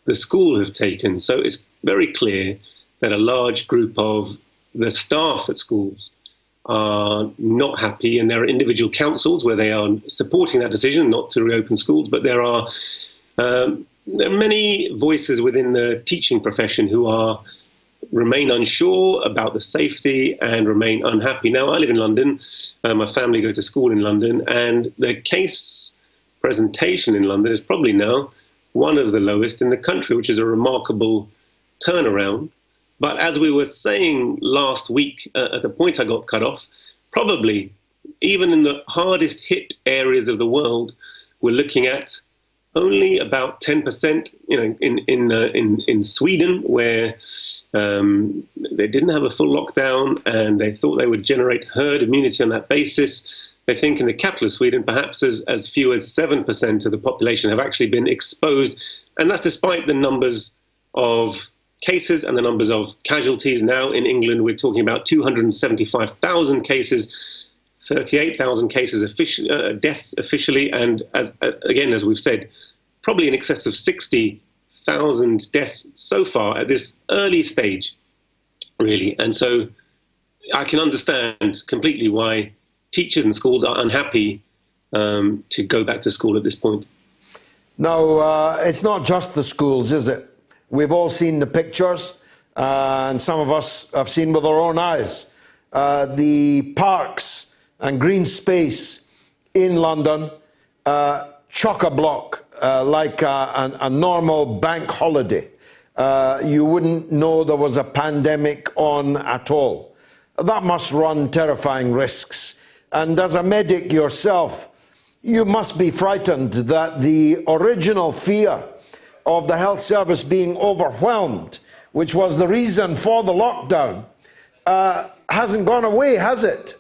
the school have taken. So it's very clear that a large group of the staff at schools are not happy, and there are individual councils where they are supporting that decision not to reopen schools, but there are many voices within the teaching profession who remain unsure about the safety and remain unhappy. Now, I live in London, my family go to school in London, and the case presentation in London is probably now one of the lowest in the country, which is a remarkable turnaround. But as we were saying last week, at the point I got cut off, probably even in the hardest hit areas of the world, we're looking at only about 10%. In Sweden, where they didn't have a full lockdown and they thought they would generate herd immunity on that basis. They think in the capital of Sweden, perhaps as few as 7% of the population have actually been exposed, and that's despite the numbers of cases and the numbers of casualties. Now in England, we're talking about 275,000 cases, 38,000 cases deaths officially, and as we've said, probably in excess of 60,000 deaths so far at this early stage, really. And so I can understand completely why teachers and schools are unhappy to go back to school at this point. Now, it's not just the schools, is it? We've all seen the pictures, and some of us have seen with our own eyes the parks and green space in London, chock-a-block, like a normal bank holiday. You wouldn't know there was a pandemic on at all. That must run terrifying risks. And as a medic yourself, you must be frightened that the original fear of the health service being overwhelmed, which was the reason for the lockdown, hasn't gone away, has it?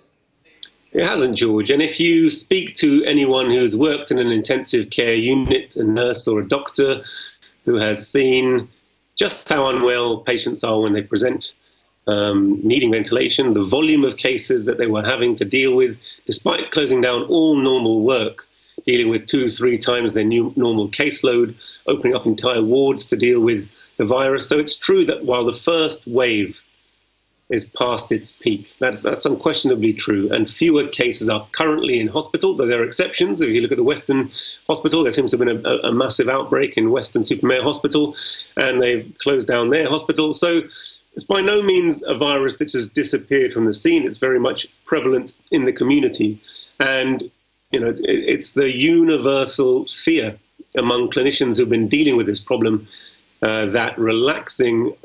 It hasn't, George. And if you speak to anyone who's worked in an intensive care unit, a nurse or a doctor, who has seen just how unwell patients are when they present, needing ventilation, the volume of cases that they were having to deal with, despite closing down all normal work, dealing with 2-3 times their normal caseload, opening up entire wards to deal with the virus. So it's true that while the first wave is past its peak, that's unquestionably true, and fewer cases are currently in hospital, though there are exceptions. If you look at the Western Hospital, there seems to have been a massive outbreak in Western-super-Mare Hospital, and they've closed down their hospital. So it's by no means a virus that has disappeared from the scene. It's very much prevalent in the community, and it's the universal fear among clinicians who've been dealing with this problem that relaxing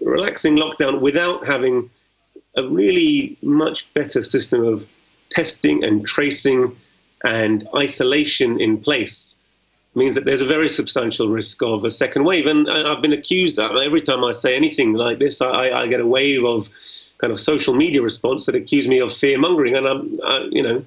lockdown without having a really much better system of testing and tracing and isolation in place means that there's a very substantial risk of a second wave. And I've been accused, every time I say anything like this, I get a wave of kind of social media response that accuse me of fear-mongering. And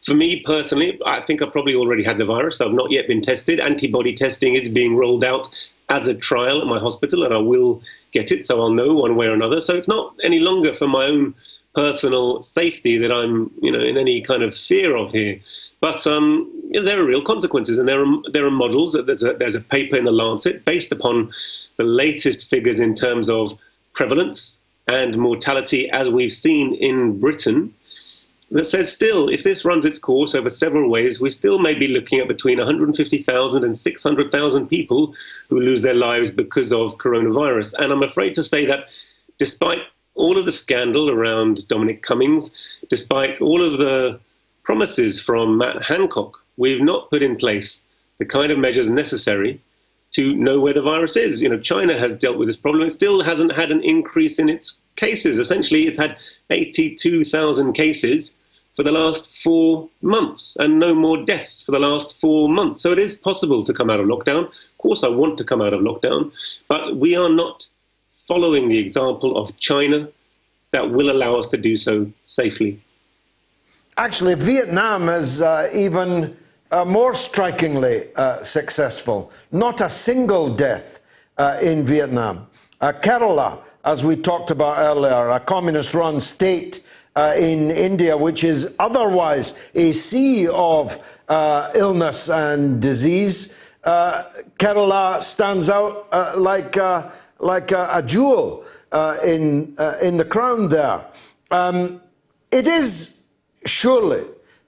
for me personally, I think I probably already had the virus. I've not yet been tested. Antibody testing is being rolled out as a trial at my hospital, and I will get it, so I'll know one way or another. So it's not any longer for my own personal safety that I'm, in any kind of fear of here. But there are real consequences, and there are models. There's a paper in the Lancet based upon the latest figures in terms of prevalence and mortality, as we've seen in Britain, that says still, if this runs its course over several waves, we still may be looking at between 150,000 and 600,000 people who lose their lives because of coronavirus. And I'm afraid to say that despite all of the scandal around Dominic Cummings, despite all of the promises from Matt Hancock, we've not put in place the kind of measures necessary to know where the virus is. China has dealt with this problem. It still hasn't had an increase in its cases. Essentially, it's had 82,000 cases for the last 4 months and no more deaths for the last 4 months. So it is possible to come out of lockdown. Of course, I want to come out of lockdown, but we are not following the example of China that will allow us to do so safely. Actually, Vietnam is even more strikingly successful. Not a single death in Vietnam. Kerala, as we talked about earlier, a communist-run state in India, which is otherwise a sea of illness and disease. Kerala stands out like a jewel in the crown there. It is surely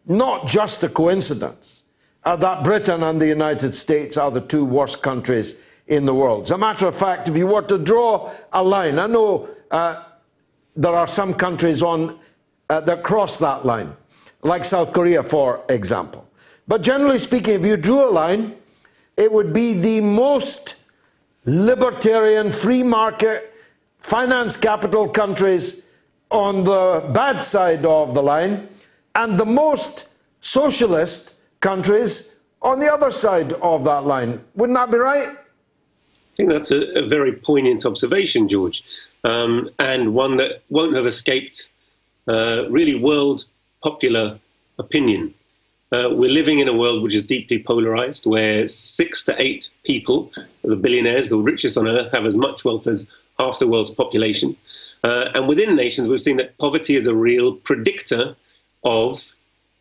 not just a coincidence that Britain and the United States are the two worst countries in the world. As a matter of fact, if you were to draw a line, I know there are some countries that cross that line, like South Korea, for example. But generally speaking, if you drew a line, it would be the most libertarian, free market, finance capital countries on the bad side of the line, and the most socialist countries on the other side of that line. Wouldn't that be right? I think that's a very poignant observation, George, and one that won't have escaped really world popular opinion. We're living in a world which is deeply polarized, where 6 to 8 people, the billionaires, the richest on earth, have as much wealth as half the world's population. And within nations, we've seen that poverty is a real predictor of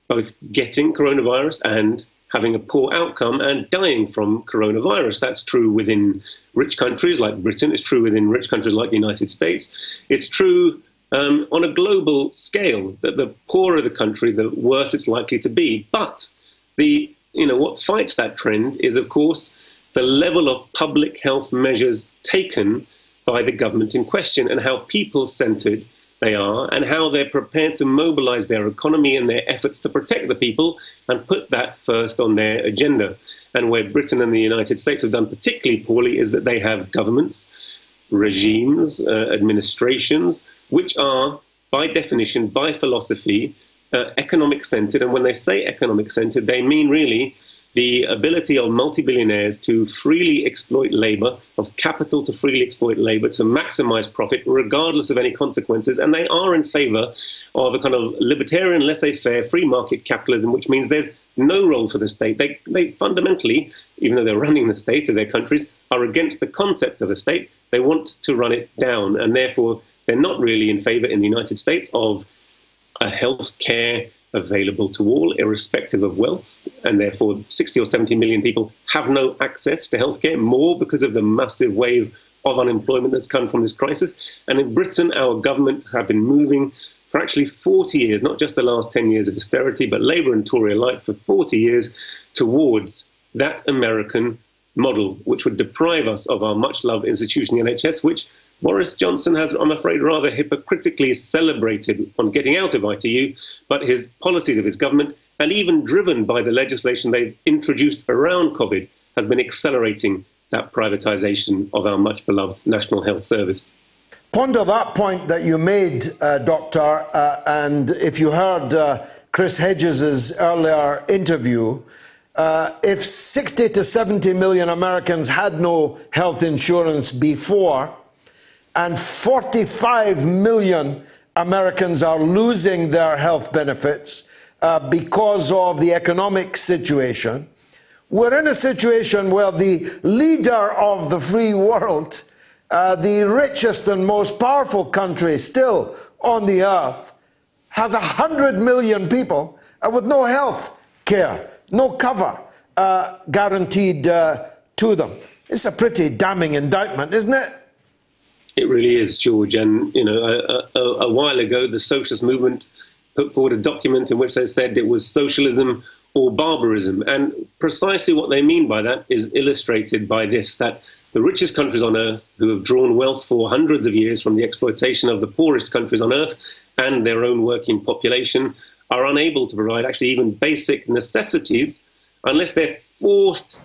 both getting coronavirus and having a poor outcome and dying from coronavirus. That's true within rich countries like Britain. It's true within rich countries like the United States. It's true on a global scale, that the poorer the country, the worse it's likely to be. But what fights that trend is, of course, the level of public health measures taken by the government in question, and how people-centered they are, and how they're prepared to mobilize their economy and their efforts to protect the people and put that first on their agenda. And where Britain and the United States have done particularly poorly is that they have governments, regimes, administrations, which are, by definition, by philosophy, economic-centered. And when they say economic-centered, they mean really the ability of multi-billionaires to freely exploit labor, of capital to freely exploit labor, to maximize profit, regardless of any consequences. And they are in favor of a kind of libertarian, laissez-faire, free market capitalism, which means there's no role for the state. They fundamentally, even though they're running the state of their countries, are against the concept of a state. They want to run it down. And therefore, they're not really in favor in the United States of a health care available to all, irrespective of wealth, and therefore 60 or 70 million people have no access to healthcare, more because of the massive wave of unemployment that's come from this crisis. And in Britain, our government have been moving for actually 40 years, not just the last 10 years of austerity, but Labour and Tory alike for 40 years, towards that American model, which would deprive us of our much-loved institution, the NHS, which Boris Johnson has, I'm afraid, rather hypocritically celebrated on getting out of ITU, but his policies of his government, and even driven by the legislation they've introduced around COVID, has been accelerating that privatization of our much-beloved National Health Service. Ponder that point that you made, Doctor, and if you heard Chris Hedges' earlier interview, if 60 to 70 million Americans had no health insurance before, and 45 million Americans are losing their health benefits because of the economic situation, we're in a situation where the leader of the free world, the richest and most powerful country still on the earth, has 100 million people with no health care, no cover guaranteed to them. It's a pretty damning indictment, isn't it? It really is, George. And, a while ago, the socialist movement put forward a document in which they said it was socialism or barbarism. And precisely what they mean by that is illustrated by this, that the richest countries on earth, who have drawn wealth for hundreds of years from the exploitation of the poorest countries on earth and their own working population, are unable to provide actually even basic necessities unless they're forced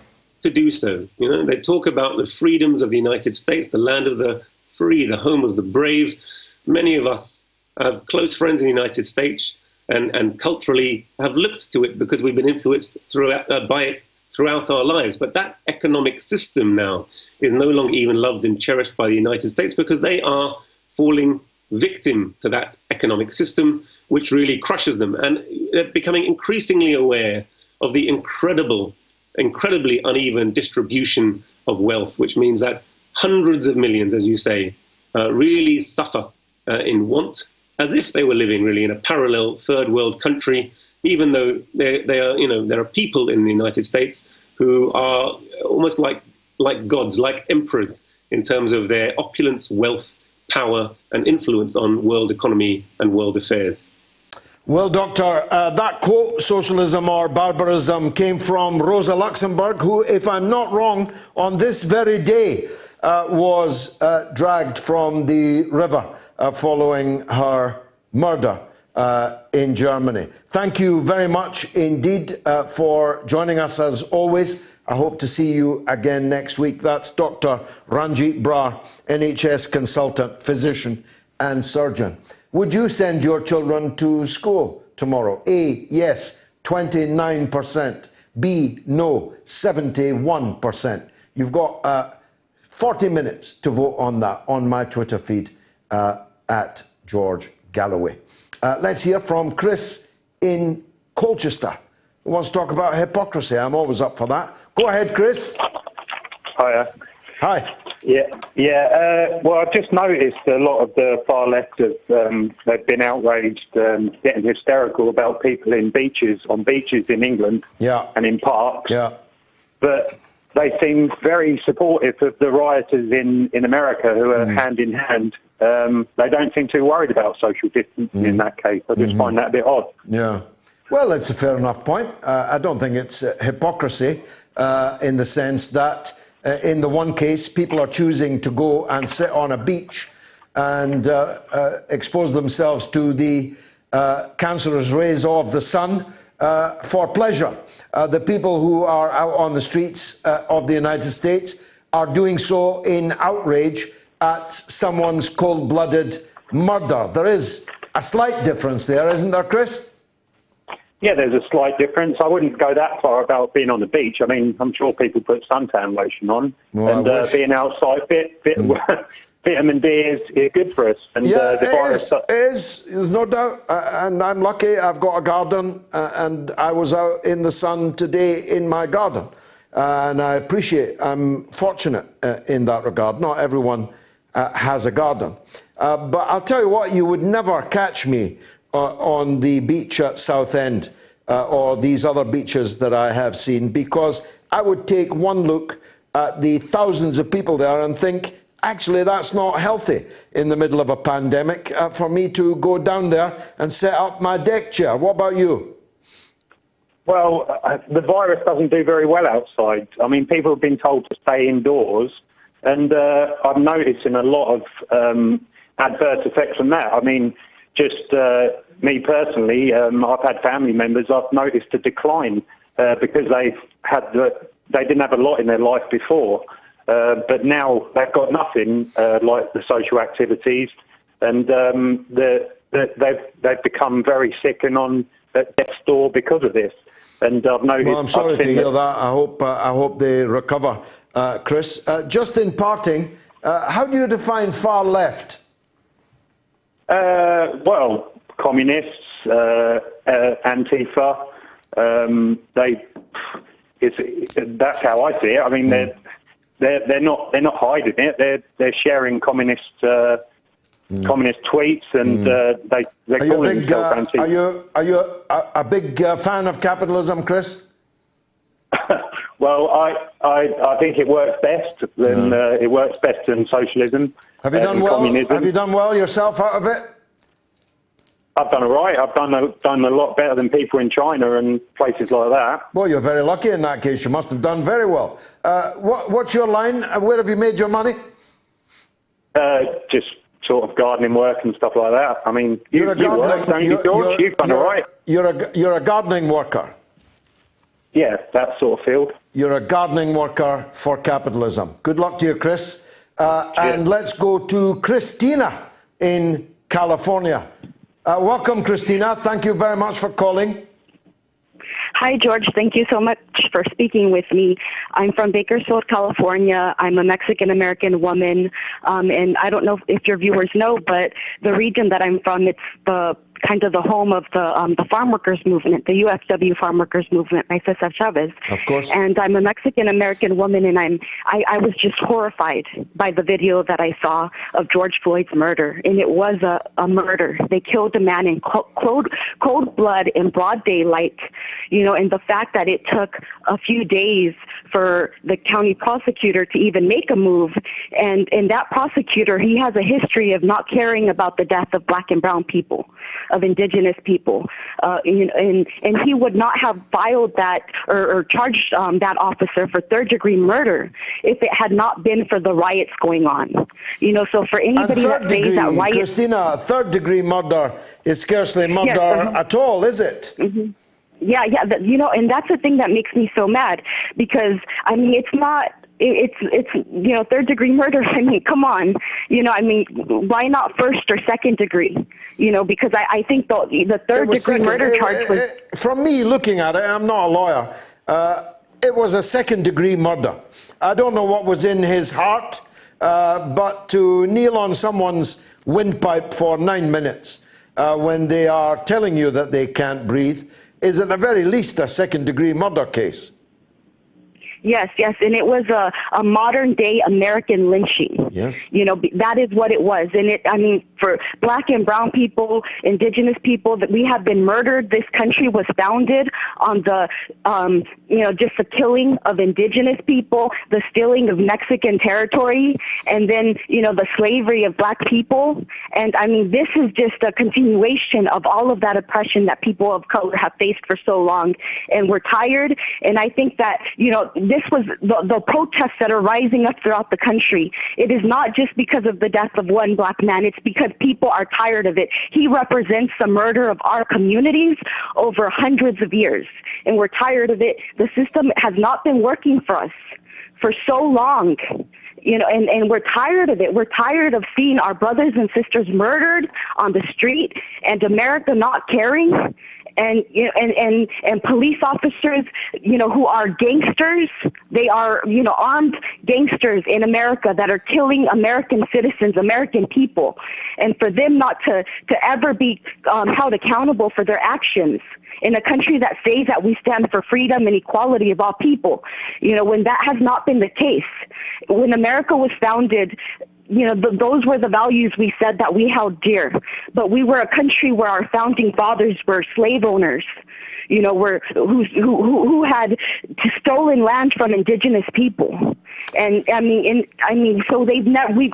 to do so. They talk about the freedoms of the United States, the land of the free, the home of the brave. Many of us have close friends in the United States and culturally have looked to it because we've been influenced by it throughout our lives. But that economic system now is no longer even loved and cherished by the United States because they are falling victim to that economic system, which really crushes them. And they're becoming increasingly aware of the incredibly uneven distribution of wealth, which means that hundreds of millions, as you say, really suffer in want, as if they were living really in a parallel third world country, even though there are people in the United States who are almost like gods, like emperors, in terms of their opulence, wealth, power, and influence on world economy and world affairs. Well, Doctor, that quote, socialism or barbarism, came from Rosa Luxemburg, who, if I'm not wrong, on this very day was dragged from the river following her murder in Germany. Thank you very much indeed for joining us as always. I hope to see you again next week. That's Dr. Ranjeet Brar, NHS consultant, physician and surgeon. Would you send your children to school tomorrow? A, yes, 29%. B, no, 71%. You've got 40 minutes to vote on that on my Twitter feed at George Galloway. Let's hear from Chris in Colchester, who wants to talk about hypocrisy. I'm always up for that. Go ahead, Chris. Hiya. Hi. Yeah. Well, I've just noticed a lot of the far left have they've been outraged, getting hysterical about people on beaches in England and in parks. Yeah. But they seem very supportive of the rioters in America who are hand in hand. They don't seem too worried about social distancing in that case. I just find that a bit odd. Yeah. Well, it's a fair enough point. I don't think it's hypocrisy in the sense that in the one case, people are choosing to go and sit on a beach and expose themselves to the cancerous rays of the sun for pleasure. The people who are out on the streets of the United States are doing so in outrage at someone's cold-blooded murder. There is a slight difference there, isn't there, Chris? Yeah, there's a slight difference. I wouldn't go that far about being on the beach. I mean, I'm sure people put suntan lotion on, and being outside, vitamin D is good for us. And yeah, the virus it is, no doubt. And I'm lucky. I've got a garden, and I was out in the sun today in my garden. And I appreciate, I'm fortunate in that regard. Not everyone has a garden. But I'll tell you what, you would never catch me on the beach at Southend or these other beaches that I have seen, because I would take one look at the thousands of people there and think, actually, that's not healthy in the middle of a pandemic for me to go down there and set up my deck chair. What about you? Well, the virus doesn't do very well outside. I mean, people have been told to stay indoors, and I'm noticing a lot of adverse effects from that. I mean, just me personally, I've had family members, I've noticed a decline because they didn't have a lot in their life before, but now they've got nothing like the social activities, and they've become very sick and on death's door because of this. And I've noticed. Well, I'm sorry to hear that. I hope they recover, Chris. Just in parting, how do you define far left? Well, communists, Antifa. That's how I see it. I mean, they're not hiding it. They're sharing communist tweets, and they're calling themselves Antifa. Are you a big fan of capitalism, Chris? Well, I think it works best. It works best than socialism. Have you done well? Communism. Have you done well yourself out of it? I've done all right. I've done a lot better than people in China and places like that. Well, you're very lucky in that case. You must have done very well. What's your line? Where have you made your money? Just sort of gardening work and stuff like that. I mean, you work, don't you, George? You've done all right. You're a gardening worker. Yeah, that sort of field. You're a gardening worker for capitalism. Good luck to you, Chris. And let's go to Christina in California. Welcome, Christina. Thank you very much for calling. Hi, George. Thank you so much for speaking with me. I'm from Bakersfield, California. I'm a Mexican-American woman, and I don't know if your viewers know, but the region that I'm from, it's the kind of the home of the farm workers movement, the UFW farm workers movement by Cesar Chavez. Of course. And I'm a Mexican-American woman, and I was just horrified by the video that I saw of George Floyd's murder. And it was a murder. They killed a man in cold blood in broad daylight, you know, and the fact that it took a few days for the county prosecutor to even make a move. And that prosecutor, he has a history of not caring about the death of black and brown people, of indigenous people. And he would not have filed that or charged that officer for third-degree murder if it had not been for the riots going on. You know, so for anybody that says that riot... Christina, third-degree murder is scarcely murder at all, is it? Mm-hmm. Yeah, you know, and that's the thing that makes me so mad, because, I mean, it's not... It's you know, third-degree murder. I mean, come on, you know. I mean, why not first or second degree? You know, because I think the third-degree murder charge was. From me looking at it, I'm not a lawyer. It was a second-degree murder. I don't know what was in his heart, but to kneel on someone's windpipe for 9 minutes when they are telling you that they can't breathe is at the very least a second-degree murder case. Yes, and it was a modern-day American lynching. Yes. You know, that is what it was. And I mean, for black and brown people, indigenous people, that we have been murdered. This country was founded on the, you know, just the killing of indigenous people, the stealing of Mexican territory, and then, you know, the slavery of black people. And I mean, this is just a continuation of all of that oppression that people of color have faced for so long. And we're tired. And I think that, you know, this was the protests that are rising up throughout the country. It is not just because of the death of one black man. It's because people are tired of it. He represents the murder of our communities over hundreds of years, and we're tired of it. The system has not been working for us for so long. You know, and we're tired of it. We're tired of seeing our brothers and sisters murdered on the street and America not caring. And you know, and police officers, you know, who are gangsters. They are, you know, armed gangsters in America that are killing American citizens, American people, and for them not to ever be held accountable for their actions in a country that says that we stand for freedom and equality of all people. You know, when that has not been the case, when America was founded, you know, those were the values we said that we held dear. But we were a country where our founding fathers were slave owners, you know, who had stolen land from indigenous people. And I mean, so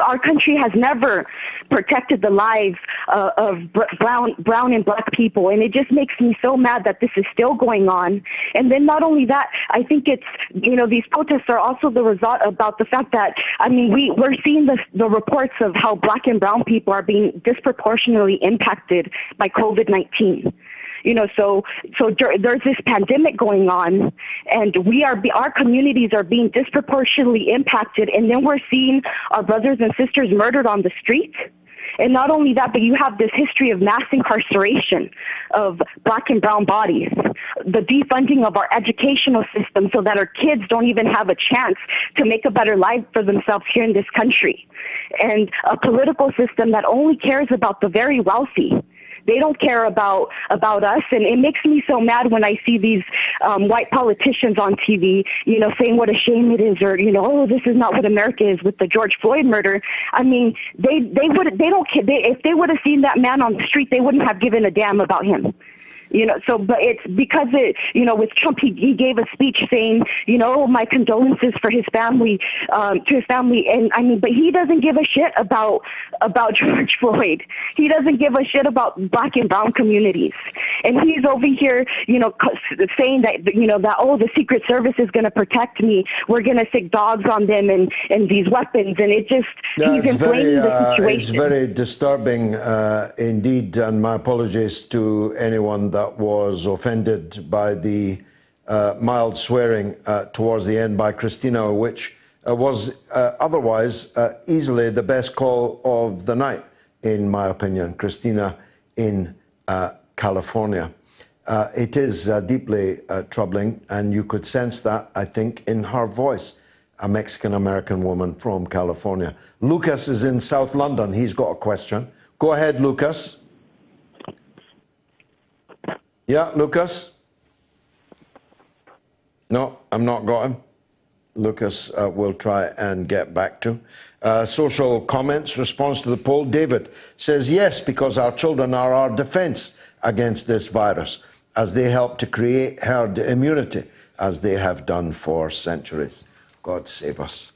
our country has never protected the lives of brown and black people, and it just makes me so mad that this is still going on. And then not only that, I think it's, you know, these protests are also the result about the fact that, I mean, we're seeing the reports of how black and brown people are being disproportionately impacted by COVID-19. You know, so there's this pandemic going on, and our communities are being disproportionately impacted, and then we're seeing our brothers and sisters murdered on the street. And not only that, but you have this history of mass incarceration of black and brown bodies, the defunding of our educational system so that our kids don't even have a chance to make a better life for themselves here in this country, and a political system that only cares about the very wealthy. They don't care about us, and it makes me so mad when I see these white politicians on TV, you know, saying what a shame it is, or, you know, oh, this is not what America is with the George Floyd murder. I mean, if they would have seen that man on the street, they wouldn't have given a damn about him. You know, so, but it's because you know, with Trump, he gave a speech saying, you know, my condolences for his family, to his family. And I mean, but he doesn't give a shit about George Floyd. He doesn't give a shit about black and brown communities. And he's over here, you know, saying that, you know, that, oh, the Secret Service is going to protect me. We're going to stick dogs on them and these weapons. And it just, he's inflaming the situation. It's very disturbing indeed. And my apologies to anyone that was offended by the mild swearing towards the end by Christina, which was otherwise easily the best call of the night, in my opinion. Christina in California. It is deeply troubling, and you could sense that, I think, in her voice, a Mexican-American woman from California. Lucas is in South London. He's got a question. Go ahead, Lucas. Yeah, Lucas? No, I'm not got him. Lucas will try and get back to. Social comments, response to the poll. David says, yes, because our children are our defense against this virus, as they help to create herd immunity, as they have done for centuries. God save us.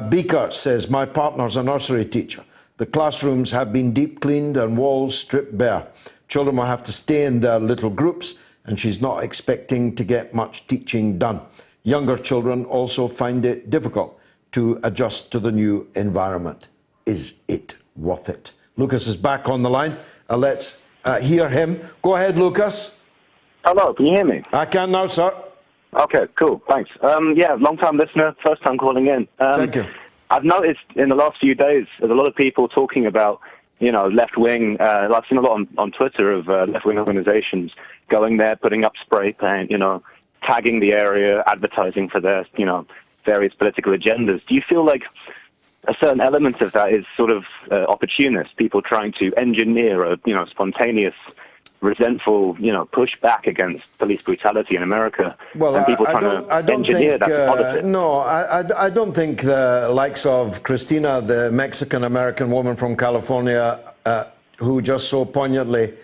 Beaker says, my partner's a nursery teacher. The classrooms have been deep cleaned and walls stripped bare. Children will have to stay in their little groups, and she's not expecting to get much teaching done. Younger children also find it difficult to adjust to the new environment. Is it worth it? Lucas is back on the line. Let's hear him. Go ahead, Lucas. Hello, can you hear me? I can now, sir. Okay, cool, thanks. Yeah, long-time listener, first time calling in. Thank you. I've noticed in the last few days there's a lot of people talking about, you know, left-wing, I've seen a lot on Twitter of left-wing organizations going there, putting up spray paint, you know, tagging the area, advertising for their, you know, various political agendas. Do you feel like a certain element of that is sort of opportunist, people trying to engineer a, you know, spontaneous, resentful, you know, push back against police brutality in America, well, and people trying to engineer that to politics? No, I don't think the likes of Christina, the Mexican-American woman from California, who just so poignantly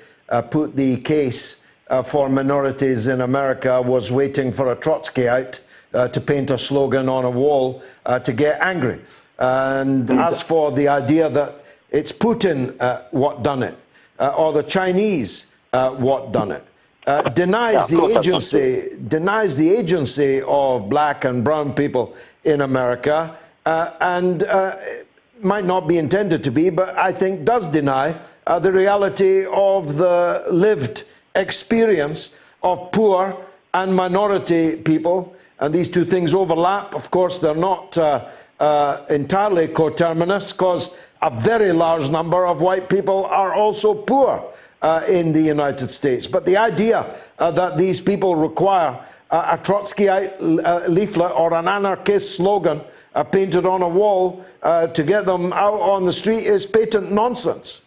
put the case for minorities in America, was waiting for a Trotskyite to paint a slogan on a wall to get angry. And as for the idea that it's Putin what done it, or the Chinese what done it, denies the agency of black and brown people in America, and might not be intended to be, but I think does deny the reality of the lived experience of poor and minority people. And these two things overlap. Of course, they're not entirely coterminous, because a very large number of white people are also poor in the United States. But the idea that these people require a Trotskyite leaflet or an anarchist slogan painted on a wall to get them out on the street is patent nonsense.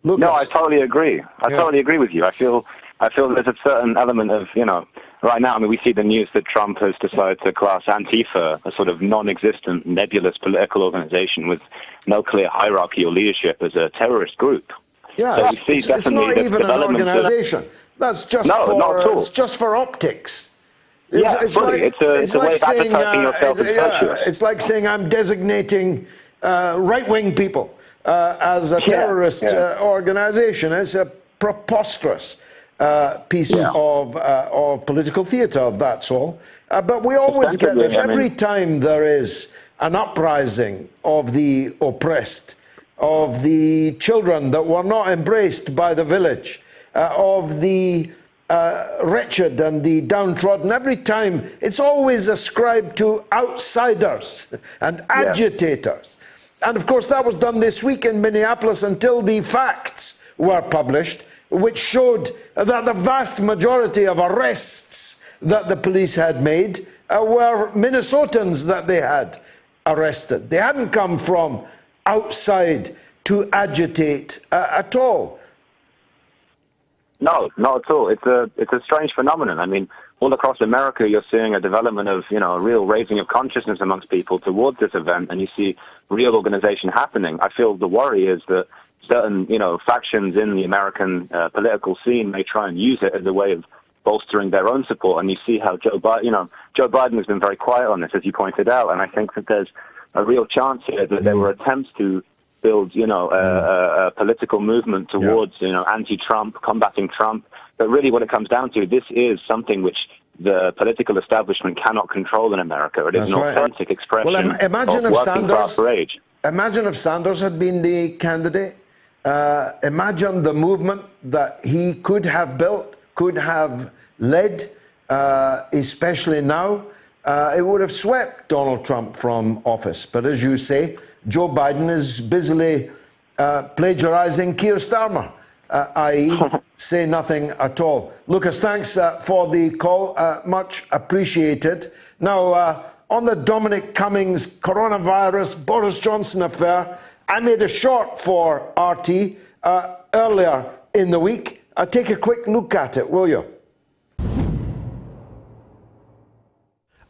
Lucas. No, I totally agree. I totally agree with you. I feel there's a certain element of, you know, right now, I mean, we see the news that Trump has decided to class Antifa, a sort of non-existent, nebulous political organization with no clear hierarchy or leadership, as a terrorist group. Yeah, so it's not even an organization. That's just it's just for optics. It's a way of advertising yourself as virtuous. It's like saying I'm designating right-wing people as a terrorist organization. It's a preposterous piece of political theatre, that's all. But we always get this. Every time there is an uprising of the oppressed, of the children that were not embraced by the village, of the wretched and the downtrodden, every time it's always ascribed to outsiders and agitators. And of course that was done this week in Minneapolis until the facts were published, which showed that the vast majority of arrests that the police had made were Minnesotans that they had arrested. They hadn't come from outside to agitate at all. No, not at all. It's a strange phenomenon. I mean, all across America, you're seeing a development of, you know, a real raising of consciousness amongst people towards this event, and you see real organization happening. I feel the worry is that certain, you know, factions in the American political scene may try and use it as a way of bolstering their own support. And you see how Joe Biden has been very quiet on this, as you pointed out. And I think that there's a real chance here that there were attempts to build, you know, a political movement towards, you know, anti-Trump, combating Trump. But really what it comes down to, this is something which the political establishment cannot control in America. It is an authentic expression of working class rage. Imagine if Sanders had been the candidate. Imagine the movement that he could have built, could have led, especially now. It would have swept Donald Trump from office. But as you say, Joe Biden is busily plagiarizing Keir Starmer i.e. say nothing at all. Lucas, thanks for the call, much appreciated. Now, on the Dominic Cummings coronavirus Boris Johnson affair, I made a short for RT earlier in the week. Take a quick look at it, will you?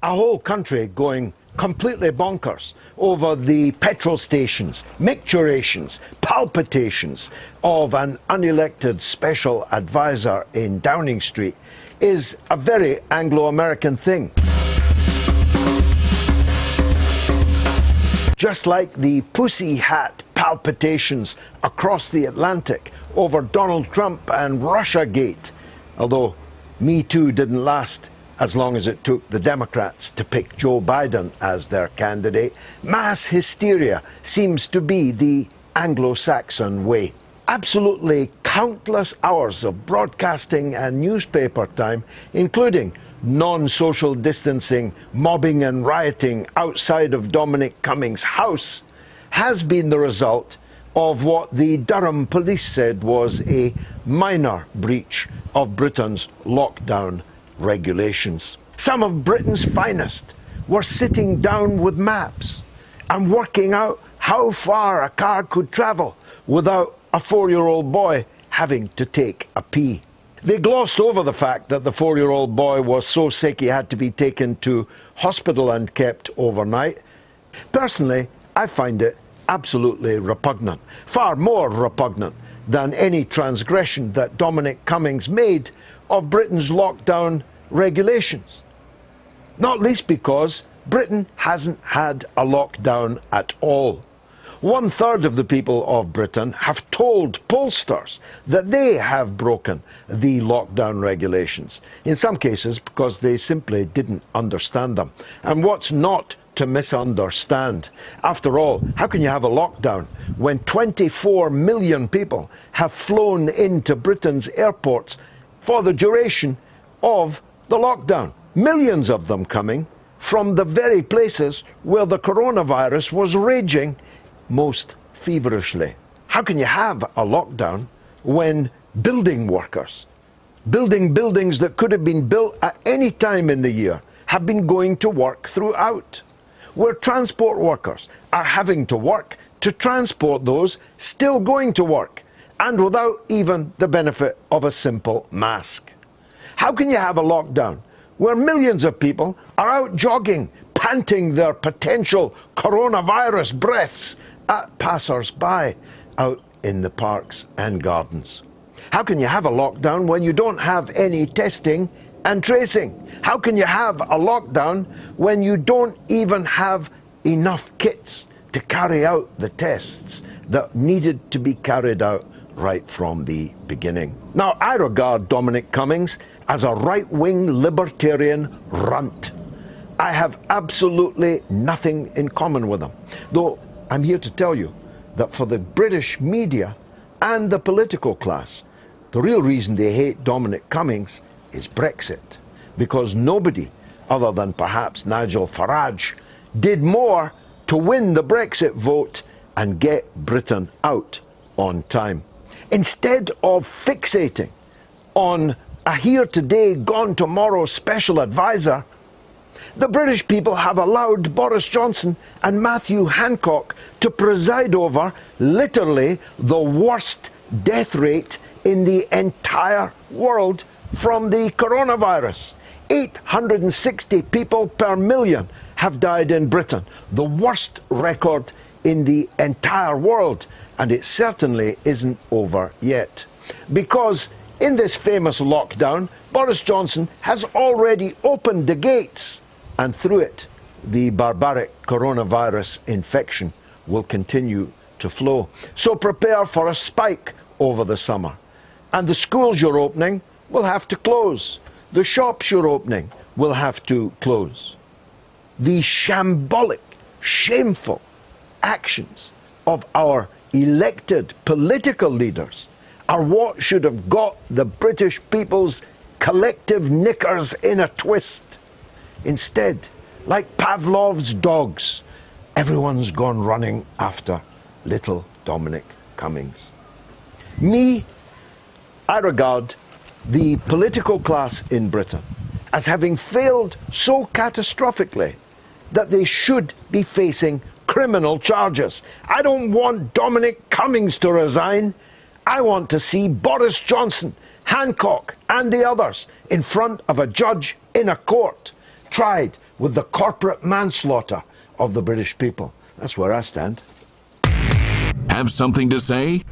A whole country going completely bonkers over the petrol stations, micturations, palpitations of an unelected special advisor in Downing Street is a very Anglo-American thing. Just like the pussy hat palpitations across the Atlantic over Donald Trump and Russiagate, although Me Too didn't last as long as it took the Democrats to pick Joe Biden as their candidate, mass hysteria seems to be the Anglo-Saxon way. Absolutely countless hours of broadcasting and newspaper time, including non-social distancing, mobbing and rioting outside of Dominic Cummings' house, has been the result of what the Durham police said was a minor breach of Britain's lockdown regulations. Some of Britain's finest were sitting down with maps and working out how far a car could travel without a 4-year-old boy having to take a pee. They glossed over the fact that the 4-year-old boy was so sick he had to be taken to hospital and kept overnight. Personally, I find it absolutely repugnant, far more repugnant than any transgression that Dominic Cummings made of Britain's lockdown regulations. Not least because Britain hasn't had a lockdown at all. 1/3 of the people of Britain have told pollsters that they have broken the lockdown regulations, in some cases because they simply didn't understand them. And what's not to misunderstand? After all, how can you have a lockdown when 24 million people have flown into Britain's airports for the duration of the lockdown? Millions of them coming from the very places where the coronavirus was raging most feverishly. How can you have a lockdown when building workers, building buildings that could have been built at any time in the year, have been going to work throughout? Where transport workers are having to work to transport those still going to work, and without even the benefit of a simple mask. How can you have a lockdown where millions of people are out jogging, panting their potential coronavirus breaths at passers-by out in the parks and gardens? How can you have a lockdown when you don't have any testing and tracing? How can you have a lockdown when you don't even have enough kits to carry out the tests that needed to be carried out right from the beginning? Now, I regard Dominic Cummings as a right-wing libertarian runt. I have absolutely nothing in common with him, though I'm here to tell you that for the British media and the political class, the real reason they hate Dominic Cummings is Brexit, because nobody other than perhaps Nigel Farage did more to win the Brexit vote and get Britain out on time. Instead of fixating on a here today, gone tomorrow special advisor, the British people have allowed Boris Johnson and Matthew Hancock to preside over literally the worst death rate in the entire world from the coronavirus. 860 people per million have died in Britain, the worst record in the entire world, and it certainly isn't over yet. Because in this famous lockdown, Boris Johnson has already opened the gates, and through it, the barbaric coronavirus infection will continue to flow. So prepare for a spike over the summer. And the schools you're opening will have to close. The shops you're opening will have to close. The shambolic, shameful actions of our elected political leaders are what should have got the British people's collective knickers in a twist. Instead, like Pavlov's dogs, everyone's gone running after little Dominic Cummings. Me, I regard the political class in Britain as having failed so catastrophically that they should be facing criminal charges. I don't want Dominic Cummings to resign. I want to see Boris Johnson, Hancock and the others in front of a judge in a court, tried with the corporate manslaughter of the British people. That's where I stand. Have something to say?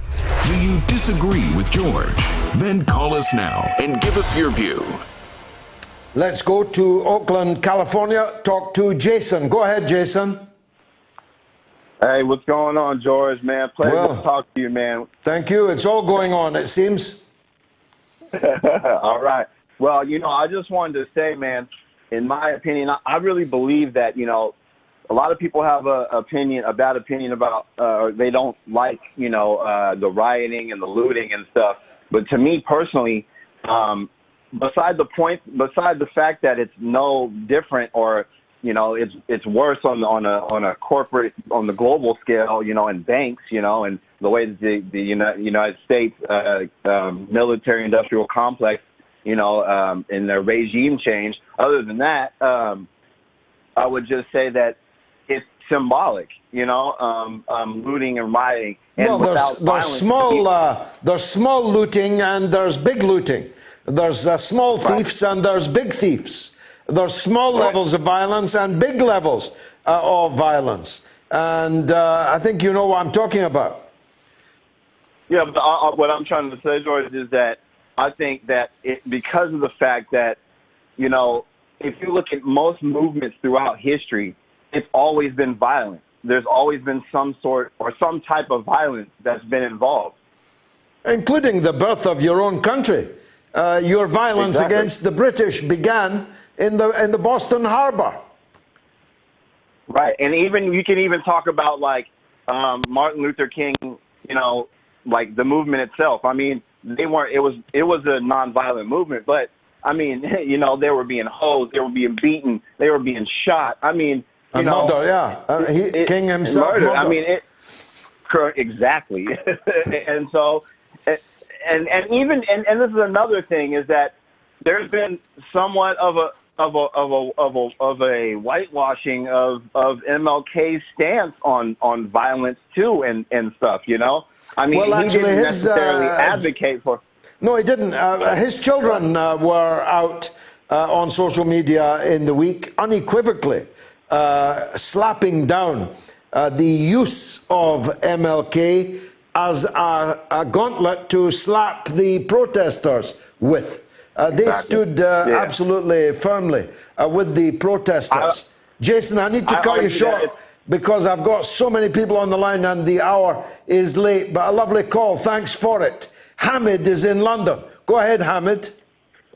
Do you disagree with George? Then call us now and give us your view. Let's go to Oakland, California, talk to Jason. Go ahead, Jason. Hey, what's going on, George, man? Pleasure to talk to you, man. Thank you. It's all going on, it seems. All right. Well, I just wanted to say, man, in my opinion, I really believe that, a lot of people have a bad opinion about, or they don't like, the rioting and the looting and stuff. But to me personally, beside the fact that it's no different or, it's worse on a corporate, on the global scale, in banks, and the way that the United States military industrial complex, in their regime change. Other than that, I would just say that it's symbolic, looting and rioting. And well, there's small looting and there's big looting. There's small thieves and there's big thieves. There's small levels of violence and big levels of violence. And I think you know what I'm talking about. Yeah, but what I'm trying to say, George, is that I think that because of the fact that, if you look at most movements throughout history, it's always been violent. There's always been some sort or some type of violence that's been involved. Including the birth of your own country. Your violence against the British began in the Boston Harbor. Right, and you can even talk about like Martin Luther King, like the movement itself. I mean, it was a nonviolent movement, but I mean, they were being hosed, they were being beaten, they were being shot. I mean, murder, yeah. King himself. Murder. I mean, exactly. And so, and this is another thing is that there's been somewhat of a whitewashing of MLK's stance on violence too and stuff. I mean, he didn't necessarily advocate for. No, he didn't. His children were out on social media in the week, unequivocally slapping down the use of MLK as a gauntlet to slap the protesters with. They stood absolutely firmly with the protesters. Jason, I need to cut you short because I've got so many people on the line and the hour is late, but a lovely call. Thanks for it. Hamid is in London. Go ahead, Hamid.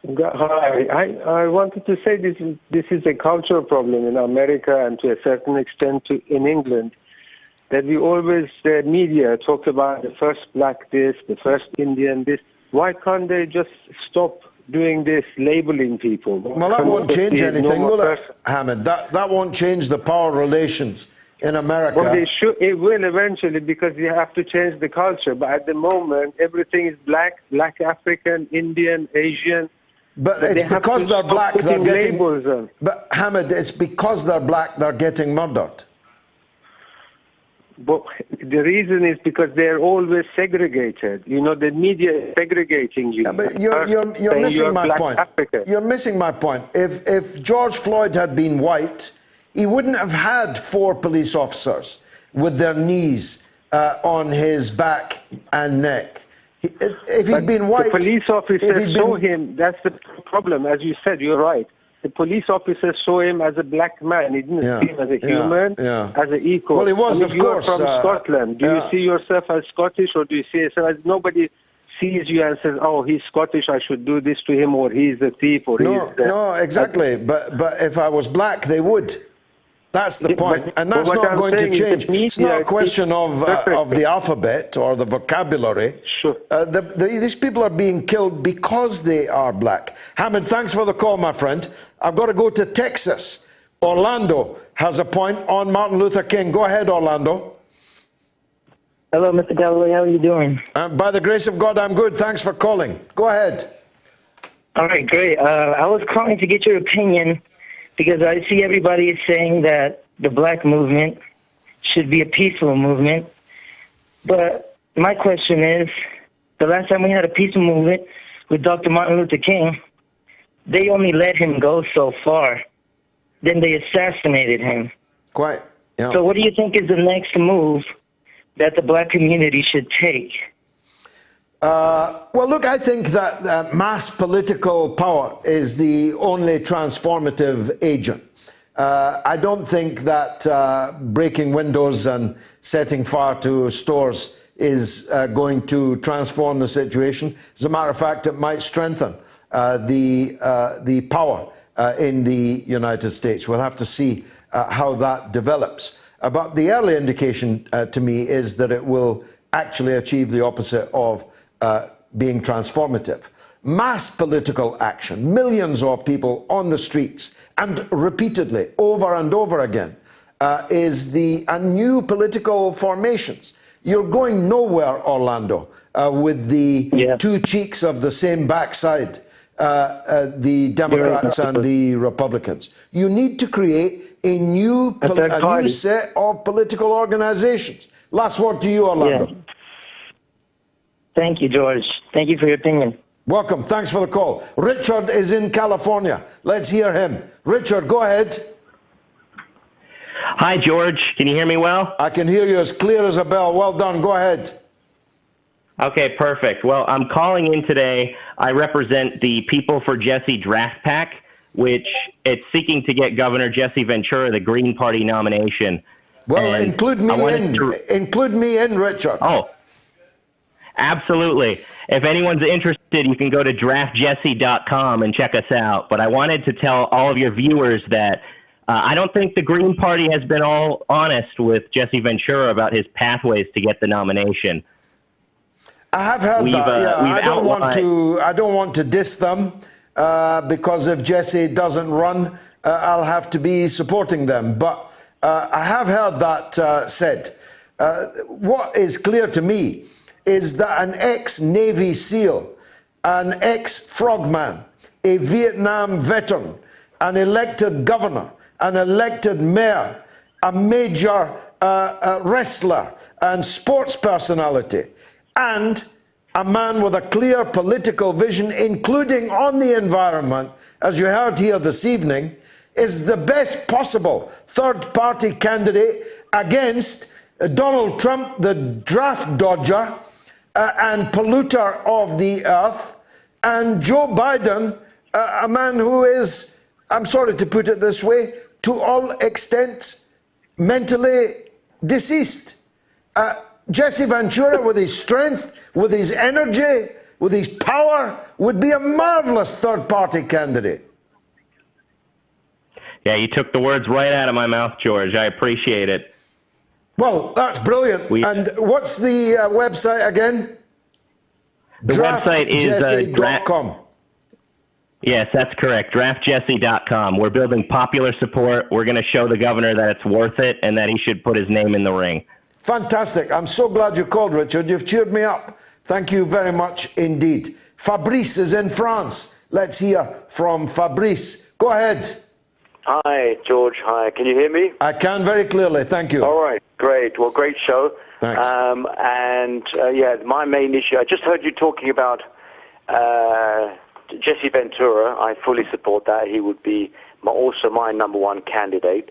Hi. I wanted to say this is a cultural problem in America and to a certain extent in England, that we always, the media talks about the first black this, the first Indian this. Why can't they just stop doing this, labeling people? Well, that won't change anything, will it, Hamid? That won't change the power relations in America. Well, it will eventually because you have to change the culture. But at the moment, everything is black African, Indian, Asian. But it's because they're black they're getting. But Hamid, it's because they're black they're getting murdered. But the reason is because they're always segregated. The media is segregating you. Yeah, but you're missing my point. African. You're missing my point. If George Floyd had been white, he wouldn't have had 4 police officers with their knees on his back and neck. If he'd been white, the police officers saw him. That's the problem. As you said, you're right. The police officer saw him as a black man. He didn't see him as a human, as an equal. Well, he was, of course. You are from Scotland. Do you see yourself as Scottish, or do you see yourself as nobody sees you and says, "Oh, he's Scottish. I should do this to him," or "He's a thief," or No, exactly. But if I was black, they would. That's the point, and that's not going to change. It's not a question of the alphabet or the vocabulary. Sure. These people are being killed because they are black. Hamid, thanks for the call, my friend. I've got to go to Texas. Orlando has a point on Martin Luther King. Go ahead, Orlando. Hello, Mr. Galloway. How are you doing? By the grace of God, I'm good. Thanks for calling. Go ahead. All right, great. I was calling to get your opinion because I see everybody is saying that the black movement should be a peaceful movement. But my question is, the last time we had a peaceful movement with Dr. Martin Luther King, they only let him go so far. Then they assassinated him. Quite. Yeah. So what do you think is the next move that the black community should take? Well, look, I think that mass political power is the only transformative agent. I don't think that breaking windows and setting fire to stores is going to transform the situation. As a matter of fact, it might strengthen the power in the United States. We'll have to see how that develops. But the early indication to me is that it will actually achieve the opposite of being transformative. Mass political action, millions of people on the streets, and repeatedly, over and over again, is a new political formations. You're going nowhere, Orlando, with the two cheeks of the same backside, the Democrats and the Republicans. You need to create a new set of political organizations. Last word to you, Orlando. Yeah. Thank you, George. Thank you for your opinion. Welcome. Thanks for the call. Richard is in California. Let's hear him. Richard, go ahead. Hi, George. Can you hear me well? I can hear you as clear as a bell. Well done. Go ahead. Okay, perfect. Well, I'm calling in today. I represent the People for Jesse Draft PAC, which it's seeking to get Governor Jesse Ventura the Green Party nomination. Well, include me in, Richard. Oh, absolutely. If anyone's interested, you can go to draftjesse.com and check us out. But I wanted to tell all of your viewers that I don't think the Green Party has been all honest with Jesse Ventura about his pathways to get the nomination. I have heard that. Yeah, I don't want to diss them because if Jesse doesn't run, I'll have to be supporting them. But I have heard that said. What is clear to me is that an ex-Navy SEAL, an ex-frogman, a Vietnam veteran, an elected governor, an elected mayor, a major wrestler and sports personality, and a man with a clear political vision, including on the environment, as you heard here this evening, is the best possible third-party candidate against Donald Trump, the draft dodger and polluter of the earth, and Joe Biden, a man who is, I'm sorry to put it this way, to all extents mentally deceased. Jesse Ventura, with his strength, with his energy, with his power, would be a marvelous third-party candidate. Yeah, you took the words right out of my mouth, George. I appreciate it. Well, that's brilliant. And what's the website again? The website is draftjesse.com. Yes, that's correct. DraftJesse.com. We're building popular support. We're going to show the governor that it's worth it and that he should put his name in the ring. Fantastic. I'm so glad you called, Richard. You've cheered me up. Thank you very much indeed. Fabrice is in France. Let's hear from Fabrice. Go ahead. Hi, George. Hi. Can you hear me? I can very clearly. Thank you. All right. Great. Well, great show. Thanks. Yeah, my main issue, I just heard you talking about Jesse Ventura. I fully support that. He would be also my number one candidate.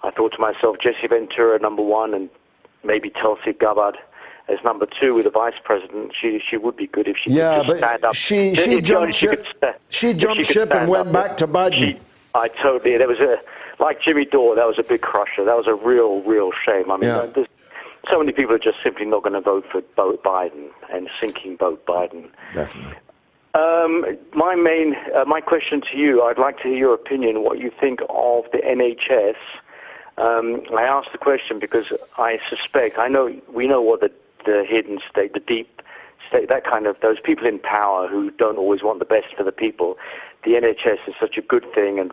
I thought to myself, Jesse Ventura, number one, and maybe Tulsi Gabbard as number two with the vice president. She would be good if she could just stand up. She jumped ship and went back to Biden. There was like Jimmy Dore, that was a big crusher. That was a real shame. I mean, there's so many people are just simply not going to vote for Biden and sinking boat Biden. Definitely. My question to you, I'd like to hear your opinion, what you think of the NHS. I asked the question because I suspect, we know what the hidden state, the deep state, that kind of, those people in power who don't always want the best for the people. The NHS is such a good thing, and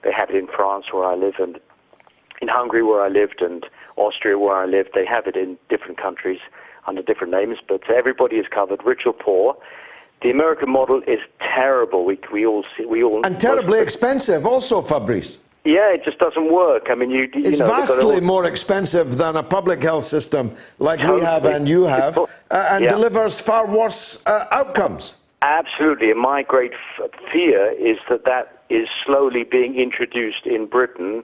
they have it in France where I live, and in Hungary, where I lived, and Austria, where I lived. They have it in different countries under different names, but everybody is covered, rich or poor. The American model is terrible. We all and terribly expensive, also, Fabrice. Yeah, it just doesn't work. I mean, it's vastly more expensive than a public health system like we have and you have, and delivers far worse outcomes. Absolutely, and my great fear is that is slowly being introduced in Britain,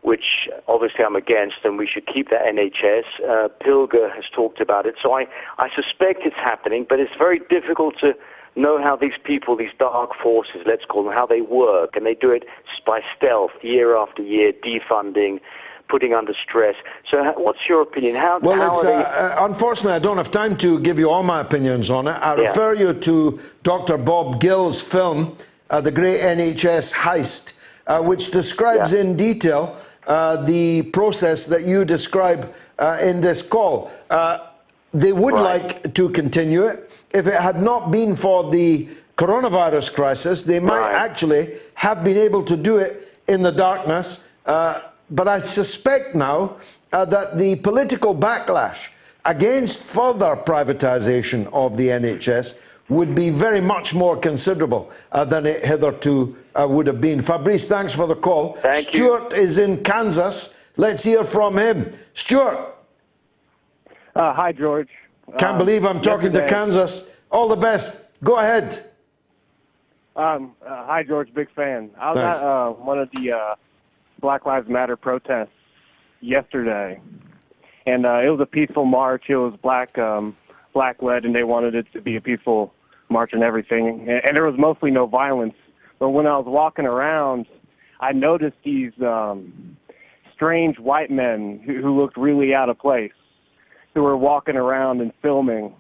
which obviously I'm against, and we should keep the NHS. Pilger has talked about it, so I suspect it's happening, but it's very difficult to know how these people, these dark forces, let's call them, how they work, and they do it by stealth, year after year, defunding, putting under stress. So what's your opinion? Unfortunately, I don't have time to give you all my opinions on it. I refer you to Dr. Bob Gill's film, The Great NHS Heist, which describes in detail the process that you describe in this call. They would like to continue it. If it had not been for the coronavirus crisis, they might actually have been able to do it in the darkness. But I suspect now that the political backlash against further privatization of the NHS would be very much more considerable than it hitherto would have been. Fabrice, thanks for the call. Stuart is in Kansas. Let's hear from him. Stuart. Hi, George. Can't believe I'm talking to Kansas. All the best. Go ahead. Hi, George. Big fan. I was at one of the Black Lives Matter protests yesterday, and it was a peaceful march. It was black-led, and they wanted it to be a peaceful march and everything. And there was mostly no violence. But when I was walking around, I noticed these strange white men who looked really out of place, who were walking around and filming,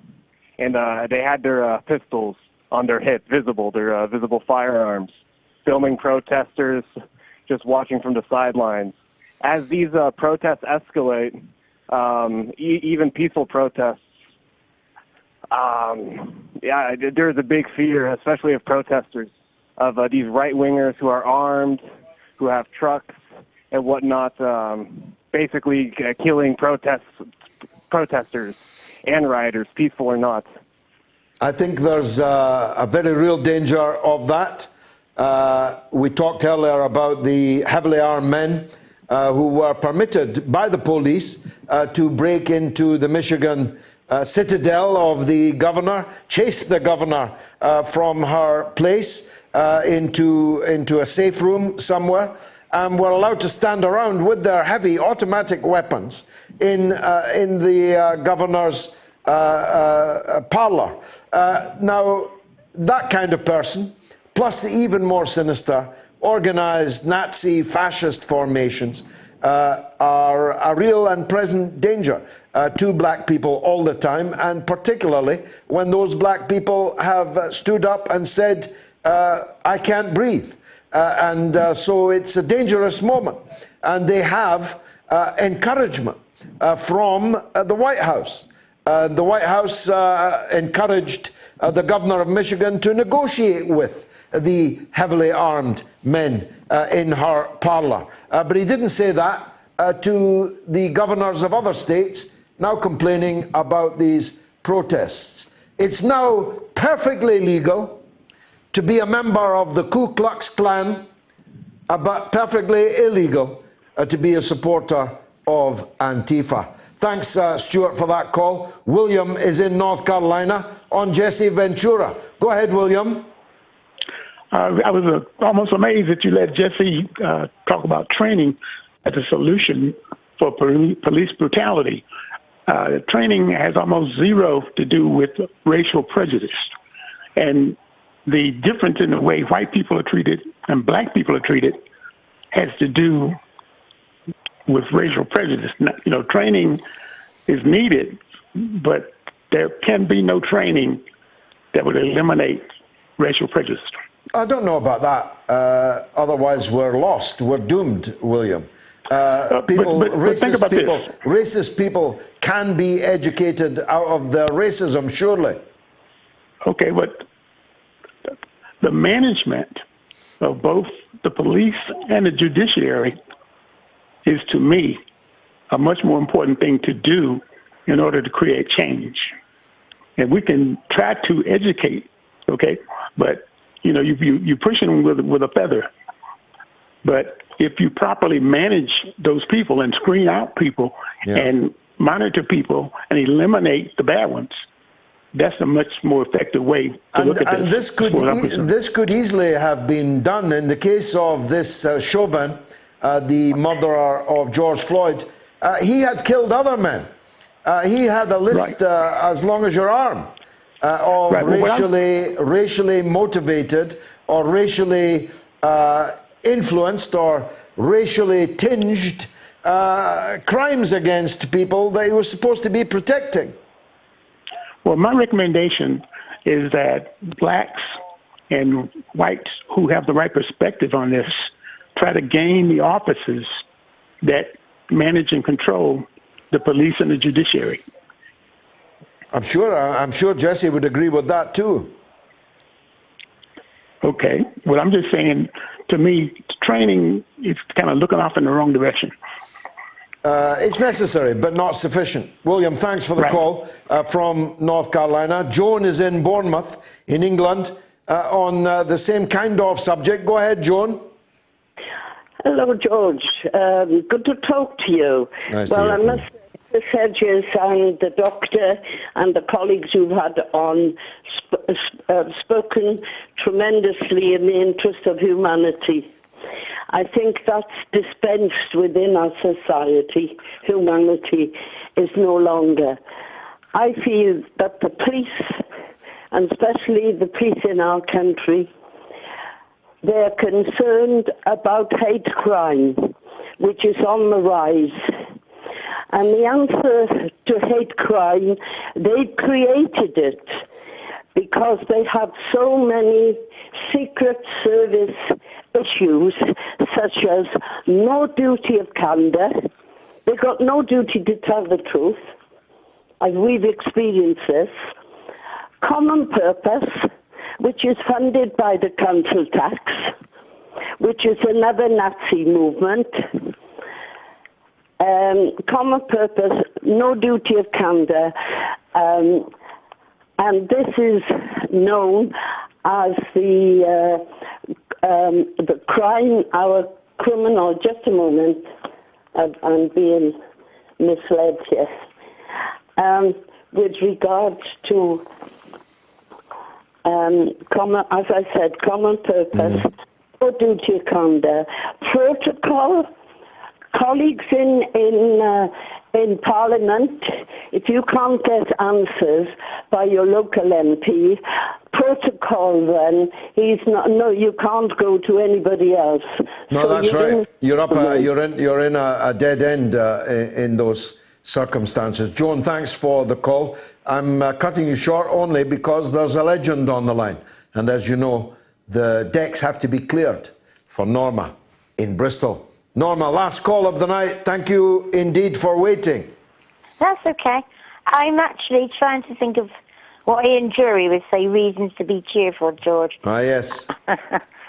and they had their pistols on their hip, their visible firearms, filming protesters, just watching from the sidelines. As these protests escalate, even peaceful protests, there's a big fear, especially of protesters, of these right-wingers who are armed, who have trucks and whatnot, basically killing protesters and rioters, peaceful or not. I think there's a very real danger of that. We talked earlier about the heavily armed men who were permitted by the police to break into the Michigan citadel of the governor, chase the governor from her place into a safe room somewhere, and were allowed to stand around with their heavy automatic weapons in the governor's parlor. Now, that kind of person, plus the even more sinister organized Nazi fascist formations, are a real and present danger to black people all the time, and particularly when those black people have stood up and said, I can't breathe. So it's a dangerous moment. And they have encouragement from the White House. The White House encouraged the governor of Michigan to negotiate with the heavily armed men in her parlor. But he didn't say that to the governors of other states now complaining about these protests. It's now perfectly legal to be a member of the Ku Klux Klan, but perfectly illegal to be a supporter of Antifa. Thanks, Stuart, for that call. William is in North Carolina on Jesse Ventura. Go ahead, William. I was almost amazed that you let Jesse talk about training as a solution for police brutality. Training has almost zero to do with racial prejudice. And the difference in the way white people are treated and black people are treated has to do with racial prejudice. You know, training is needed, but there can be no training that would eliminate racial prejudice. I don't know about that. Otherwise, we're lost. We're doomed, William. Racist people can be educated out of their racism, surely. Okay, but the management of both the police and the judiciary is, to me, a much more important thing to do in order to create change. And we can try to educate, okay, but you pushing them with a feather. But if you properly manage those people and screen out people and monitor people and eliminate the bad ones, that's a much more effective way to look at this. And this could easily have been done in the case of this Chauvin, the murderer of George Floyd. He had killed other men. He had a list as long as your arm of racially motivated or racially influenced or racially tinged crimes against people that he was supposed to be protecting. Well, my recommendation is that blacks and whites who have the right perspective on this try to gain the offices that manage and control the police and the judiciary. I'm sure Jesse would agree with that too. Okay. Well, I'm just saying, to me, training is kind of looking off in the wrong direction. It's necessary, but not sufficient. William, thanks for the call from North Carolina. Joan is in Bournemouth, in England, on the same kind of subject. Go ahead, Joan. Hello, George. Good to talk to you. Nice well, to I hear must say, the Hedges and the doctor and the colleagues you've had on spoken tremendously in the interest of humanity. I think that's dispensed within our society. Humanity is no longer. I feel that the police, and especially the police in our country, they're concerned about hate crime, which is on the rise. And the answer to hate crime, they created it because they have so many Secret Service issues, such as no duty of candor. They've got no duty to tell the truth. We've experienced this. Common purpose, which is funded by the council tax, which is another Nazi movement. Common purpose, no duty of candor, and this is known as the crime, our criminal. Just a moment, I'm being misled here. With regards to common, as I said, common purpose, no duty of conduct, protocol. Colleagues in Parliament, if you can't get answers by your local MP, protocol then, you can't go to anybody else. No, so that's right. You're in a dead end in those circumstances. Joan, thanks for the call. I'm cutting you short only because there's a legend on the line. And as you know, the decks have to be cleared for Norma in Bristol. Norma, last call of the night. Thank you indeed for waiting. That's okay. I'm actually trying to think of what Ian Jury would say, reasons to be cheerful, George. Ah, yes.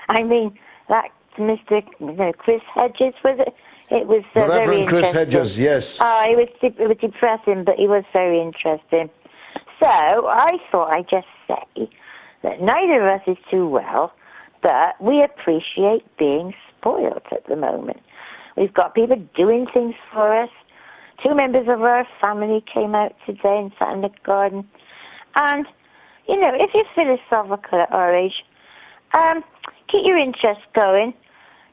I mean, that Mr. Chris Hedges, was it? It was the very Reverend Chris interesting. Hedges, yes. It was depressing, but he was very interesting. So I thought I'd just say that neither of us is too well, but we appreciate being spoiled at the moment. We've got people doing things for us. 2 members of our family came out today and sat in the garden. And, if you're philosophical at our age, keep your interest going.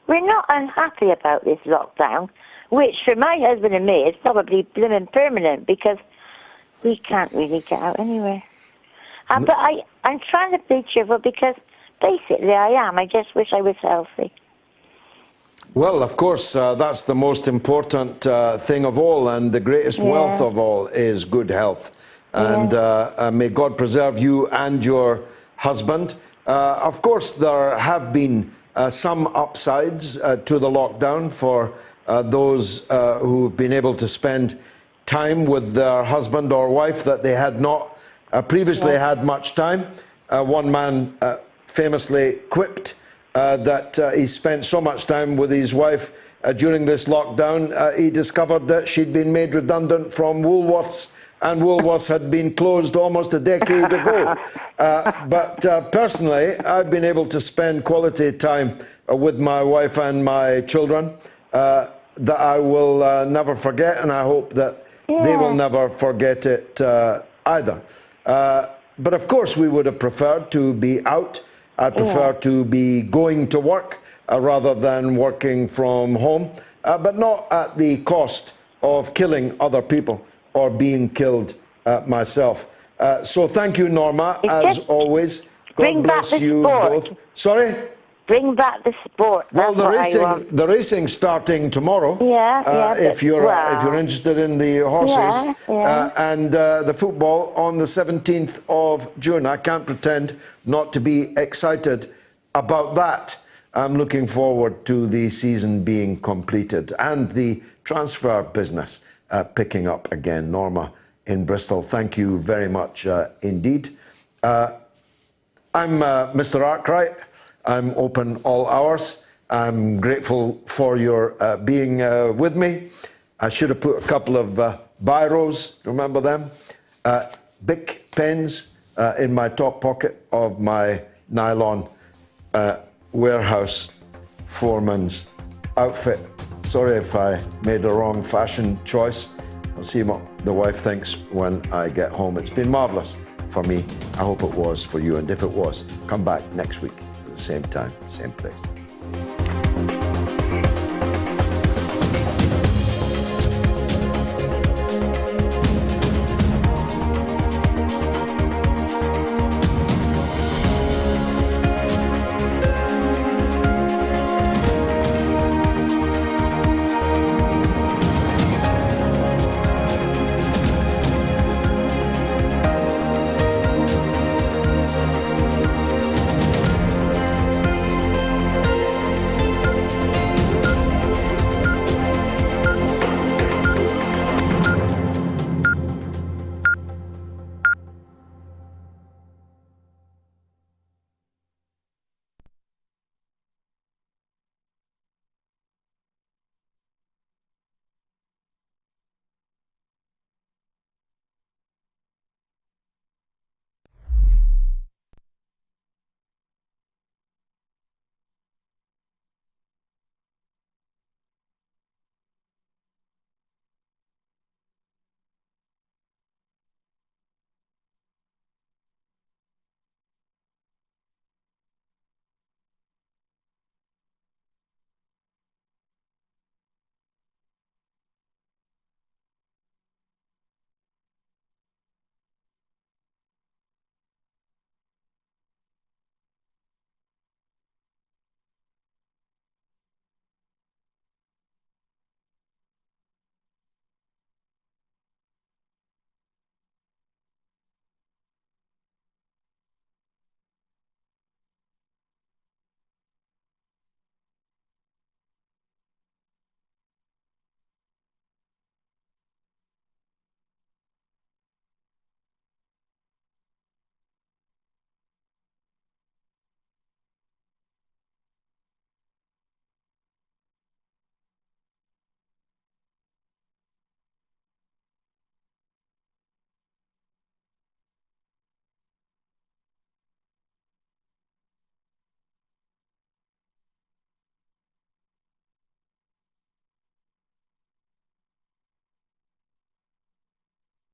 We're not unhappy about this lockdown, which for my husband and me is probably blooming permanent because we can't really get out anywhere. But I'm trying to be cheerful because basically I am. I just wish I was healthy. Well, of course, that's the most important thing of all, and the greatest wealth of all is good health. And may God preserve you and your husband. Of course, there have been some upsides to the lockdown for those who've been able to spend time with their husband or wife that they had not previously had much time. One man famously quipped that he spent so much time with his wife during this lockdown, he discovered that she'd been made redundant from Woolworths, and Woolworths had been closed almost a decade ago. But personally, I've been able to spend quality time with my wife and my children that I will never forget, and I hope that they will never forget it either. But of course, we would have preferred to be out. I'd prefer to be going to work rather than working from home, but not at the cost of killing other people or being killed myself. So thank you, Norma, as always. God bless you both. Sorry? Bring back the sport. Well, the racing's starting tomorrow. If you're interested in the horses, and the football on the 17th of June. I can't pretend not to be excited about that. I'm looking forward to the season being completed and the transfer business picking up again. Norma in Bristol, thank you very much indeed. I'm Mr. Arkwright. I'm open all hours. I'm grateful for your being with me. I should have put a couple of biros, remember them? Bic pens in my top pocket of my nylon warehouse foreman's outfit. Sorry if I made a wrong fashion choice. I'll see what the wife thinks when I get home. It's been marvellous for me. I hope it was for you. And if it was, come back next week. Same time, same place.